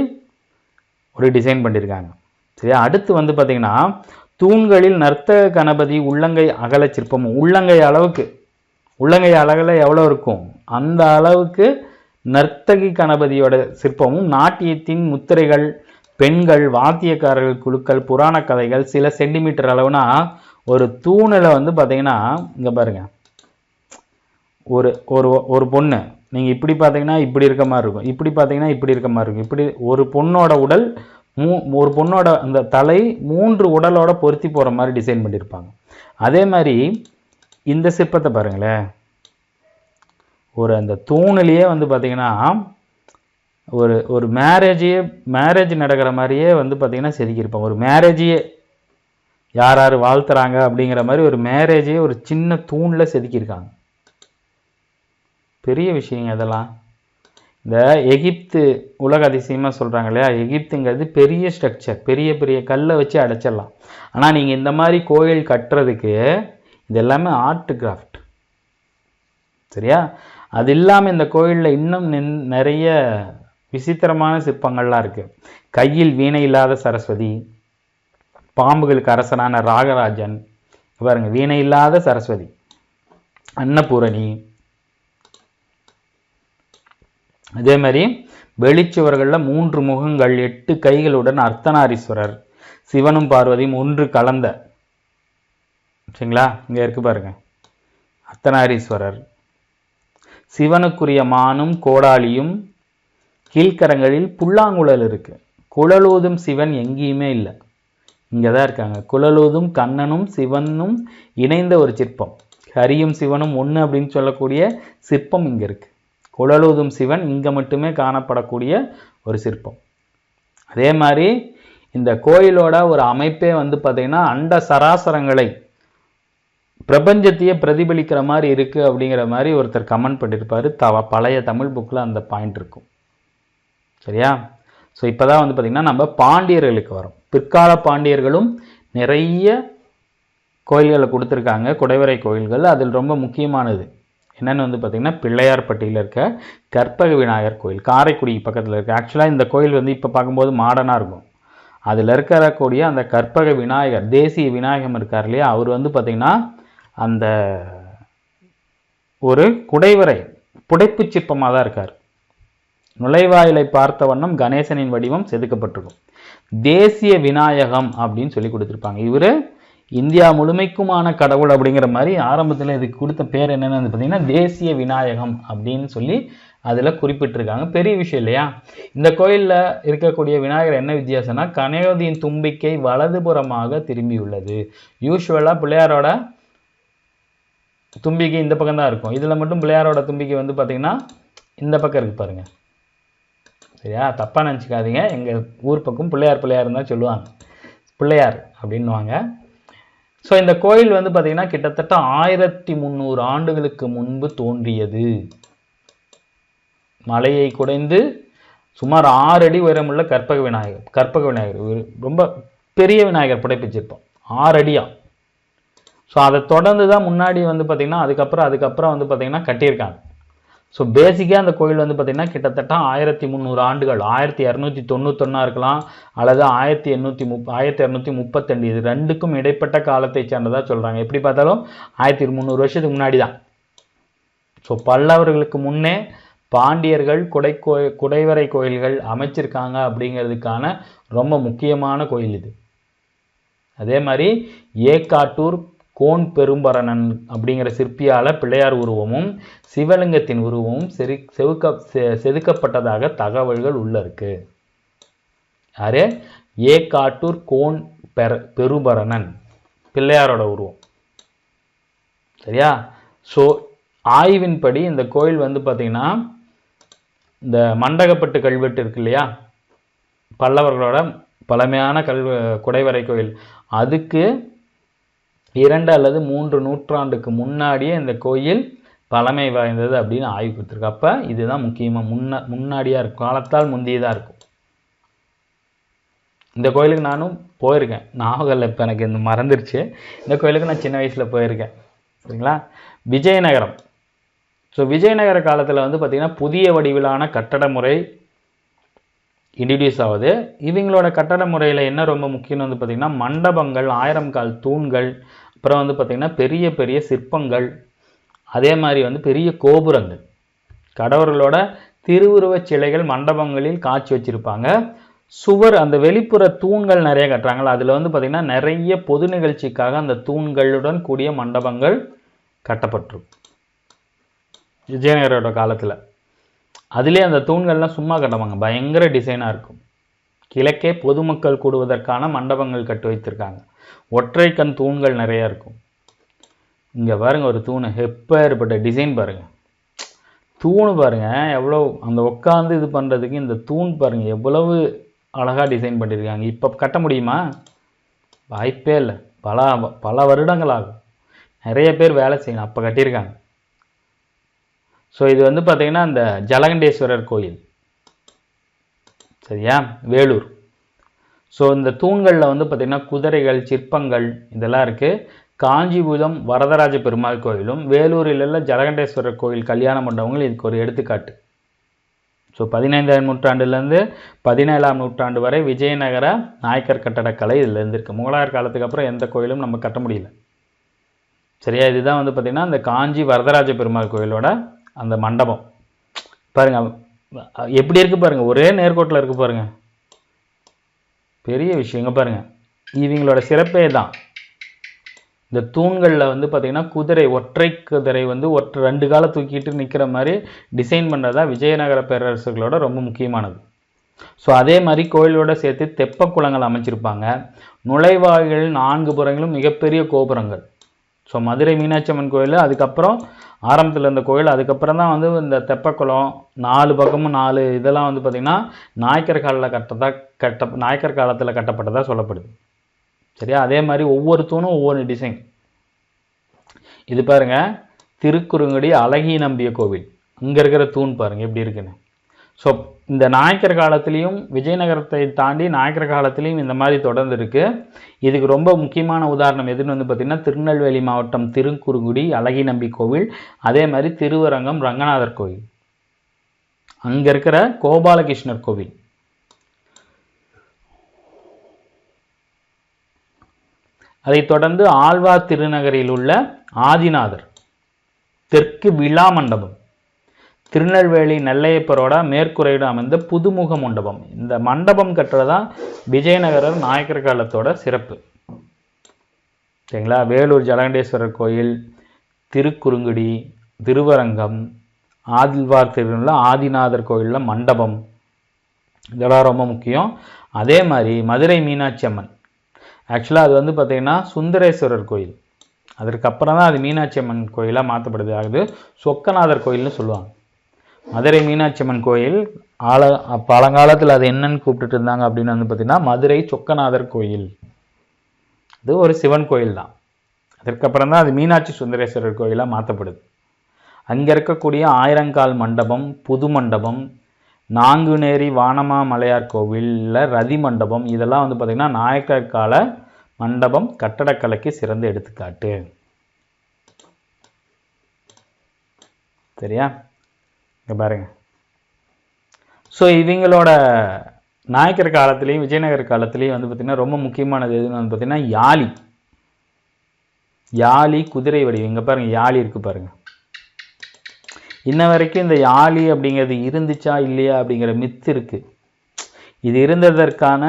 ஒரு டிசைன் பண்ணியிருக்காங்க. சரியா? அடுத்து வந்து பார்த்தீங்கன்னா தூண்களில் நர்த்தக கணபதி உள்ளங்கை அகல சிற்பமும், உள்ளங்கை அகல எவ்வளோ இருக்கும் அந்த அளவுக்கு நர்த்தகி கணபதியோட சிற்பமும், நாட்டியத்தின் முத்திரைகள், பெண்கள், வாத்தியக்காரர்கள் குழுக்கள், புராண கதைகள், சில சென்டிமீட்டர் அளவுனா ஒரு தூணில் வந்து பார்த்தீங்கன்னா இங்கே பாருங்க, ஒரு ஒரு ஒரு பொண்ணு நீங்கள் இப்படி பார்த்தீங்கன்னா இப்படி இருக்க மாதிரி இருக்கும், இப்படி பார்த்தீங்கன்னா இப்படி இருக்க மாதிரி இருக்கும். இப்படி ஒரு பொண்ணோட உடல் ஒரு பொண்ணோட அந்த தலை 3 உடலோட பொருத்தி போகிற மாதிரி டிசைன் பண்ணியிருப்பாங்க. அதே மாதிரி இந்த சிற்பத்தை பாருங்களேன், ஒரு அந்த தூணிலேயே வந்து பார்த்தீங்கன்னா ஒரு மேரேஜ் நடக்கிற மாதிரியே வந்து பார்த்தீங்கன்னா செதுக்கியிருப்பாங்க. ஒரு மேரேஜையே யார் வாழ்த்துறாங்க அப்படிங்கிற மாதிரி ஒரு மேரேஜையே ஒரு சின்ன தூணில் செதுக்கியிருக்காங்க. பெரிய விஷயங்க இதெல்லாம். இந்த எகிப்து உலக அதிசயமாக சொல்கிறாங்க இல்லையா, எகிப்துங்கிறது பெரிய ஸ்ட்ரக்சர், பெரிய பெரிய கல்லை வச்சு அடைச்சிடலாம். ஆனால் நீங்கள் இந்த மாதிரி கோயில் கட்டுறதுக்கு இது எல்லாமே ஆர்ட் கிராஃப்ட். சரியா? அது இல்லாமல் இந்த கோயிலில் இன்னும் நிறைய விசித்திரமான சிற்பங்கள்லாம் இருக்குது. கையில் வீணை இல்லாத சரஸ்வதி, பாம்புகளுக்கு அரசனான ராகராஜன், பாருங்க வீணை இல்லாத சரஸ்வதி, அன்னபூரணி. அதே மாதிரி வெளிச்சுவர்களில் 3 முகங்கள் 8 கைகளுடன் அர்த்தநாரீஸ்வரர், சிவனும் பார்வதியும் ஒன்று கலந்த, சரிங்களா? இங்கே இருக்கு பாருங்க அர்த்தநாரீஸ்வரர், சிவனுக்குரிய மானும் கோடாலியும், கீழ்கரங்களில் புல்லாங்குழல் இருக்கு. குழலூதும் சிவன் எங்கேயுமே இல்லை, இங்கே தான் இருக்காங்க. குழலூதும் கண்ணனும் சிவனும் இணைந்த ஒரு சிற்பம், ஹரியும் சிவனும் ஒன்று அப்படின்னு சொல்லக்கூடிய சிற்பம் இங்கே இருக்கு. குழலூதும் சிவன் இங்கே மட்டுமே காணப்படக்கூடிய ஒரு சிற்பம். அதே மாதிரி இந்த கோயிலோட ஒரு அமைப்பே வந்து பார்த்தீங்கன்னா அண்ட சராசரங்களை, பிரபஞ்சத்தையே பிரதிபலிக்கிற மாதிரி இருக்குது அப்படிங்கிற மாதிரி ஒருத்தர் கமெண்ட் பண்ணியிருப்பார். பழைய தமிழ் புக்கில் அந்த பாயிண்ட் இருக்கும். சரியா? ஸோ இப்போ தான் வந்து பார்த்திங்கன்னா நம்ம பாண்டியர்களுக்கு வரோம். பிற்கால பாண்டியர்களும் நிறைய கோயில்களை கொடுத்துருக்காங்க, குடைவரை கோயில்கள். அதில் ரொம்ப முக்கியமானது என்னென்னு வந்து பார்த்திங்கன்னா பிள்ளையார்பட்டியில் இருக்க கற்பக விநாயகர் கோயில், காரைக்குடி பக்கத்தில் இருக்குது. ஆக்சுவலாக இந்த கோயில் வந்து இப்போ பார்க்கும்போது மாடர்னாக இருக்கும். அதில் இருக்கக்கூடிய அந்த கற்பக விநாயகர், தேசிய விநாயகம் இருக்கார் இல்லையா, அவர் வந்து பார்த்திங்கன்னா அந்த ஒரு குடைவரை புடைப்பு சிற்பமாக தான் இருக்கார். நுழைவாயிலை பார்த்த வண்ணம் கணேசனின் வடிவம் செதுக்கப்பட்டிருக்கும். தேசிய விநாயகம் அப்படின்னு சொல்லி கொடுத்துருப்பாங்க. இவர் இந்தியா முழுமைக்குமான கடவுள் அப்படிங்கிற மாதிரி ஆரம்பத்தில் இதுக்கு கொடுத்த பேர் என்னென்னு பார்த்தீங்கன்னா தேசிய விநாயகம் அப்படின்னு சொல்லி அதில் குறிப்பிட்டிருக்காங்க. பெரிய விஷயம் இல்லையா? இந்த கோயிலில் இருக்கக்கூடிய விநாயகர் என்ன வித்தியாசம்னா, கணேதியின் தும்பிக்கை வலதுபுறமாக திரும்பியுள்ளது. யூஸ்வலாக பிள்ளையாரோட தும்பிக்கை இந்த பக்கம் தான் இருக்கும். இதில் மட்டும் பிள்ளையாரோட தும்பிக்கை வந்து பார்த்திங்கன்னா இந்த பக்கம் இருக்கு பாருங்க. சரியா? தப்பாக நினச்சிக்காதீங்க, எங்கள் ஊர் பக்கம் பிள்ளையார் தான் சொல்லுவாங்க, பிள்ளையார் அப்படின்வாங்க. ஸோ இந்த கோயில் வந்து பார்த்திங்கன்னா கிட்டத்தட்ட 1300 ஆண்டுகளுக்கு முன்பு தோன்றியது. மலையை குடைந்து சுமார் 6 அடி உயரமுள்ள கற்பக விநாயகர் ரொம்ப பெரிய விநாயகர் புடைப்பிச்சிருப்போம், 6 அடியா. ஸோ அதை தொடர்ந்து தான் முன்னாடி வந்து பார்த்திங்கன்னா அதுக்கப்புறம் வந்து பார்த்திங்கன்னா கட்டியிருக்காங்க. ஸோ பேசிக்காக அந்த கோயில் வந்து பார்த்திங்கன்னா கிட்டத்தட்ட 1300 ஆண்டுகள், 1291 இருக்கலாம் அல்லது 1232, இது ரெண்டுக்கும் இடைப்பட்ட காலத்தை சேர்ந்ததாக சொல்கிறாங்க. எப்படி பார்த்தாலும் 1300 வருஷத்துக்கு முன்னாடி தான். ஸோ பல்லவர்களுக்கு முன்னே பாண்டியர்கள் குடைவரை கோயில்கள் அமைச்சிருக்காங்க அப்படிங்கிறதுக்கான ரொம்ப முக்கியமான கோயில் இது. அதே மாதிரி ஏக்காட்டூர் கோன் பெரும்பரணன் அப்படிங்கிற சிற்பியால் பிள்ளையார் உருவமும் சிவலிங்கத்தின் உருவமும் செதுக்கப்பட்டதாக தகவல்கள் உள்ள இருக்கு. யாரு? ஏக்காட்டூர் கோன் பெரும்பரணன், பிள்ளையாரோட உருவம். சரியா? ஸோ ஆய்வின்படி இந்த கோயில் வந்து பார்த்திங்கன்னா இந்த மண்டகப்பட்டு கல்வெட்டு இருக்கு இல்லையா, பல்லவர்களோட பழமையான குடைவரை கோயில், அதுக்கு 2 அல்லது 3 நூற்றாண்டுக்கு முன்னாடியே இந்த கோயில் பழமை வாய்ந்தது அப்படின்னு ஆய்வு கொடுத்துருக்கு. அப்போ இதுதான் முக்கியமாக முன்னாடியாக இருக்கும், காலத்தால் முந்தியதாக இருக்கும். இந்த கோயிலுக்கு நானும் போயிருக்கேன், நாகல் இப்போ எனக்கு இந்த மறந்துருச்சு. இந்த கோயிலுக்கு நான் சின்ன வயசில் போயிருக்கேன். சரிங்களா? விஜயநகரம். ஸோ விஜயநகர காலத்தில் வந்து பார்த்திங்கன்னா புதிய வடிவிலான கட்டட முறை இன்ட்ரடியூஸ் ஆகுது. இவங்களோட கட்டட முறையில் என்ன ரொம்ப முக்கியம்னு வந்து பார்த்திங்கன்னா மண்டபங்கள், 1000 கால் தூண்கள், அப்புறம் வந்து பார்த்திங்கன்னா பெரிய பெரிய சிற்பங்கள், அதே மாதிரி வந்து பெரிய கோபுரங்கள், கடவுளோட திருவுருவச் சிலைகள் மண்டபங்களில் காட்சி வச்சுருப்பாங்க. சுவர், அந்த வெளிப்புற தூண்கள் நிறைய கட்டுறாங்களா, அதில் வந்து பார்த்திங்கன்னா நிறைய பொது நிகழ்ச்சிக்காக அந்த தூண்களுடன் கூடிய மண்டபங்கள் கட்டப்பட்டிருக்கும் விஜயநகரோட காலத்தில். அதிலே அந்த தூண்கள்லாம் சும்மா கட்டுவாங்க, பயங்கர டிசைனாக இருக்கும். கிழக்கே பொதுமக்கள் கூடுவதற்கான மண்டபங்கள் கட்டி வைத்திருக்காங்க. ஒற்றை கண் தூண்கள் நிறையா இருக்கும். இங்கே பாருங்கள் ஒரு தூண், எப்பேற்பட்ட டிசைன் பாருங்கள். தூண் பாருங்கள் எவ்வளோ, அந்த உட்காந்து இது பண்ணுறதுக்கு இந்த தூண் பாருங்கள் எவ்வளவு அழகாக டிசைன் பண்ணியிருக்காங்க. இப்போ கட்ட முடியுமா? வாய்ப்பே இல்லை. பல வருடங்கள் ஆகும். நிறைய பேர் வேலை செய்யணும், அப்போ கட்டியிருக்காங்க. ஸோ இது வந்து பார்த்திங்கன்னா இந்த ஜலகண்டேஸ்வரர் கோயில், சரியா, வேலூர். ஸோ இந்த தூண்களில் வந்து பார்த்திங்கன்னா குதிரைகள், சிற்பங்கள் இதெல்லாம் இருக்குது. காஞ்சிபுரம் வரதராஜ பெருமாள் கோயிலும் வேலூரில் உள்ள ஜலகண்டேஸ்வரர் கோயில் கல்யாண மண்டபங்கள் இதுக்கு ஒரு எடுத்துக்காட்டு. ஸோ 15ஆம் நூற்றாண்டுலேருந்து 17ஆம் நூற்றாண்டு வரை விஜயநகர நாயக்கர் கட்டடக்கலை இதில் இருந்திருக்கு. முகலாயர் காலத்துக்கு அப்புறம் எந்த கோயிலும் நம்ம கட்ட முடியல, சரியா. இதுதான் வந்து பார்த்திங்கன்னா இந்த காஞ்சி வரதராஜ பெருமாள் கோயிலோட அந்த மண்டபம் பாருங்கள் எப்படி இருக்குது பாருங்கள், ஒரே நேர்கோட்டில் இருக்குது பாருங்கள், பெரிய விஷயங்க பாருங்கள். இவங்களோட சிறப்பே தான். இந்த தூண்களில் வந்து பார்த்திங்கன்னா குதிரை, ஒற்றை குதிரை வந்து 2 காலை தூக்கிட்டு நிற்கிற மாதிரி டிசைன் பண்ணுறதா விஜயநகர பேரரசுகளோட ரொம்ப முக்கியமானது. ஸோ அதே மாதிரி கோயிலோடு சேர்த்து தெப்ப குளங்கள் அமைச்சிருப்பாங்க. நுழைவாயில்கள் 4 புறங்களும் மிகப்பெரிய கோபுரங்கள். ஸோ மதுரை மீனாட்சி அம்மன் கோயில், அதுக்கப்புறம் ஆரம்பத்தில் இருந்த கோயில், அதுக்கப்புறம் தான் வந்து இந்த தெப்பக்குளம் 4 பக்கமும் 4 இதெல்லாம் வந்து பார்த்திங்கன்னா நாயக்கர் காலத்தில் கட்டப்பட்டதாக சொல்லப்படுது, சரியா. அதே மாதிரி ஒவ்வொரு தூணும் ஒவ்வொரு டிசைன். இது பாருங்கள் திருக்குறுங்குடி அழகி நம்பிய கோவில், இங்கே இருக்கிற தூண் பாருங்கள் எப்படி இருக்குன்னு. ஸோ இந்த நாயக்கர் காலத்துலேயும் விஜயநகரத்தை தாண்டி நாயக்கர் காலத்துலேயும் இந்த மாதிரி தொடர்ந்து இருக்குது. இதுக்கு ரொம்ப முக்கியமான உதாரணம் எதுன்னு வந்து பார்த்திங்கன்னா திருநெல்வேலி மாவட்டம் திருக்குறுங்குடி அழகி நம்பி கோவில், அதே மாதிரி திருவரங்கம் ரங்கநாதர் கோவில், அங்கே இருக்கிற கோபாலகிருஷ்ணர் கோவில். அதைத் தொடர்ந்து ஆழ்வார் திருநகரில் உள்ள ஆதிநாதர், தெற்கு விழா மண்டபம், திருநெல்வேலி நெல்லையப்பரோட மேற்கூரையோடு அமைந்த புதுமுக மண்டபம். இந்த மண்டபம் கட்டுறதா விஜயநகர நாயக்கர் காலத்தோட சிறப்பு, சரிங்களா. வேலூர் ஜலகண்டேஸ்வரர் கோயில், திருக்குறுங்குடி, திருவரங்கம், ஆழ்வார் திருநெல்வேலி ஆதிநாதர் கோயிலில் மண்டபம், இதெல்லாம் ரொம்ப முக்கியம். அதே மாதிரி மதுரை மீனாட்சி அம்மன், ஆக்சுவலாக அது வந்து பார்த்திங்கன்னா சுந்தரேஸ்வரர் கோயில், அதற்கப்புறம் தான் அது மீனாட்சி அம்மன் கோயிலாக மாற்றப்படுது, ஆகுது சொக்கநாதர் கோயில்னு சொல்லுவாங்க. மதுரை மீனாட்சி அம்மன் கோயில் பழங்காலத்தில் அது என்னன்னு கூப்பிட்டுட்டு இருந்தாங்க அப்படின்னு வந்து பார்த்திங்கன்னா மதுரை சொக்கநாதர் கோயில். இது ஒரு சிவன் கோயில் தான். அதற்கப்புறம் தான் அது மீனாட்சி சுந்தரேஸ்வரர் கோயிலாக மாற்றப்படுது. அங்கே இருக்கக்கூடிய 1000 கால் மண்டபம், புது மண்டபம், நாங்குநேரி வானமா மலையார் கோவிலில் ரதி மண்டபம், இதெல்லாம் வந்து பார்த்திங்கன்னா நாயக்கர் கால மண்டபம் கட்டடக்கலைக்கு சிறந்த எடுத்துக்காட்டு, சரியா. இங்கே பாருங்க. ஸோ இவங்களோட நாயக்கர் காலத்துலேயும் விஜயநகர் காலத்துலேயும் வந்து பார்த்திங்கன்னா ரொம்ப முக்கியமானது எதுன்னு வந்து பார்த்திங்கன்னா யாழி குதிரை வடிவம். இங்கே பாருங்கள் யாழி இருக்குது பாருங்கள். இன்ன வரைக்கும் இந்த யாழி அப்படிங்கிறது இருந்துச்சா இல்லையா அப்படிங்கிற மித்து இருக்குது. இது இருந்ததற்கான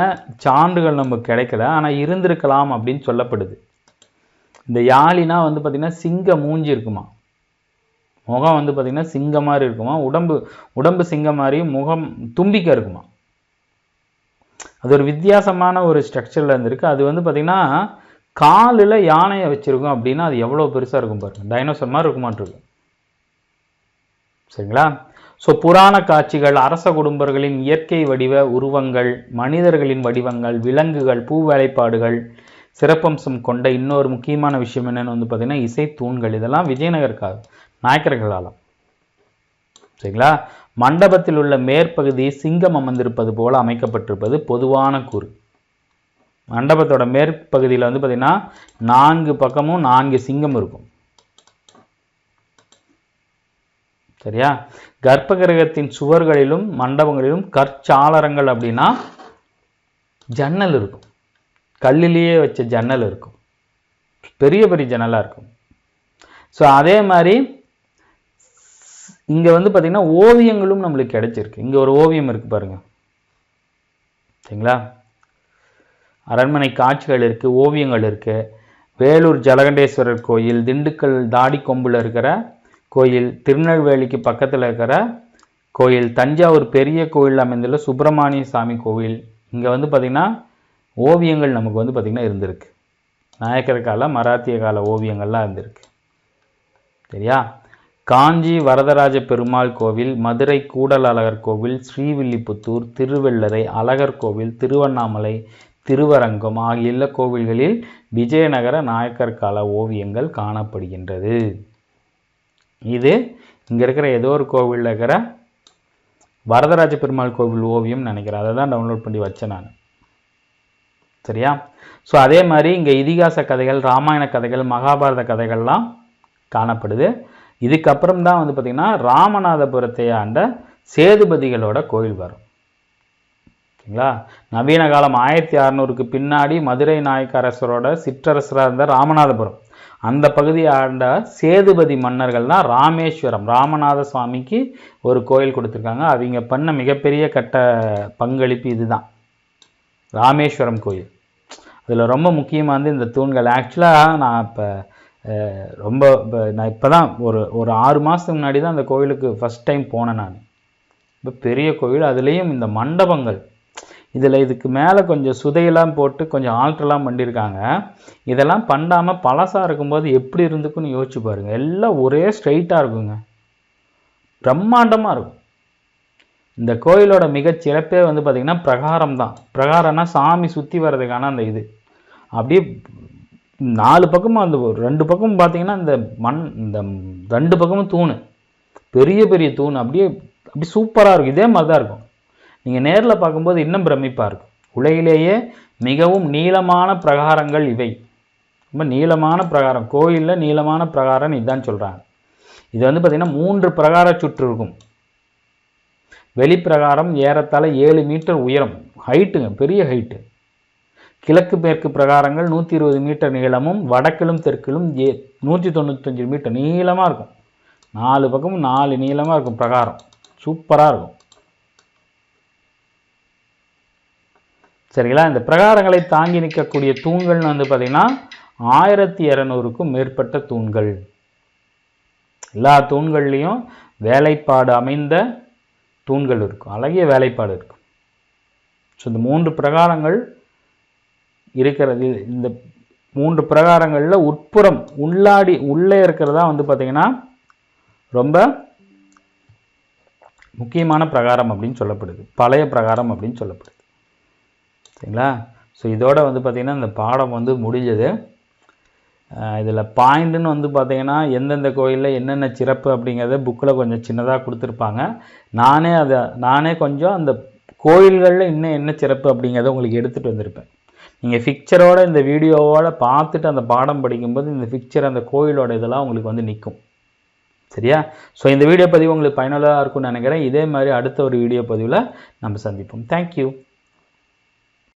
சான்றுகள் நமக்கு கிடைக்கல, ஆனால் இருந்திருக்கலாம் அப்படின்னு சொல்லப்படுது. இந்த யாழினா வந்து பார்த்திங்கன்னா சிங்க மூஞ்சி இருக்குமா, முகம் வந்து பார்த்திங்கன்னா சிங்க மாதிரி இருக்குமா, உடம்பு சிங்க மாதிரி, முகம் தும்பிக்க இருக்குமா. அது ஒரு வித்தியாசமான ஒரு ஸ்ட்ரக்சரில் இருந்திருக்கு. அது வந்து பார்த்திங்கன்னா காலில் யானையை வச்சுருக்கும் அப்படின்னா அது எவ்வளோ பெருசாக இருக்கும் பாருங்கள், டைனோசர் மாதிரி இருக்குமாட்டிருக்கு, சரிங்களா. ஸோ புராண காட்சிகள், அரச குடும்பங்களின் இயற்கை வடிவ உருவங்கள், மனிதர்களின் வடிவங்கள், விலங்குகள், பூ வேலைப்பாடுகள், சிறப்பம்சம் கொண்ட இன்னொரு முக்கியமான விஷயம் என்னென்னு வந்து பார்த்திங்கன்னா இசை தூண்கள். இதெல்லாம் விஜயநகர் நாயக்கர்கள் காலம், சரிங்களா. மண்டபத்தில் உள்ள மேற்பகுதி சிங்கம் அமர்ந்திருப்பது போல அமைக்கப்பட்டிருப்பது பொதுவான கூறு. மண்டபத்தோட மேற்பகுதியில் வந்து பார்த்திங்கன்னா 4 பக்கமும் 4 சிங்கம் இருக்கும், சரியா? கர்ப்ப கிரகத்தின் சுவர்களிலும் மண்டபங்களிலும் கற்சாளரங்கள் அப்படின்னா ஜன்னல் இருக்கும், கல்லிலேயே வச்ச ஜன்னல் இருக்கும், பெரிய பெரிய ஜன்னலாக இருக்கும். ஸோ அதே மாதிரி இங்கே வந்து பார்த்திங்கன்னா ஓவியங்களும் நம்மளுக்கு கிடைச்சிருக்கு. இங்கே ஒரு ஓவியம் இருக்குது பாருங்கள், சரிங்களா? அரண்மனை காட்சிகள் இருக்குது, ஓவியங்கள் இருக்குது. வேலூர் ஜலகண்டேஸ்வரர் கோயில், திண்டுக்கல் தாடி கொம்பில் இருக்கிற கோயில், திருநெல்வேலிக்கு பக்கத்தில் இருக்கிற கோயில், தஞ்சாவூர் பெரிய கோயில் அமைந்துள்ள சுப்பிரமணிய சாமி கோவில். இங்கே வந்து பார்த்திங்கன்னா ஓவியங்கள் நமக்கு வந்து பார்த்திங்கன்னா இருந்திருக்கு. நாயக்கர் கால மராத்திய கால ஓவியங்கள்லாம் இருந்திருக்கு. சரியா? காஞ்சி வரதராஜ பெருமாள் கோவில், மதுரை கூடல் அழகர் கோவில், ஸ்ரீவில்லிபுத்தூர், திருவெள்ளரை, அழகர் கோவில், திருவண்ணாமலை, திருவரங்கம் ஆகிய கோவில்களில் விஜயநகர நாயக்கர் கால ஓவியங்கள் காணப்படுகின்றது. இது இங்கே இருக்கிற ஏதோ ஒரு கோவிலில் இருக்கிற வரதராஜ பெருமாள் கோவில் ஓவியம் நினைக்கிறேன். அதை தான் டவுன்லோட் பண்ணி வச்சேன் நான். சரியா? ஸோ அதே மாதிரி இங்கே இதிகாச கதைகள், ராமாயண கதைகள், மகாபாரத கதைகள்லாம் காணப்படுது. இதுக்கப்புறம் தான் வந்து பார்த்திங்கன்னா ராமநாதபுரத்தை ஆண்ட சேதுபதிகளோட கோயில் வரும். சரிங்களா? நவீன காலம் 1600க்கு பின்னாடி மதுரை நாயக்க அரசரோட சிற்றரசராக இருந்த ராமநாதபுரம், அந்த பகுதியை ஆண்ட சேதுபதி மன்னர்கள் தான் ராமேஸ்வரம், ராமநாத சுவாமிக்கு ஒரு கோயில் கொடுத்துருக்காங்க. அவங்க பண்ண மிகப்பெரிய கட்ட பங்களிப்பு இதுதான், ராமேஸ்வரம் கோயில். அதில் ரொம்ப முக்கியமாக இந்த தூண்கள். ஆக்சுவலாக நான் இப்போ தான் ஒரு 6 மாதத்துக்கு முன்னாடி தான் அந்த கோயிலுக்கு ஃபஸ்ட் டைம் போனேன் நான். இப்போ பெரிய கோயில், அதுலேயும் இந்த மண்டபங்கள், இதுக்கு மேலே கொஞ்சம் சுதையெல்லாம் போட்டு கொஞ்சம் ஆல்ட்ரெலாம் பண்ணியிருக்காங்க. இதெல்லாம் பண்ணாமல் பழசாக இருக்கும்போது எப்படி இருந்துக்குன்னு யோசிச்சு பாருங்கள். எல்லாம் ஒரே ஸ்ட்ரைட்டாக இருக்குங்க, பிரம்மாண்டமாக இருக்கும். இந்த கோயிலோட மிகச்சிறப்பே வந்து பார்த்திங்கன்னா பிரகாரம் தான். பிரகாரம்னா சாமி சுற்றி வர்றதுக்கான அந்த இது அப்படியே 4 பக்கமும் அந்த 2 பக்கமும் பார்த்திங்கன்னா இந்த 2 பக்கமும் தூண், பெரிய பெரிய தூண், அப்படியே சூப்பராக இருக்கும். இதே மாதிரி தான் இருக்கும். நீங்கள் நேரில் பார்க்கும்போது இன்னும் பிரமிப்பாக இருக்கும். உலகிலேயே மிகவும் நீளமான பிரகாரங்கள் இவை. ரொம்ப நீளமான பிரகாரம், கோயிலில் நீளமான பிரகாரம் இதுதான் சொல்கிறாங்க. இது வந்து பார்த்திங்கன்னா 3 பிரகார சுற்று இருக்கும். வெளிப்பிரகாரம் ஏறத்தாழ 7 மீட்டர் உயரம், ஹைட்டுங்க, பெரிய ஹைட்டு. கிழக்கு மேற்கு பிரகாரங்கள் 120 மீட்டர் நீளமும், வடக்கிலும் தெற்கிலும் 195 மீட்டர் நீளமாக இருக்கும். 4 பக்கமும் 4 நீளமாக இருக்கும் பிரகாரம், சூப்பராக இருக்கும். சரிங்களா? இந்த பிரகாரங்களை தாங்கி நிற்கக்கூடிய தூண்கள்னு வந்து பார்த்திங்கன்னா 1200க்கும் மேற்பட்ட தூண்கள். எல்லா தூண்கள்லேயும் வேலைப்பாடு அமைந்த தூண்கள் இருக்கும், அழகிய வேலைப்பாடு இருக்கும். ஸோ இந்த 3 பிரகாரங்கள் இருக்கிறது. இந்த 3 பிரகாரங்களில் உட்புறம் உள்ளே இருக்கிறதா வந்து பார்த்திங்கன்னா ரொம்ப முக்கியமான பிரகாரம் அப்படின்னு சொல்லப்படுது, பழைய பிரகாரம் அப்படின்னு சொல்லப்படுது. சரிங்களா? ஸோ இதோட வந்து பார்த்திங்கன்னா இந்த பாடம் வந்து முடிஞ்சது. இதில் பாயிண்ட்டுன்னு வந்து பார்த்திங்கன்னா எந்தெந்த கோயிலில் என்னென்ன சிறப்பு அப்படிங்கிறத புக்கில் கொஞ்சம் சின்னதாக கொடுத்துருப்பாங்க. நானே கொஞ்சம் அந்த கோயில்களில் இன்னும் என்ன சிறப்பு அப்படிங்கிறத உங்களுக்கு எடுத்துகிட்டு வந்திருப்பேன். நீங்கள் பிக்சரோட இந்த வீடியோவோட பார்த்துட்டு அந்த பாடம் படிக்கும்போது இந்த பிக்சர், அந்த கோயிலோட இதெல்லாம் உங்களுக்கு வந்து நிற்கும். சரியா? ஸோ இந்த வீடியோ பதிவு உங்களுக்கு பயனுள்ளதாக இருக்கும்னு நினைக்கிறேன். இதே மாதிரி அடுத்த ஒரு வீடியோ பதிவில் நம்ம சந்திப்போம். தேங்க்யூ.